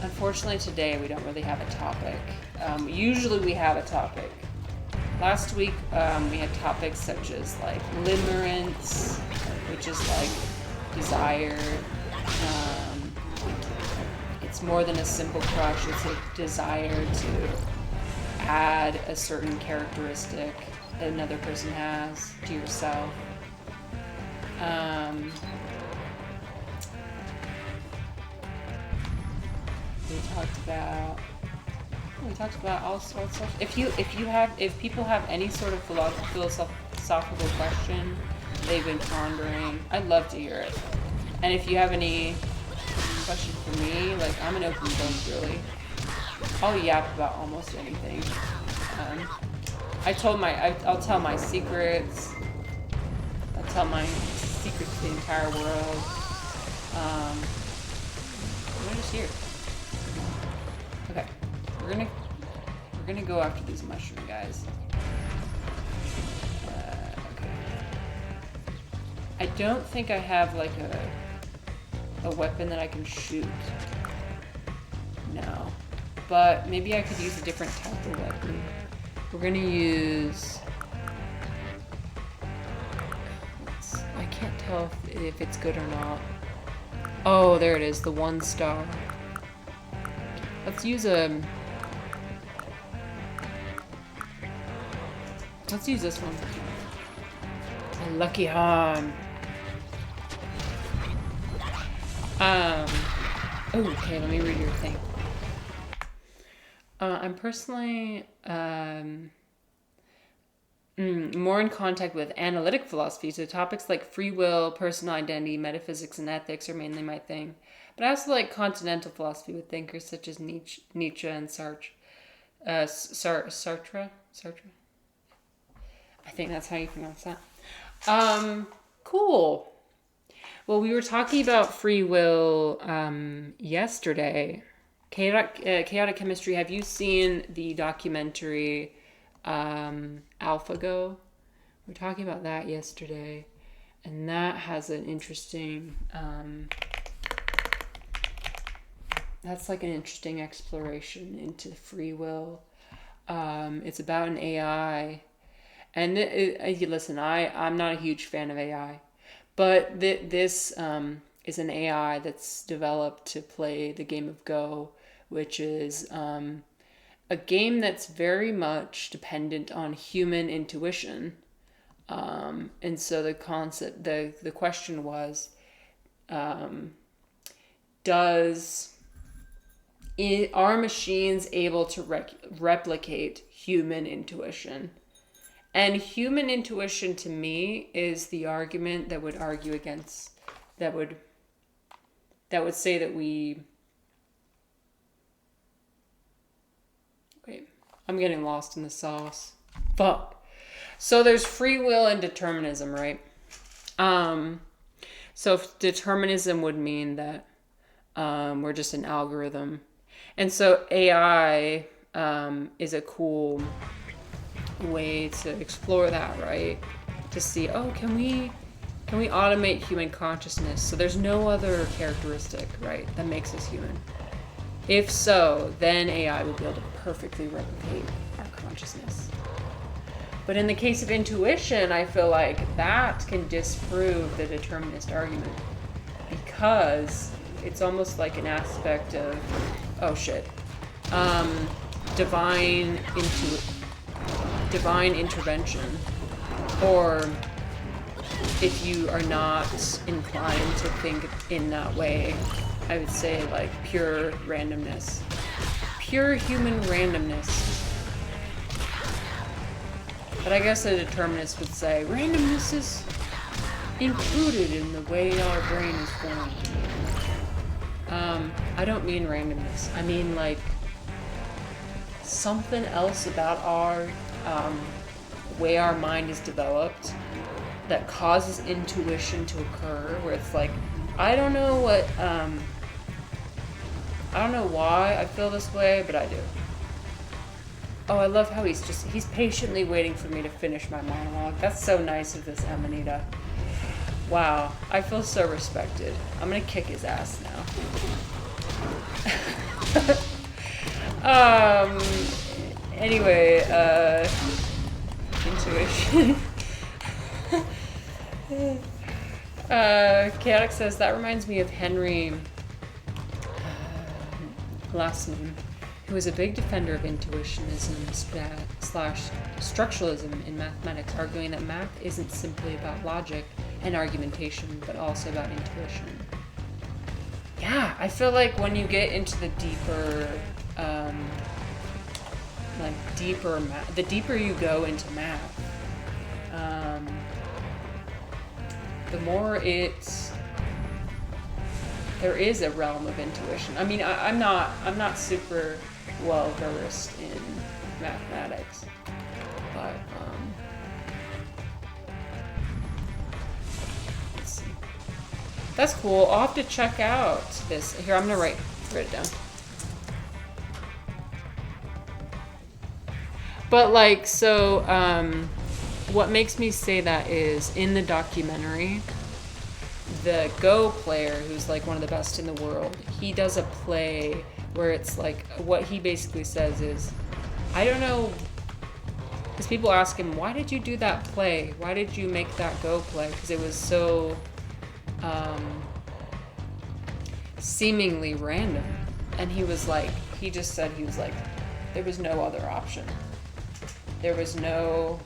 unfortunately today we don't really have a topic. Usually we have a topic. Last week we had topics such as like limerence, which is like desire. It's more than a simple crush, it's a desire to add a certain characteristic that another person has to yourself. We talked about all sorts of. If people have any sort of philosophical question they've been pondering, I'd love to hear it. And if you have any question for me, like I'm an open book really. I'll yap about almost anything. I'll tell my secrets. I'll tell my secrets to the entire world. We're just here. Okay, we're gonna go after these mushroom guys. Okay. I don't think I have like a weapon that I can shoot. No. But maybe I could use a different type of weapon. We're gonna use... I can't tell if it's good or not. Oh, there it is, the 1 star. Let's use this one. A lucky harm. Okay, let me read your thing. I'm personally more in contact with analytic philosophy, so topics like free will, personal identity, metaphysics, and ethics are mainly my thing. But I also like continental philosophy with thinkers such as Nietzsche and Sartre. Sartre? I think that's how you pronounce that. Cool. Well, we were talking about free will yesterday. Chaotic Chemistry. Have you seen the documentary AlphaGo? We were talking about that yesterday, and that has an interesting that's like an interesting exploration into free will. It's about an AI, and listen, I'm not a huge fan of AI, but this is an AI that's developed to play the game of Go, which is a game that's very much dependent on human intuition. And so the concept, the question was, are machines able to replicate human intuition? And human intuition to me is the argument that would argue against, that would say that we... Wait, I'm getting lost in the sauce. Fuck. So there's free will and determinism, right? So if determinism would mean that we're just an algorithm. And so AI is a cool way to explore that, right? To see, oh, can we automate human consciousness so there's no other characteristic, right, that makes us human? If so, then AI will be able to perfectly replicate our consciousness. But in the case of intuition, I feel like that can disprove the determinist argument, because it's almost like an aspect of, divine intervention. Or if you are not inclined to think in that way, I would say like pure randomness. Pure human randomness. But I guess a determinist would say randomness is included in the way our brain is formed. I don't mean randomness. I mean like something else about our way our mind is developed that causes intuition to occur, where it's like, I don't know I don't know why I feel this way, but I do. Oh, I love how he's patiently waiting for me to finish my monologue. That's so nice of this Amanita. Wow, I feel so respected. I'm gonna kick his ass now. Anyway, intuition. Chaotic says, that reminds me of Henry, last name, who was a big defender of intuitionism slash structuralism in mathematics, arguing that math isn't simply about logic and argumentation, but also about intuition. Yeah, I feel like when you get into the deeper, math, the deeper you go into math, the more there is a realm of intuition. I mean, I'm not super well versed in mathematics, but let's see. That's cool. I'll have to check out this. Here, I'm gonna write it down. But like, so what makes me say that is in the documentary, the Go player, who's like one of the best in the world, he does a play where it's like, what he basically says is, I don't know, because people ask him, why did you do that play? Why did you make that Go play? Because it was so seemingly random. And he was like, there was no other option. There was no,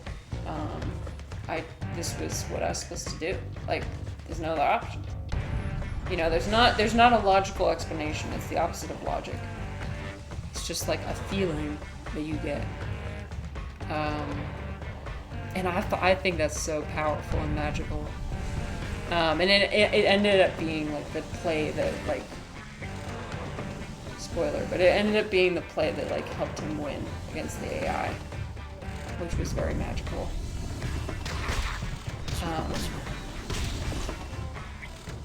this was what I was supposed to do. Like, there's no other option. You know, there's not a logical explanation. It's the opposite of logic. It's just like a feeling that you get. And I think that's so powerful and magical. And it ended up being like the play that, like, spoiler, but it ended up being the play that like helped him win against the AI, which was very magical.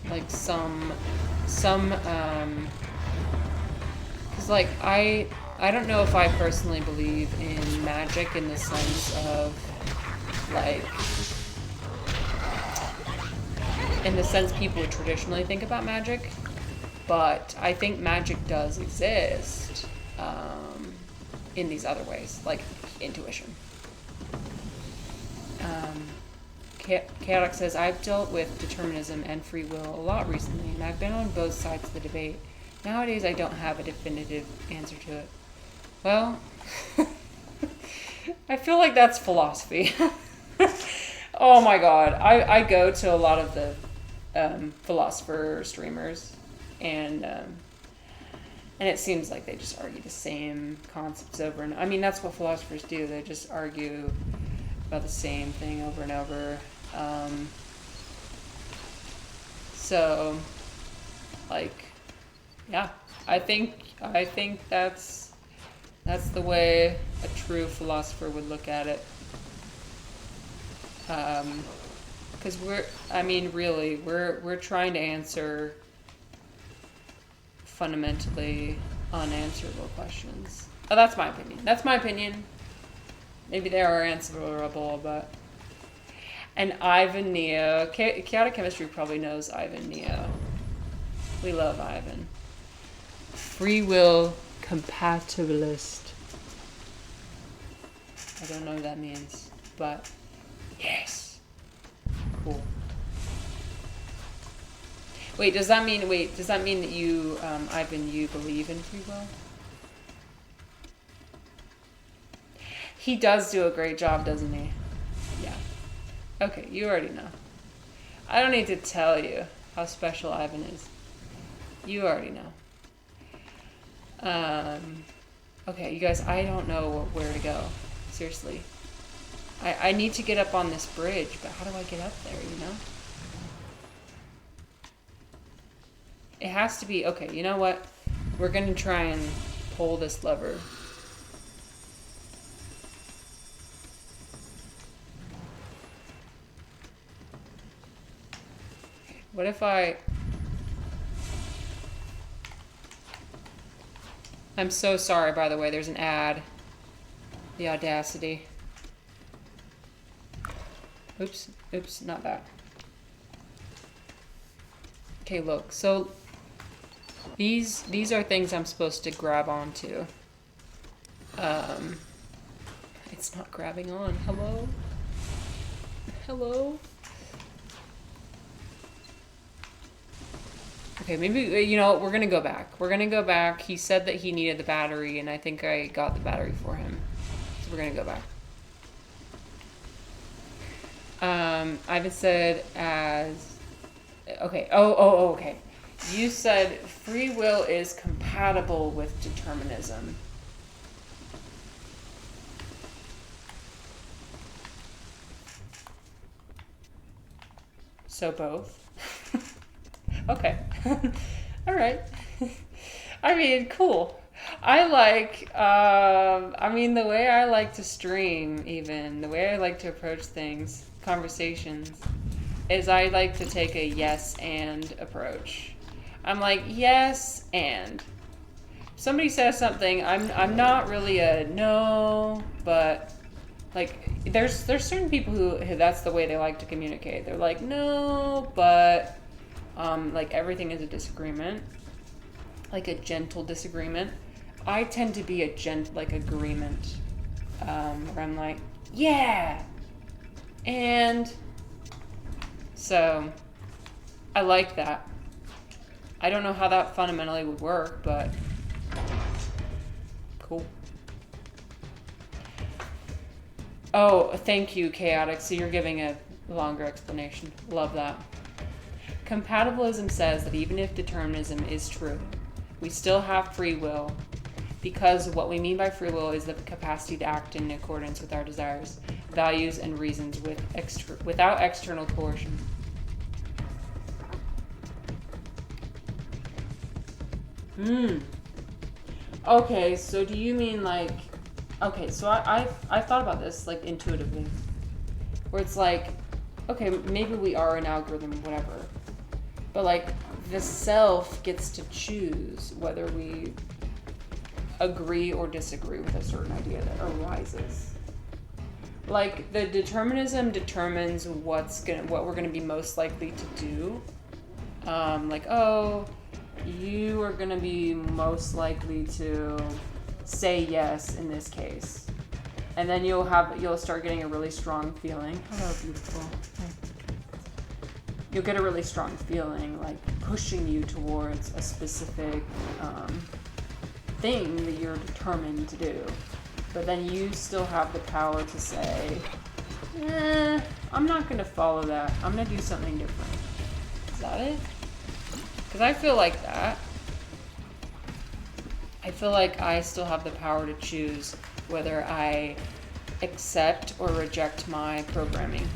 Like some because like I don't know if I personally believe in magic in the sense of like, in the sense people would traditionally think about magic, but I think magic does exist in these other ways, like intuition. Chaotic says, I've dealt with determinism and free will a lot recently, and I've been on both sides of the debate. Nowadays, I don't have a definitive answer to it. Well, I feel like that's philosophy. Oh my god. I go to a lot of the philosopher streamers, and it seems like they just argue the same concepts over and over. I mean, that's what philosophers do. They just argue about the same thing over and over. So, like, yeah, I think that's the way a true philosopher would look at it. Because we're trying to answer fundamentally unanswerable questions. Oh, that's my opinion. Maybe they are answerable, but... And Ivan Neo. Chaotic Chemistry probably knows Ivan Neo. We love Ivan. Free will compatibilist. I don't know what that means, but yes. Cool. Wait, does that mean that you, Ivan, you believe in free will? He does do a great job, doesn't he? Yeah. Okay, you already know. I don't need to tell you how special Ivan is. You already know. Okay, you guys, I don't know where to go. Seriously. I need to get up on this bridge, but how do I get up there, you know? It has to be... Okay, you know what? We're gonna try and pull this lever. What if I... I'm so sorry, by the way. There's an ad. The audacity. Oops. Oops, not that. Okay, look. So these are things I'm supposed to grab onto. It's not grabbing on. Hello? Hello? Okay, maybe, you know, we're gonna go back. We're gonna go back. He said that he needed the battery, and I think I got the battery for him. So we're gonna go back. Ivan said as... Okay, okay. You said free will is compatible with determinism. So both? Okay. All right. I mean, cool. I like, the way I like to stream, even, the way I like to approach things, conversations, is I like to take a yes and approach. I'm like, yes and. Somebody says something, I'm not really a no, but like there's certain people who that's the way they like to communicate. They're like, no, but like everything is a disagreement, like a gentle disagreement. I tend to be a like agreement, where I'm like, yeah, and so I like that. I don't know how that fundamentally would work, but cool. Oh, thank you, Chaotic. So you're giving a longer explanation. Love that. Compatibilism says that even if determinism is true, we still have free will, because what we mean by free will is the capacity to act in accordance with our desires, values, and reasons without external coercion. Okay, so do you mean like... Okay, so I've thought about this, like, intuitively. Where it's like, okay, maybe we are an algorithm, whatever. But, like, the self gets to choose whether we agree or disagree with a certain idea that arises. Like, the determinism determines what we're gonna be most likely to do. Like, oh, you are gonna be most likely to say yes in this case, and then you'll start getting a really strong feeling. Hello, beautiful. You'll get a really strong feeling, like pushing you towards a specific thing that you're determined to do. But then you still have the power to say, I'm not gonna follow that. I'm gonna do something different. Is that it? Because I feel like that. I feel like I still have the power to choose whether I accept or reject my programming.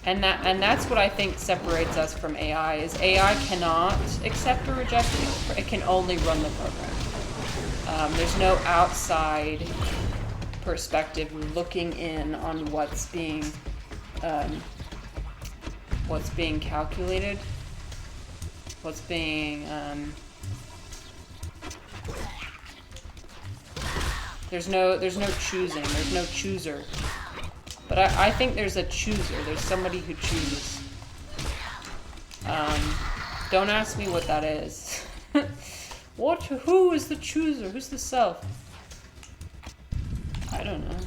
And that's what I think separates us from AI, is AI cannot accept or reject it. It can only run the program. There's no outside perspective looking in on what's being calculated, what's being, there's no choosing, there's no chooser. But I think there's a chooser, there's somebody who chooses. Don't ask me what that is. Who is the chooser? Who's the self? I don't know.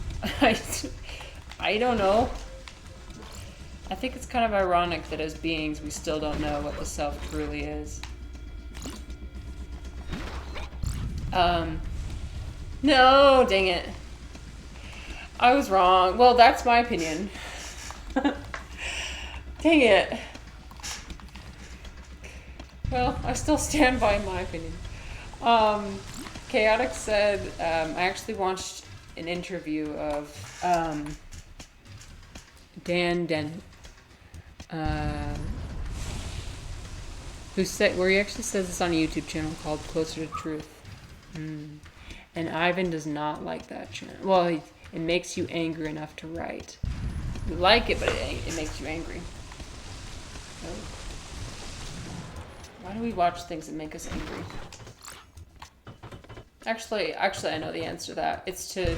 I don't know. I think it's kind of ironic that as beings we still don't know what the self truly is. No, dang it. I was wrong. Well, that's my opinion. Dang it. Well, I still stand by my opinion. Chaotic said, I actually watched an interview of Dan Dennett. Where he actually says this on a YouTube channel called Closer to Truth. And Ivan does not like that channel. Well, it makes you angry enough to write. You like it, but it makes you angry. So, do we watch things that make us angry? Actually, I know the answer to that. It's to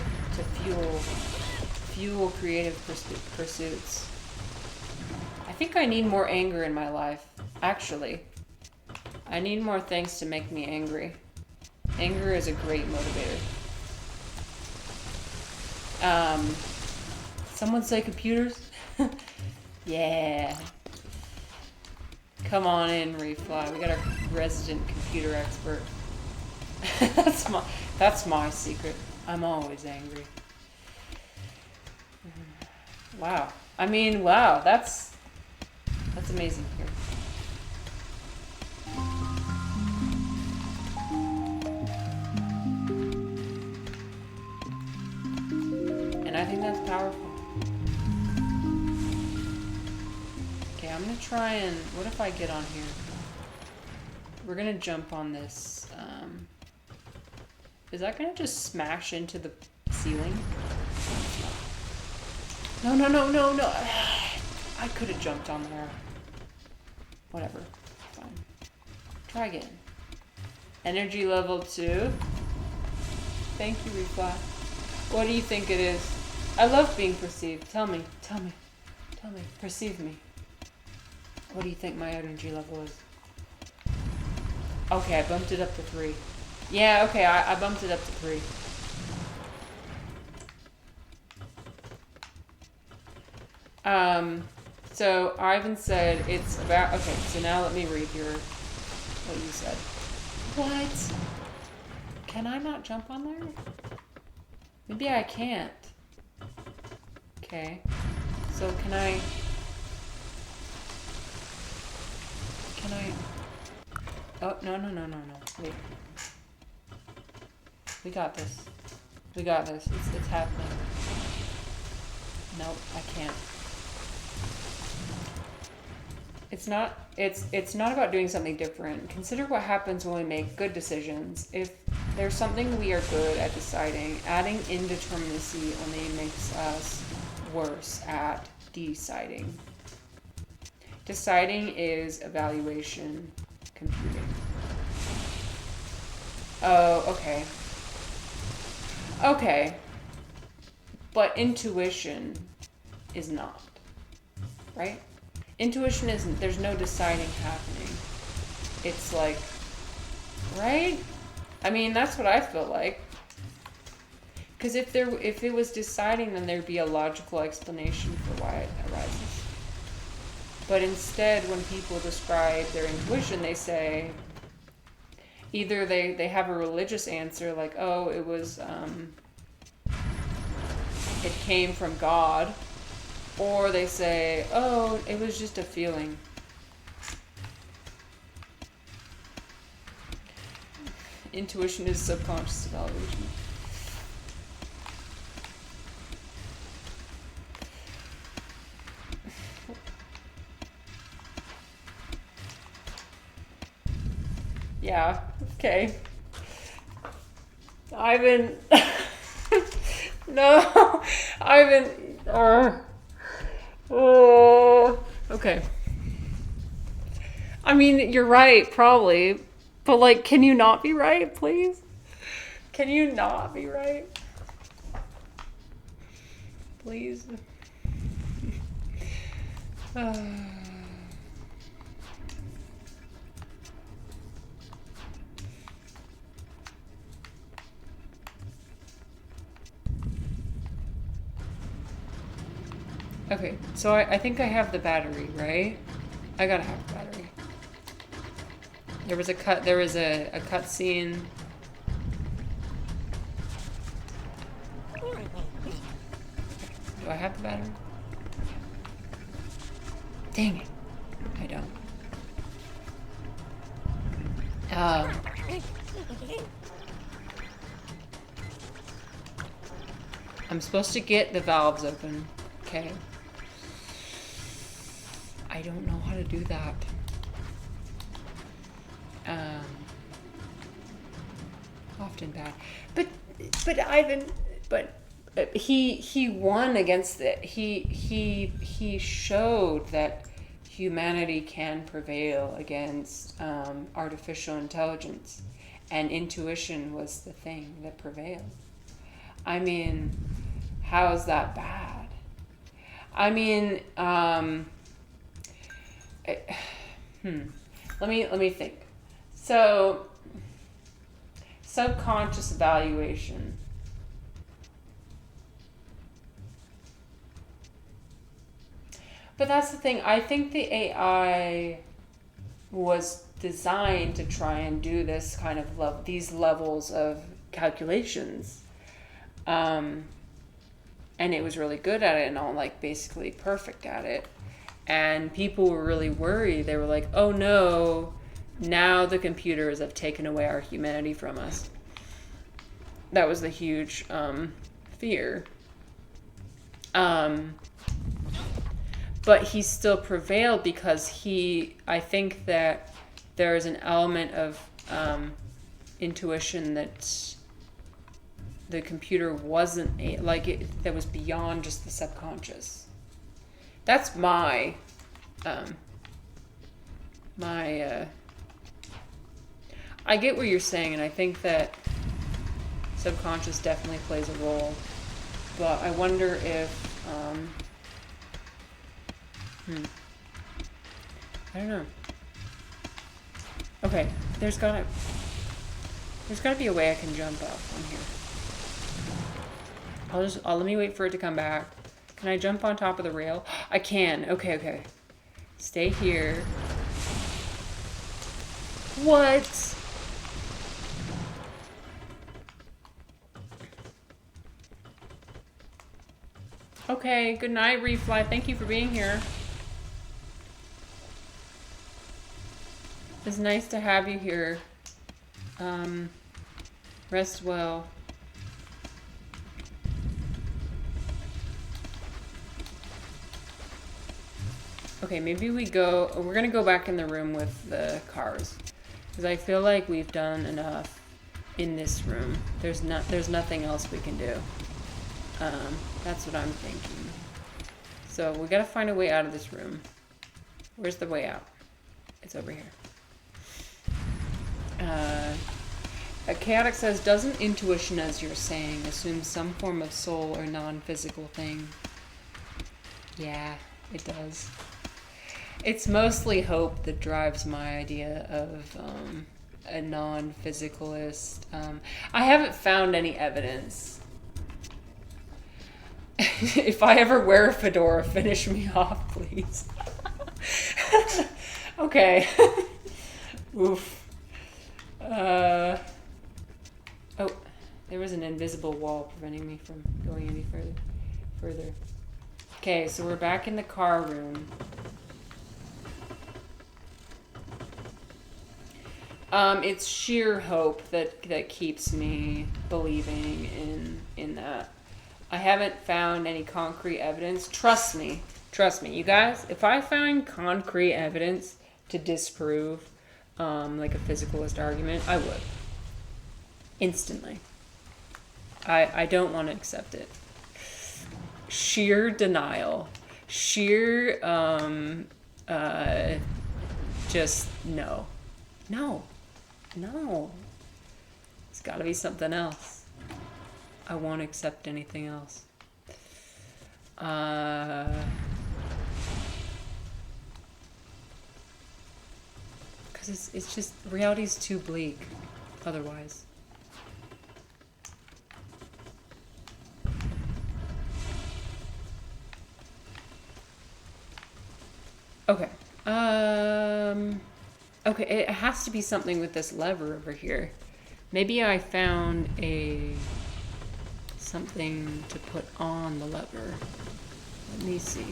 fuel creative pursuits. I think I need more anger in my life. Actually, I need more things to make me angry. Anger is a great motivator. Someone say computers? Yeah. Come on in, Refly. We got our resident computer expert. That's my secret. I'm always angry. Wow. I mean, wow. That's amazing here. And I think that's powerful. Okay, I'm gonna try and... What if I get on here? We're gonna jump on this. Is that gonna just smash into the ceiling? No. I could have jumped on there. Whatever. Fine. Try again. Energy level 2. Thank you, Reply. What do you think it is? I love being perceived. Tell me. Perceive me. What do you think my energy level is? Okay, I bumped it up to 3. Yeah, okay, I bumped it up to 3. So Ivan said it's about... Okay, so now let me read what you said. What? Can I not jump on there? Maybe I can't. Okay. So can I... Oh, no. Wait. We got this. It's happening. Nope, I can't. It's not about doing something different. Consider what happens when we make good decisions. If there's something we are good at deciding, adding indeterminacy only makes us worse at deciding. Deciding is evaluation computing. Oh, okay. Okay. But intuition is not. Right? Intuition isn't, there's no deciding happening. It's like, right? I mean, that's what I feel like. Because if it was deciding, then there'd be a logical explanation for why it arises. But instead, when people describe their intuition, they say, either they have a religious answer, like, oh, it was, it came from God, or they say, oh, it was just a feeling. Intuition is subconscious evaluation. Yeah, okay. Ivan. No, Ivan. Okay. I mean, you're right, probably. But, like, can you not be right, please? Can you not be right? Please. Okay, so I think I have the battery, right? I gotta have the battery. There was a cut scene. Do I have the battery? Dang it. I don't. I'm supposed to get the valves open. Okay. I don't know how to do that. Often bad. But Ivan, he won against it. He showed that humanity can prevail against artificial intelligence, and intuition was the thing that prevailed. I mean, how is that bad? I mean, let me think. So, subconscious evaluation. But that's the thing. I think the AI was designed to try and do this kind of these levels of calculations. And it was really good at it and all, like, basically perfect at it. And people were really worried. They were like, oh no, now the computers have taken away our humanity from us. That was the huge fear. But he still prevailed because I think that there is an element of intuition that the computer wasn't, that was beyond just the subconscious. That's my I get what you're saying, and I think that subconscious definitely plays a role. But I wonder if, I don't know. Okay, there's gotta be a way I can jump up on here. Let me wait for it to come back. Can I jump on top of the rail? I can. Okay. Stay here. What? Okay, good night, Refly. Thank you for being here. It's nice to have you here. Rest well. Okay, maybe we're gonna go back in the room with the cars. Because I feel like we've done enough in this room. There's nothing else we can do. That's what I'm thinking. So we gotta find a way out of this room. Where's the way out? It's over here. Chaotic says, doesn't intuition, as you're saying, assume some form of soul or non-physical thing? Yeah, it does. It's mostly hope that drives my idea of a non-physicalist. I haven't found any evidence. If I ever wear a fedora, finish me off, please. Okay. Oof. Oh, there was an invisible wall preventing me from going any further. Okay, so we're back in the car room. It's sheer hope that keeps me believing in that. I haven't found any concrete evidence. Trust me, you guys. If I find concrete evidence to disprove, like a physicalist argument, I would. Instantly. I don't want to accept it. Sheer denial. Sheer, just no. No. It's gotta be something else. I won't accept anything else. Because it's just, reality's too bleak otherwise. Okay. Okay, it has to be something with this lever over here. Maybe I found something to put on the lever. Let me see.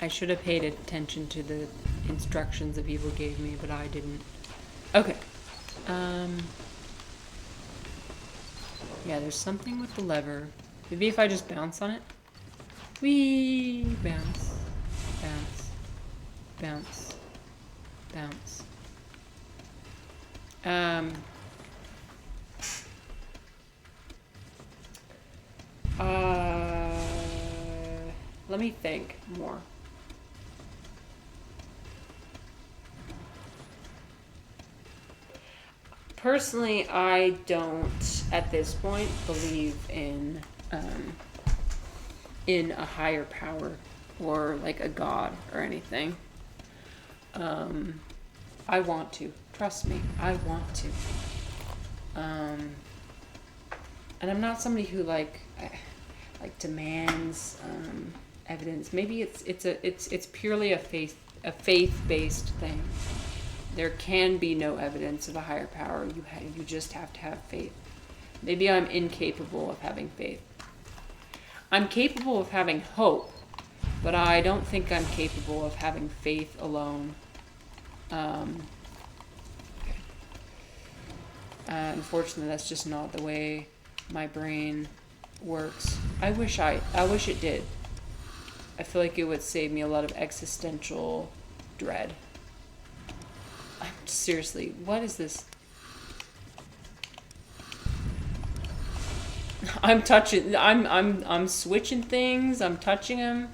I should have paid attention to the instructions that people gave me, but I didn't. Okay. Yeah, there's something with the lever. Maybe if I just bounce on it. Whee! Bounce. Bounce. Bounce. Bounce. let me think more. Personally, I don't, at this point, believe in a higher power or like a god or anything. I want to. Trust me, I want to. And I'm not somebody who like demands evidence. Maybe it's purely a faith-based thing. There can be no evidence of a higher power. You just have to have faith. Maybe I'm incapable of having faith. I'm capable of having hope, but I don't think I'm capable of having faith alone. Unfortunately, that's just not the way my brain works. I wish it did. I feel like it would save me a lot of existential dread. Seriously, what is this? I'm switching things. I'm touching them.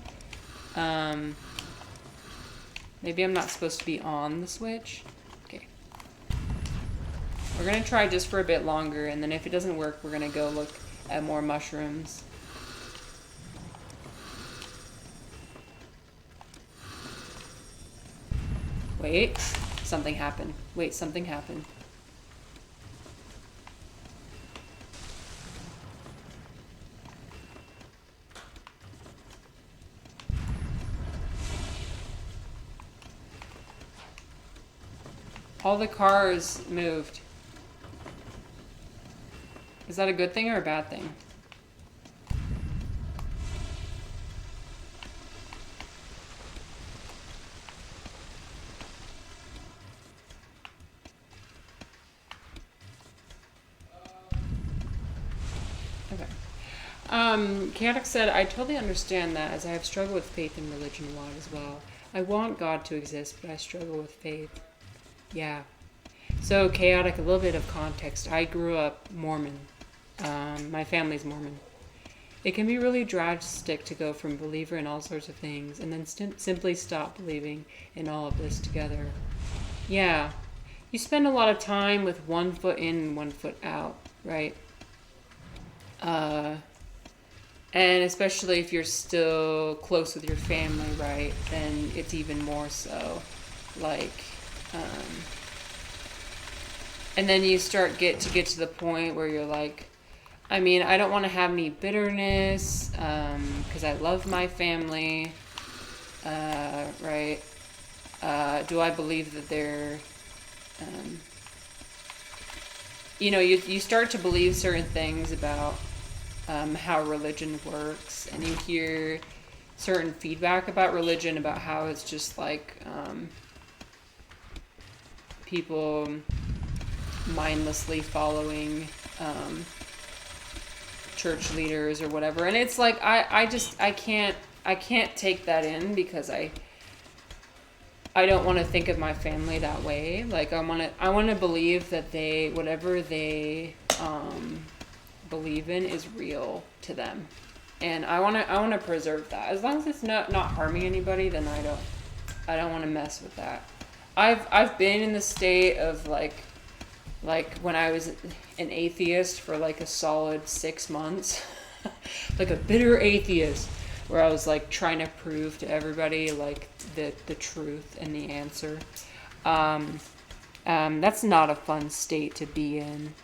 Maybe I'm not supposed to be on the switch. Okay. We're gonna try just for a bit longer, and then if it doesn't work, we're gonna go look at more mushrooms. Wait, something happened. Wait, something happened. All the cars moved. Is that a good thing or a bad thing? Chaotic said, I totally understand that, as I have struggled with faith and religion a lot as well. I want God to exist, but I struggle with faith. Yeah. So, Chaotic, a little bit of context. I grew up Mormon. My family's Mormon. It can be really drastic to go from believer in all sorts of things and then simply stop believing in all of this together. Yeah. You spend a lot of time with one foot in and one foot out, right? And especially if you're still close with your family, right, then it's even more so. Like, and then you start get to the point where you're like, I mean, I don't want to have any bitterness, because I love my family, right? Do I believe that they're, you start to believe certain things about how religion works, and you hear certain feedback about religion, about how it's just like people mindlessly following church leaders or whatever, and it's like I can't take that in, because I don't want to think of my family that way. Like I want to believe that whatever they believe in is real to them, and I want to preserve that. As long as it's not harming anybody, then I don't want to mess with that. I've been in the state of like when I was an atheist for like a solid 6 months, like a bitter atheist, where I was like trying to prove to everybody like the truth and the answer. That's not a fun state to be in.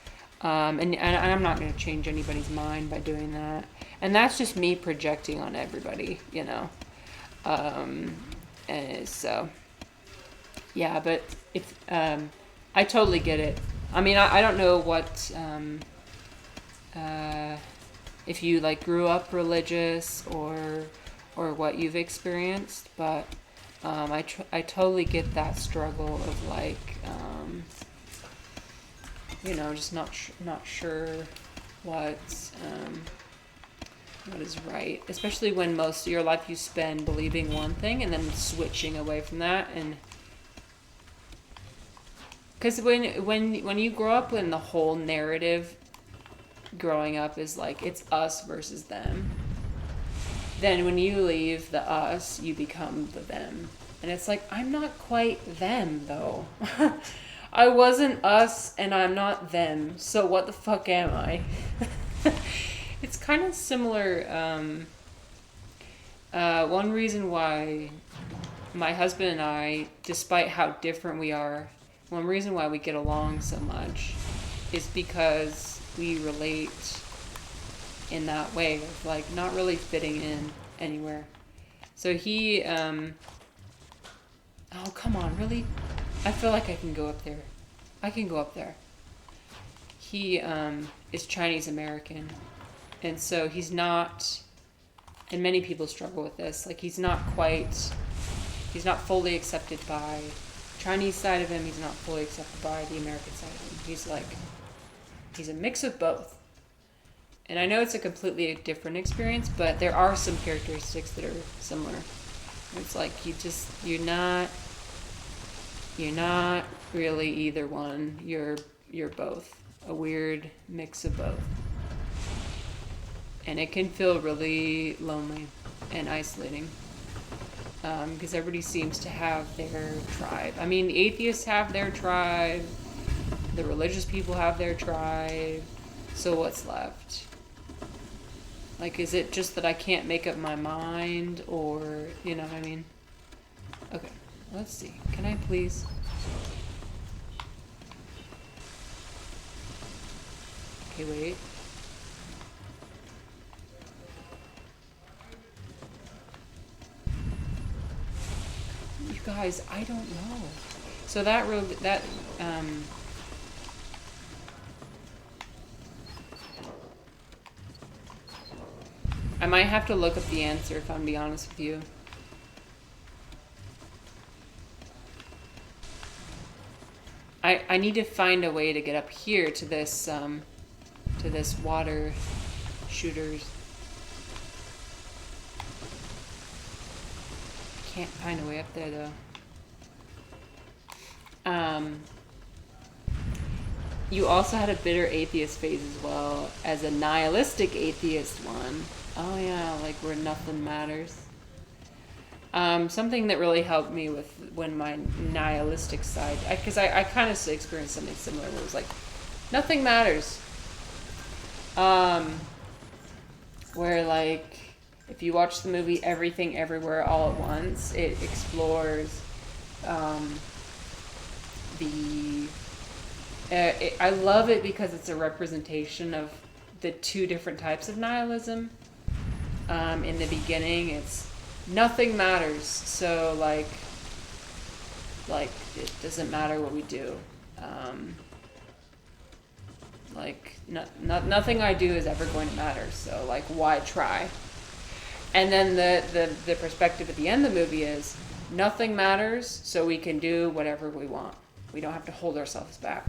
And I'm not going to change anybody's mind by doing that. And that's just me projecting on everybody, And so, yeah, but I totally get it. I mean, I don't know what, if you like grew up religious or what you've experienced, but I totally get that struggle of like, just not sure what is right, especially when most of your life you spend believing one thing and then switching away from that. And because when you grow up, when the whole narrative growing up is like it's us versus them, then when you leave the us, you become the them. And it's like, I'm not quite them, though. I wasn't us, and I'm not them. So what the fuck am I? It's kind of similar. One reason why my husband and I, despite how different we are, one reason why we get along so much is because we relate in that way of like not really fitting in anywhere. So he, oh come on, really? I feel like I can go up there. I can go up there. He is Chinese American, and so he's not, and many people struggle with this, like he's not fully accepted by Chinese side of him, he's not fully accepted by the American side of him. He's a mix of both. And I know it's a completely different experience, but there are some characteristics that are similar. It's like you're not really either one. You're both. A weird mix of both. And it can feel really lonely and isolating. Because everybody seems to have their tribe. I mean, the atheists have their tribe. The religious people have their tribe. So what's left? Like, is it just that I can't make up my mind? Or, you know what I mean? Okay, let's see. Can I please? Okay, wait. You guys, I don't know. So that road, I might have to look up the answer if I'm be honest with you. I need to find a way to get up here to this water shooters. Can't find a way up there though. You also had a bitter atheist phase as well as a nihilistic atheist one. Oh yeah, like where nothing matters. Something that really helped me with when my nihilistic side, because I kind of experienced something similar where it was like, nothing matters. Where like, if you watch the movie Everything Everywhere All at Once, it explores I love it because it's a representation of the two different types of nihilism. In the beginning, it's nothing matters, so like it doesn't matter what we do. Nothing I do is ever going to matter, so like why try? And then the perspective at the end of the movie is nothing matters, so we can do whatever we want. We don't have to hold ourselves back.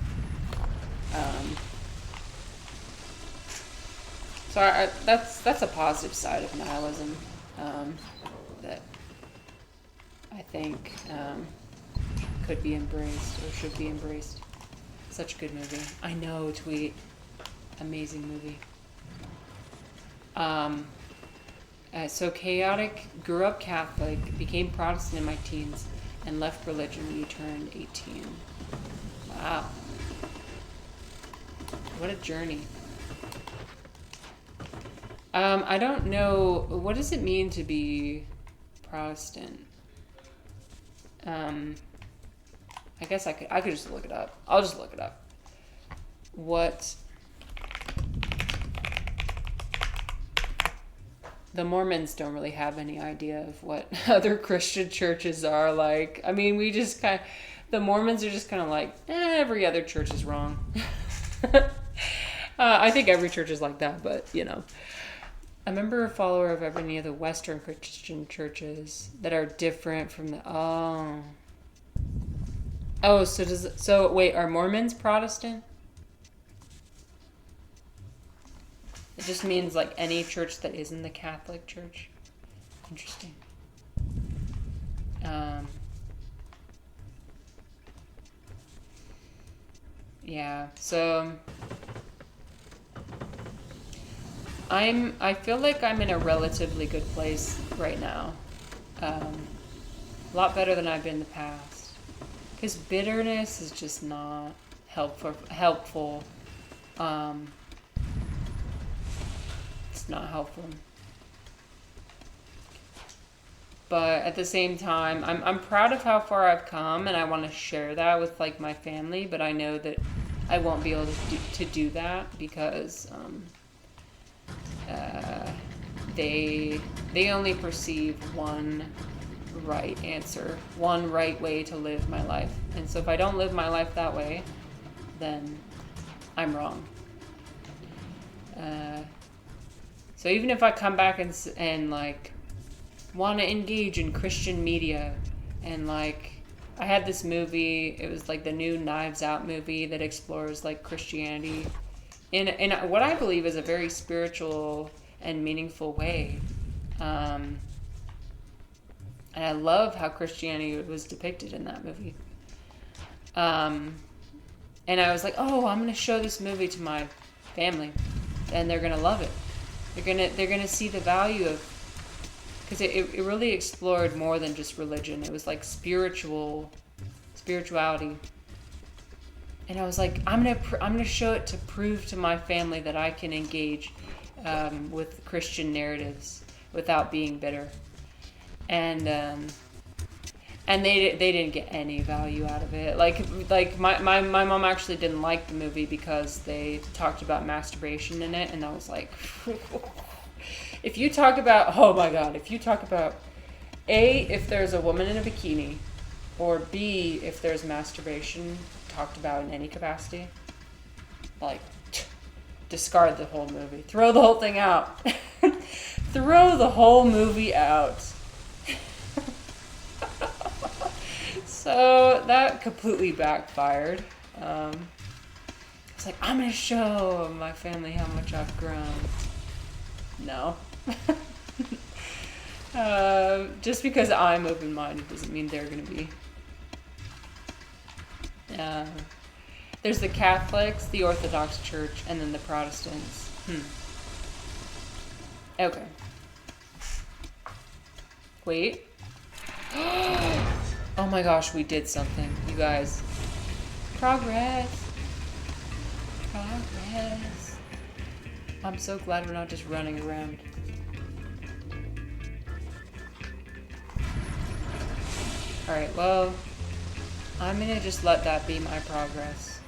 So that's a positive side of nihilism that I think could be embraced or should be embraced. Such a good movie. I know, tweet. Amazing movie. So chaotic, grew up Catholic, became Protestant in my teens, and left religion when you turned 18. Wow. What a journey. I don't know, what does it mean to be Protestant? I guess I could just look it up. I'll just look it up. What the Mormons don't really have any idea of what other Christian churches are like. I mean, the Mormons are just kind of like, every other church is wrong. I think every church is like that, but you know. I remember a follower of any of the Western Christian churches that are different from the, so wait, are Mormons Protestant? It just means like any church that isn't the Catholic Church. Interesting. Yeah, so I feel like I'm in a relatively good place right now. A lot better than I've been in the past. Because bitterness is just not helpful. It's not helpful. But at the same time, I'm proud of how far I've come, and I want to share that with like my family. But I know that I won't be able to do that because they only perceive one right answer, one right way to live my life. And so if I don't live my life that way, then I'm wrong. So even if I come back and like want to engage in Christian media, and like I had this movie, it was like the new Knives Out movie that explores like Christianity in what I believe is a very spiritual and meaningful way. And I love how Christianity was depicted in that movie. And I was like, oh, I'm going to show this movie to my family, and they're going to love it. They're gonna see the value of, because it really explored more than just religion. It was like spirituality. And I was like, I'm gonna show it to prove to my family that I can engage with Christian narratives without being bitter. And they didn't get any value out of it. Like my mom actually didn't like the movie because they talked about masturbation in it, and I was like, if you talk about A, if there's a woman in a bikini, or B, if there's masturbation talked about in any capacity, like, discard the whole movie. Throw the whole thing out. Throw the whole movie out. So that completely backfired. It's like, I'm gonna show my family how much I've grown. No. Just because I'm open-minded doesn't mean they're gonna be. There's the Catholics, the Orthodox Church, and then the Protestants. Okay. Wait. Oh my gosh, we did something, you guys. Progress. I'm so glad we're not just running around. Alright, well, I'm gonna just let that be my progress.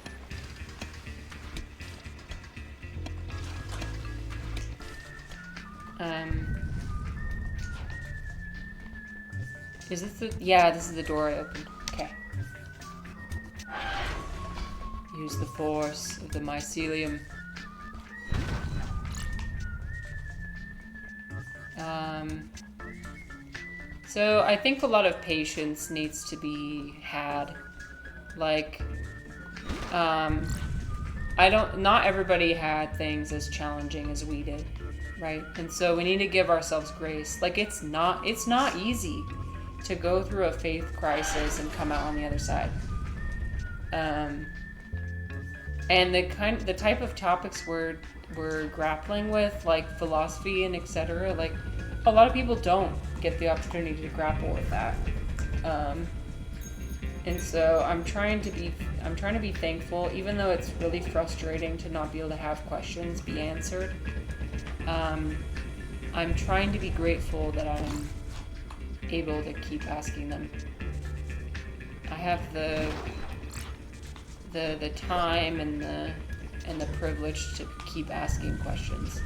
Is this the... Yeah, this is the door I opened. Okay. Use the force of the mycelium. So I think a lot of patience needs to be had. Like, not everybody had things as challenging as we did, right? And so we need to give ourselves grace. Like, it's not easy to go through a faith crisis and come out on the other side. And the type of topics we're grappling with, like philosophy and etc., like a lot of people don't get the opportunity to grapple with that. And so I'm trying to be thankful, even though it's really frustrating to not be able to have questions be answered. I'm trying to be grateful that I'm able to keep asking them. I have the time and the privilege to keep asking questions.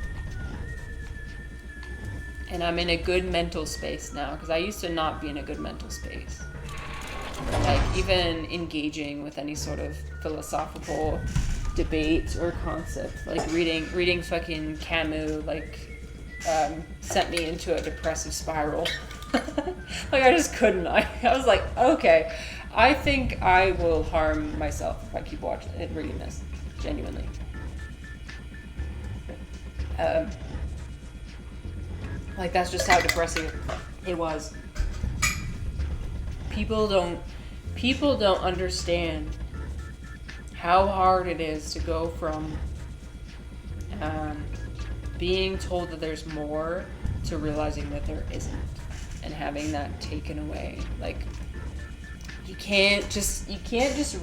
And I'm in a good mental space now, because I used to not be in a good mental space. Like, even engaging with any sort of philosophical debate or concept, like reading fucking Camus, like, sent me into a depressive spiral. Like, I just couldn't. I was like, okay, I think I will harm myself if I keep reading this, genuinely. Like, that's just how depressing it was. People don't understand how hard it is to go from being told that there's more to realizing that there isn't, and having that taken away. Like, you can't just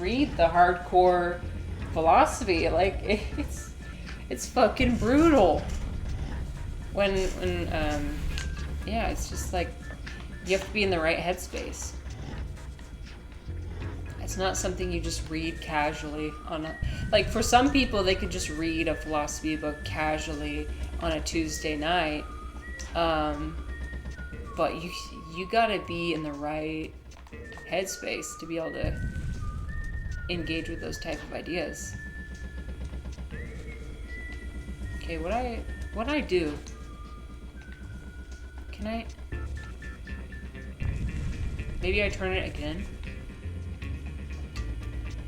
read the hardcore philosophy. Like, it's fucking brutal. When yeah, it's just like, you have to be in the right headspace. It's not something you just read casually on a, like, for some people they could just read a philosophy book casually on a Tuesday night, but you gotta be in the right headspace to be able to engage with those type of ideas. Okay, what I do? Can I? Maybe I turn it again?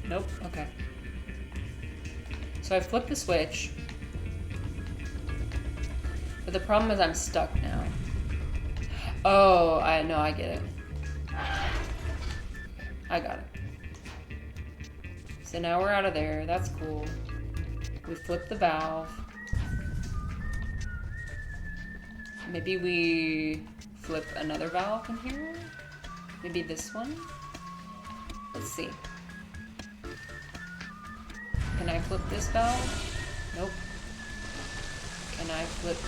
Nope, okay. So I flip the switch. But the problem is I'm stuck now. Oh, I get it. I got it. So now we're out of there. That's cool. We flip the valve. Maybe we flip another valve in here? Maybe this one? Let's see. Can I flip this valve? Nope. Can I flip?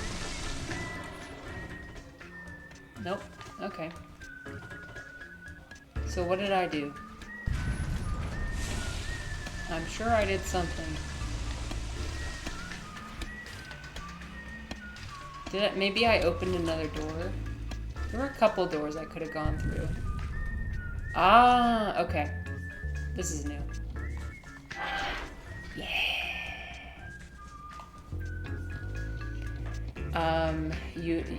Nope. Okay. So what did I do? I'm sure I did something. Maybe I opened another door? There were a couple doors I could have gone through. Ah, okay. This is new. Yeah.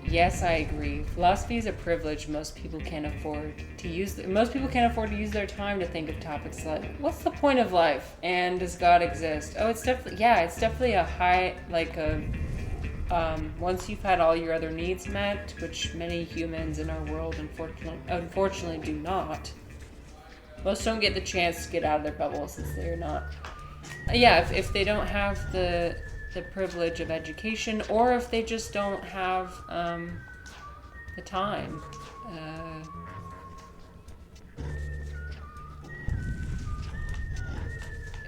Yes, I agree. Philosophy is a privilege most people can't afford to use. Most people can't afford to use their time to think of topics like, what's the point of life? And does God exist? Oh, it's definitely a high, like a, once you've had all your other needs met, which many humans in our world unfortunately do not. Most don't get the chance to get out of their bubble since they're not. Yeah, if they don't have the privilege of education, or if they just don't have the time.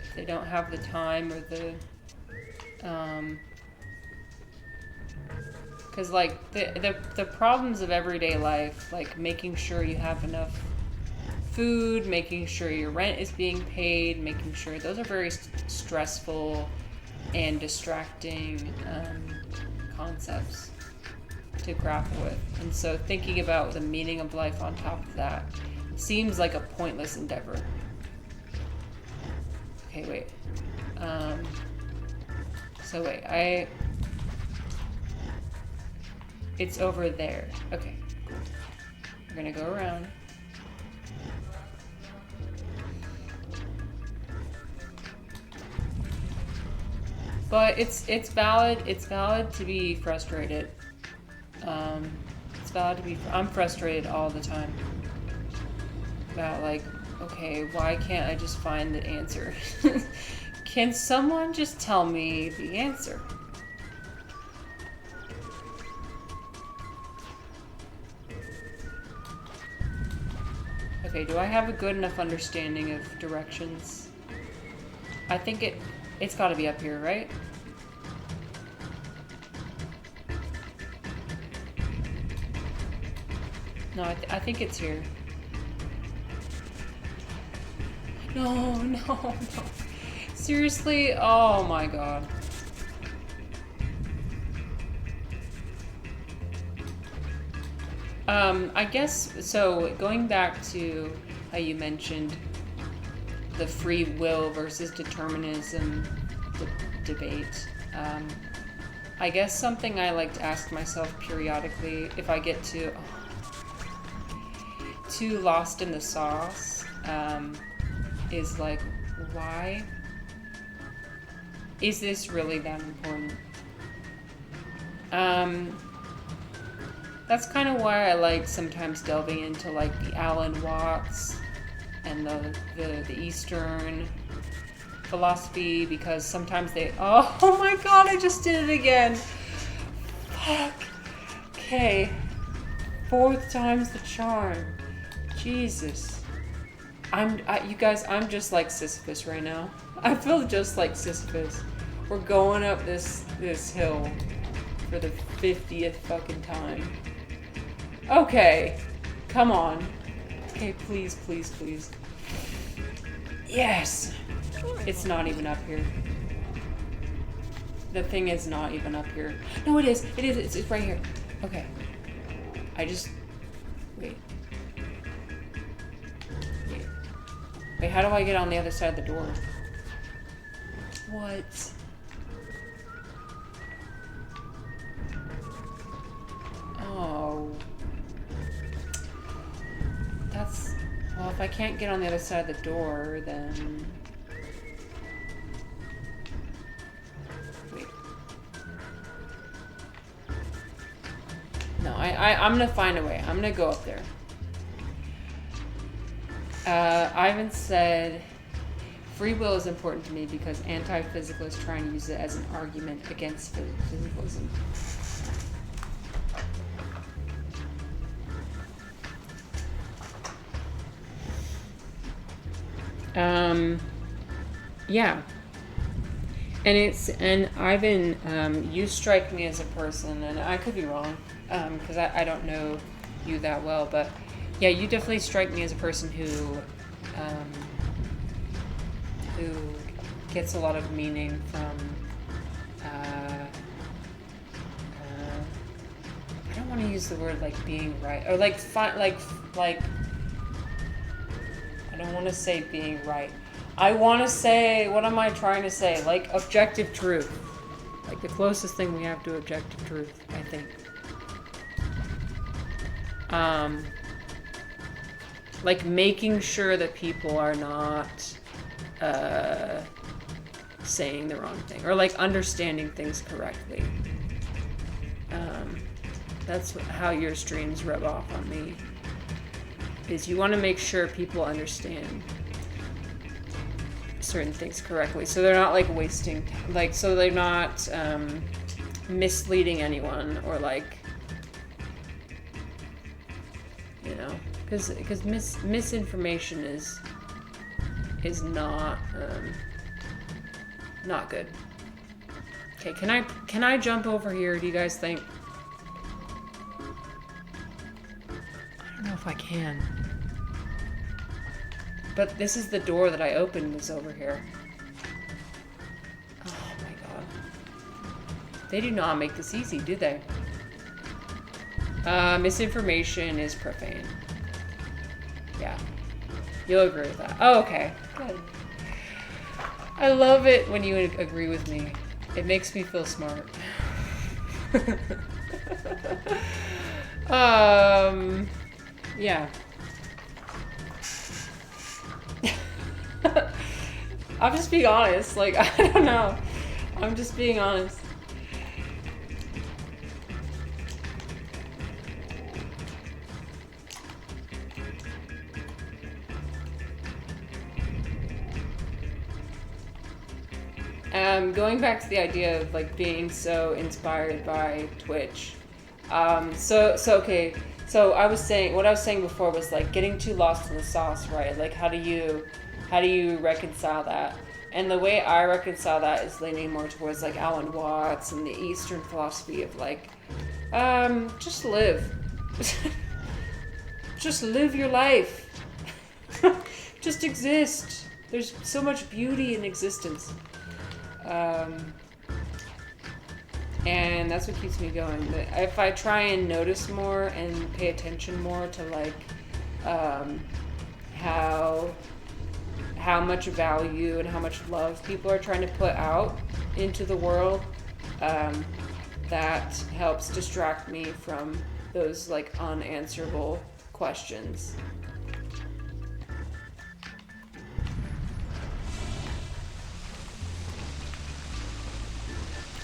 If they don't have the time or the... Because, like, the problems of everyday life, like making sure you have enough food, making sure your rent is being paid, making sure... Those are very stressful and distracting concepts to grapple with. And so thinking about the meaning of life on top of that seems like a pointless endeavor. Okay, wait. So wait, it's over there. Okay, cool. We're gonna go around. But it's valid. It's valid to be frustrated. It's valid to be. I'm frustrated all the time. About, like, okay, why can't I just find the answer? Can someone just tell me the answer? Okay, do I have a good enough understanding of directions? I think it's got to be up here, right? No, I think it's here. No. Seriously? Oh my god. I guess, so going back to how you mentioned the free will versus determinism debate, I guess something I like to ask myself periodically if I get too lost in the sauce, is like, why is this really that important? That's kind of why I like sometimes delving into, like, the Alan Watts and the Eastern philosophy, because sometimes they... Oh my god, I just did it again! Fuck. Okay. 4th time's the charm. Jesus. You guys, I'm just like Sisyphus right now. I feel just like Sisyphus. We're going up this hill for the 50th fucking time. Okay. Come on. Okay, please, please, please. Yes! It's not even up here. The thing is not even up here. No, it is. It is. It's right here. Okay. I just... Wait. Wait, how do I get on the other side of the door? What? Oh. That's... Well, if I can't get on the other side of the door, then... Wait. No, I'm gonna find a way. I'm gonna go up there. Ivan said, free will is important to me because anti-physicalists try and use it as an argument against physicalism. Yeah. And Ivan, you strike me as a person, and I could be wrong, because I don't know you that well, but yeah, you definitely strike me as a person who gets a lot of meaning from, I don't want to use the word like being right, or like, I don't want to say being right. I want to say, what am I trying to say? Like objective truth. Like the closest thing we have to objective truth, I think. Like making sure that people are not saying the wrong thing, or like understanding things correctly. That's how your streams rub off on me. Is you want to make sure people understand certain things correctly, so they're not like wasting, like, so they're not misleading anyone, or like, you know, because misinformation is not not good. Okay, can I jump over here? Do you guys think? I don't know if I can. But this is the door that I opened, was over here. Oh my god. They do not make this easy, do they? Misinformation is profane. Yeah. You'll agree with that. Oh, okay. Good. I love it when you agree with me. It makes me feel smart. Yeah. I'm just being honest. Like, I don't know. I'm just being honest. Going back to the idea of like being so inspired by Twitch. Okay. So I was saying, what I was saying before was like getting too lost in the sauce, right? Like how do you reconcile that? And the way I reconcile that is leaning more towards like Alan Watts and the Eastern philosophy of like, just live. Just live your life. Just exist. There's so much beauty in existence. And that's what keeps me going. But if I try and notice more and pay attention more to like how much value and how much love people are trying to put out into the world, that helps distract me from those like unanswerable questions.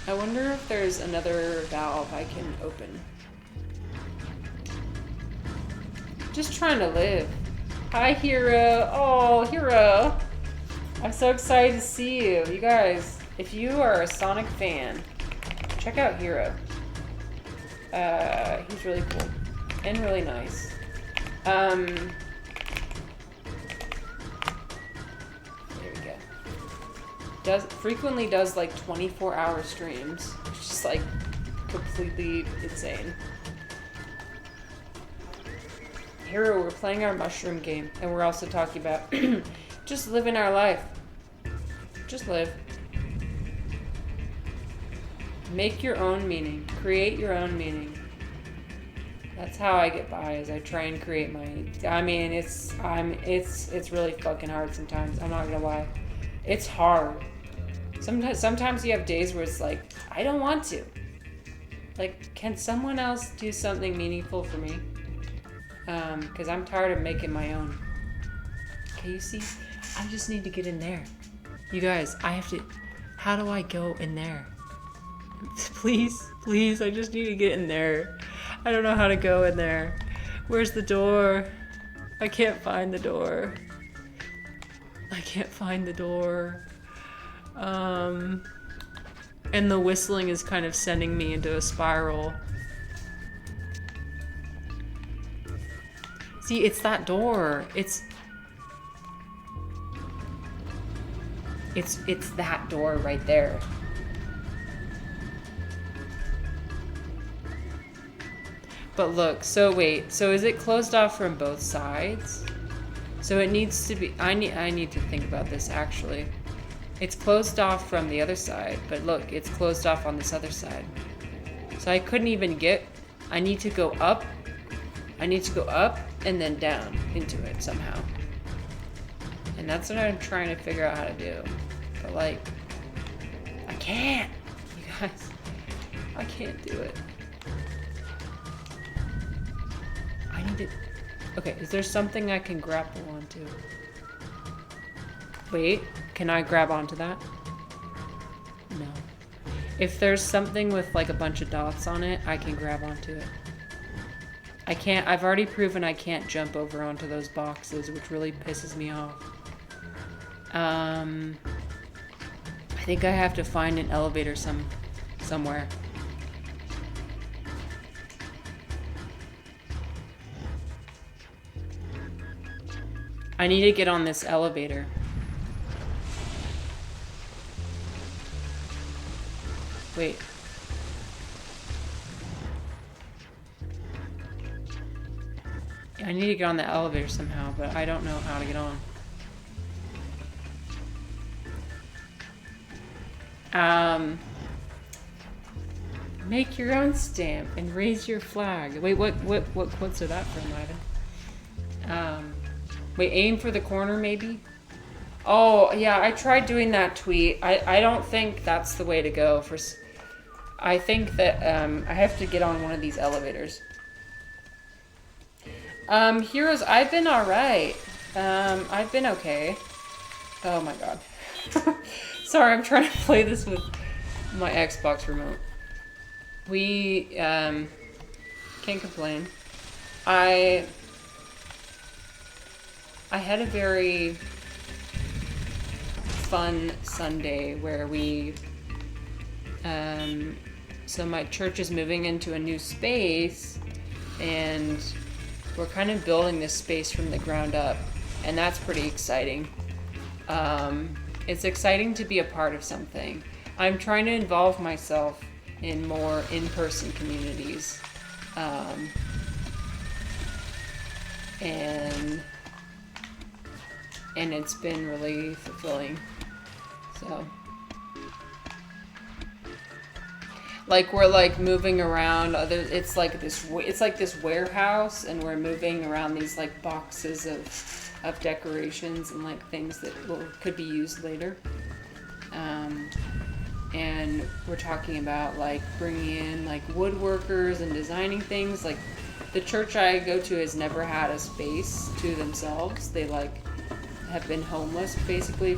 I wonder if there's another valve I can open. Just trying to live. Hi, Hero. Oh, Hero. I'm so excited to see you. You guys, if you are a Sonic fan, check out Hero. He's really cool and really nice. There we go. Frequently does like 24-hour streams, which is like completely insane. Hero, we're playing our mushroom game, and we're also talking about just living our life. Just live. Make your own meaning. Create your own meaning. That's how I get by, is I try and create my... I mean, it's really fucking hard sometimes. I'm not gonna lie. It's hard. Sometimes you have days where it's like, I don't want to. Like, can someone else do something meaningful for me? Because I'm tired of making my own. Okay, you see? I just need to get in there. You guys, I have to... How do I go in there? Please, please, I just need to get in there. I don't know how to go in there. Where's the door? I can't find the door. I can't find the door. And the whistling is kind of sending me into a spiral. See, it's that door. It's that door right there. But look, so wait, so is it closed off from both sides? So it needs to be, I need to think about this actually. It's closed off from the other side, but look, it's closed off on this other side. So I couldn't even get, I need to go up and then down into it somehow. And that's what I'm trying to figure out how to do. But like, I can't, you guys, I can't do it. I need to, okay, is there something I can grapple onto? Wait, can I grab onto that? No. If there's something with like a bunch of dots on it, I can grab onto it. I can't, I've already proven I can't jump over onto those boxes, which really pisses me off. I think I have to find an elevator somewhere. I need to get on this elevator. Wait. I need to get on the elevator somehow, but I don't know how to get on. Make your own stamp and raise your flag. Wait, what quotes are that from, Ivan? Wait, aim for the corner, maybe? Oh, yeah, I tried doing that tweet. I don't think that's the way to go. I think that I have to get on one of these elevators. Heroes, I've been alright. I've been okay. Oh my god. Sorry, I'm trying to play this with my Xbox remote. We, can't complain. I had a very fun Sunday where we, so my church is moving into a new space and we're kind of building this space from the ground up, and that's pretty exciting. It's exciting to be a part of something. I'm trying to involve myself in more in-person communities. And it's been really fulfilling. So, like, we're like moving around it's like this warehouse, and we're moving around these like boxes of decorations and like things that could be used later. And we're talking about like bringing in like woodworkers and designing things. Like, the church I go to has never had a space to themselves. They like have been homeless basically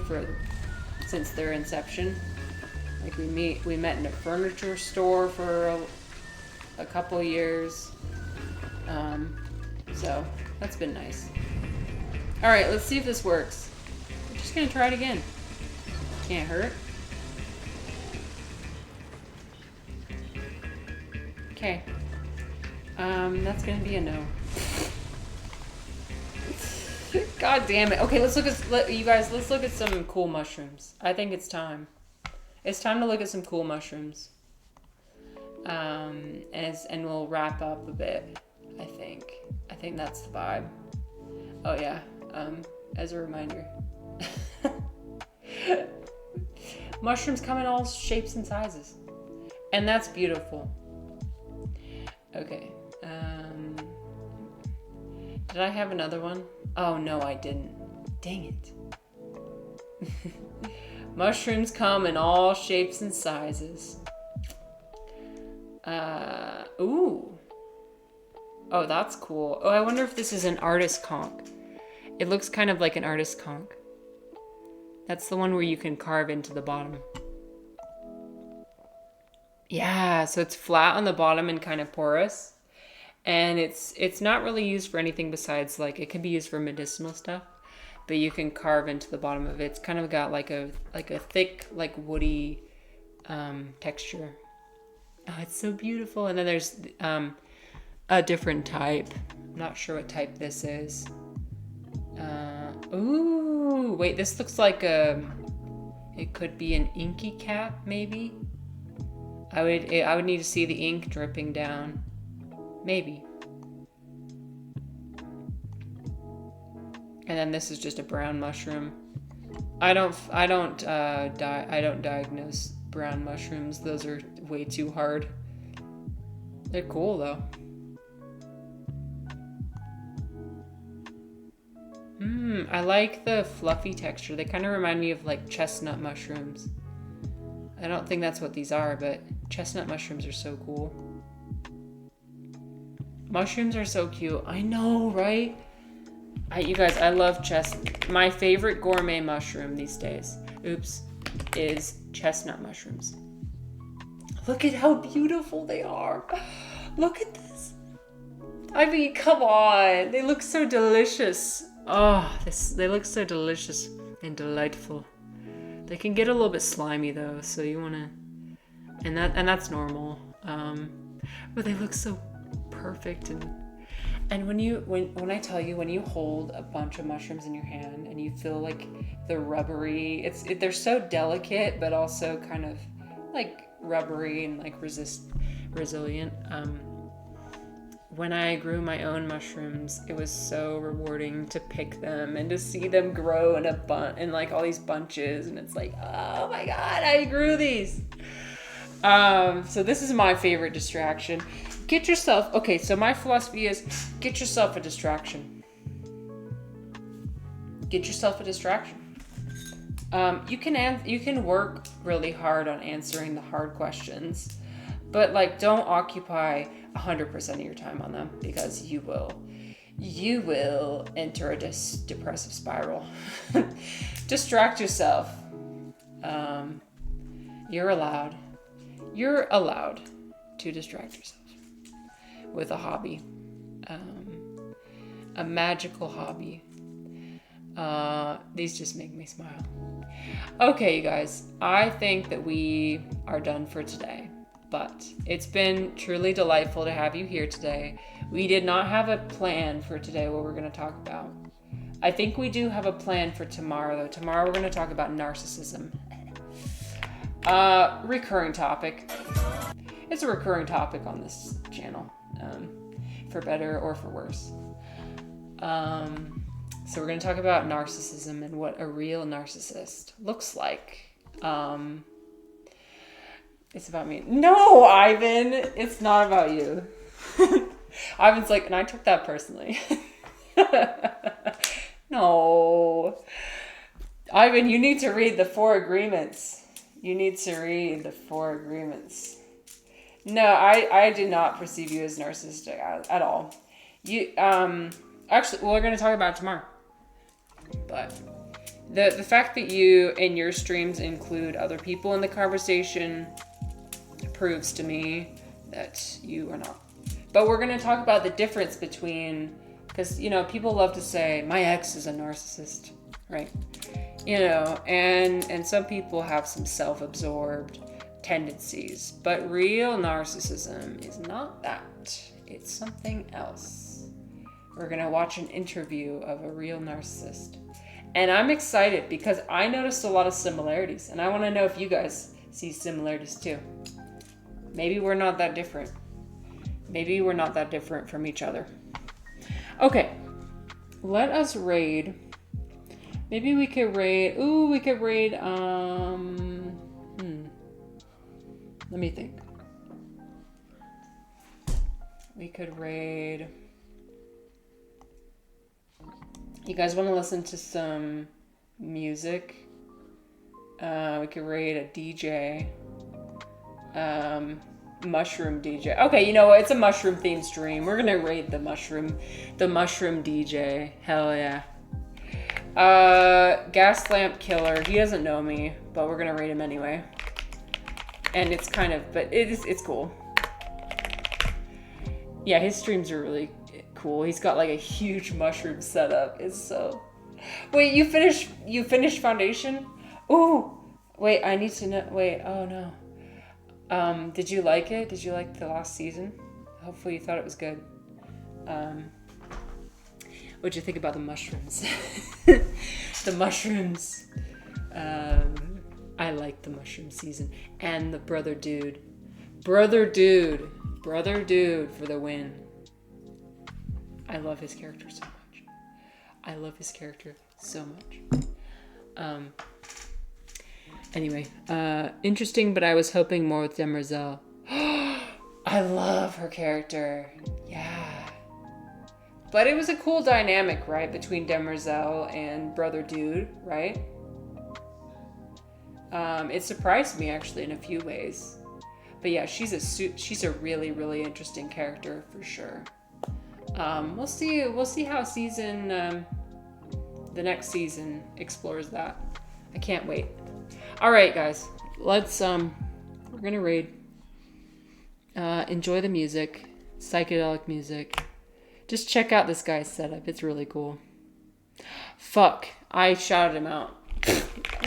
since their inception. Like, we met in a furniture store for a couple years. So that's been nice. All right, let's see if this works. I'm just gonna try it again. Can't hurt. Okay. That's gonna be a no. God damn it. Okay, let's look at some cool mushrooms. I think it's time. It's time to look at some cool mushrooms. And we'll wrap up a bit, I think. I think that's the vibe. Oh yeah, as a reminder. Mushrooms come in all shapes and sizes. And that's beautiful. Okay. Did I have another one? Oh no, I didn't. Dang it. Mushrooms come in all shapes and sizes. Ooh. Oh, that's cool. Oh, I wonder if this is an artist conch. It looks kind of like an artist conch. That's the one where you can carve into the bottom. Yeah, so it's flat on the bottom and kind of porous. And it's not really used for anything besides, like, it can be used for medicinal stuff, but you can carve into the bottom of it. It's kind of got like a thick, like woody texture. Oh, it's so beautiful. And then there's a different type. I'm not sure what type this is. Ooh, wait, this looks like it could be an inky cap, maybe. I would need to see the ink dripping down. Maybe. And then this is just a brown mushroom. I don't diagnose brown mushrooms. Those are way too hard. They're cool though. I like the fluffy texture. They kind of remind me of like chestnut mushrooms. I don't think that's what these are, but chestnut mushrooms are so cool. Mushrooms are so cute. I know, right? You guys, I love my favorite gourmet mushroom these days, is chestnut mushrooms. Look at how beautiful they are. Look at this. I mean, come on. They look so delicious. Oh, they look so delicious and delightful. They can get a little bit slimy though, so you wanna, and that's normal. But they look so perfect, and when I tell you, when you hold a bunch of mushrooms in your hand and you feel like the rubbery, they're so delicate but also kind of like rubbery and like resilient. When I grew my own mushrooms, it was so rewarding to pick them and to see them grow in like all these bunches, and it's like, oh my god, I grew these. So this is my favorite distraction. So my philosophy is get yourself a distraction. Get yourself a distraction. You can work really hard on answering the hard questions, but like don't occupy 100% of your time on them, because you will enter a depressive spiral. Distract yourself. You're allowed to distract yourself with a hobby, a magical hobby. These just make me smile. Okay, you guys, I think that we are done for today, but it's been truly delightful to have you here today. We did not have a plan for today, what we're going to talk about. I think we do have a plan for tomorrow, though. Tomorrow we're going to talk about narcissism. Recurring topic. It's a recurring topic on this channel, for better or for worse. So we're going to talk about narcissism and what a real narcissist looks like. It's about me. No, Ivan, it's not about you. Ivan's like, and I took that personally. No. Ivan, you need to read the 4 agreements. You need to read the 4 agreements. No, I do not perceive you as narcissistic at all. You, actually, we're going to talk about it tomorrow. But the fact that you in your streams include other people in the conversation proves to me that you are not. But we're going to talk about the difference between, because, you know, people love to say, my ex is a narcissist, right? You know, and some people have some self-absorbed tendencies, but real narcissism is not that. It's something else. We're gonna watch an interview of a real narcissist. And I'm excited because I noticed a lot of similarities. And I want to know if you guys see similarities too. Maybe we're not that different. Maybe we're not that different from each other. Okay. Let us raid. Maybe we could raid. Ooh, we could raid. Let me think. We could raid. You guys want to listen to some music? We could raid a DJ. Mushroom DJ. Okay, you know what? It's a mushroom themed stream. We're gonna raid the mushroom DJ. Hell yeah. Gas lamp killer. He doesn't know me, but we're gonna raid him anyway. And it's kind of, but it's cool. Yeah, his streams are really cool. He's got like a huge mushroom setup. It's so. Wait, you finished Foundation? Ooh, wait, I need to know. Wait, oh no. Did you like it? Did you like the last season? Hopefully you thought it was good. What'd you think about the mushrooms? The mushrooms. I like the mushroom season. And the brother dude. Brother dude for the win. I love his character so much. Anyway, interesting, but I was hoping more with Demerzel. I love her character. Yeah. But it was a cool dynamic, right? Between Demerzel and Brother Dude, right? It surprised me, actually, in a few ways. But yeah, she's a really, really interesting character, for sure. We'll see how the next season explores that. I can't wait. All right, guys, let's we're gonna raid. Enjoy the music, psychedelic music. Just check out this guy's setup. It's really cool. Fuck, I shouted him out.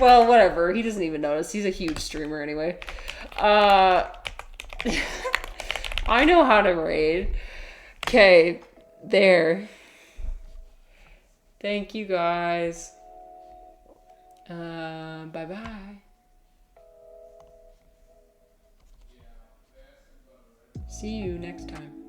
Well, whatever. He doesn't even notice. He's a huge streamer anyway. I know how to raid. Okay, there. Thank you guys. Bye-bye. See you next time.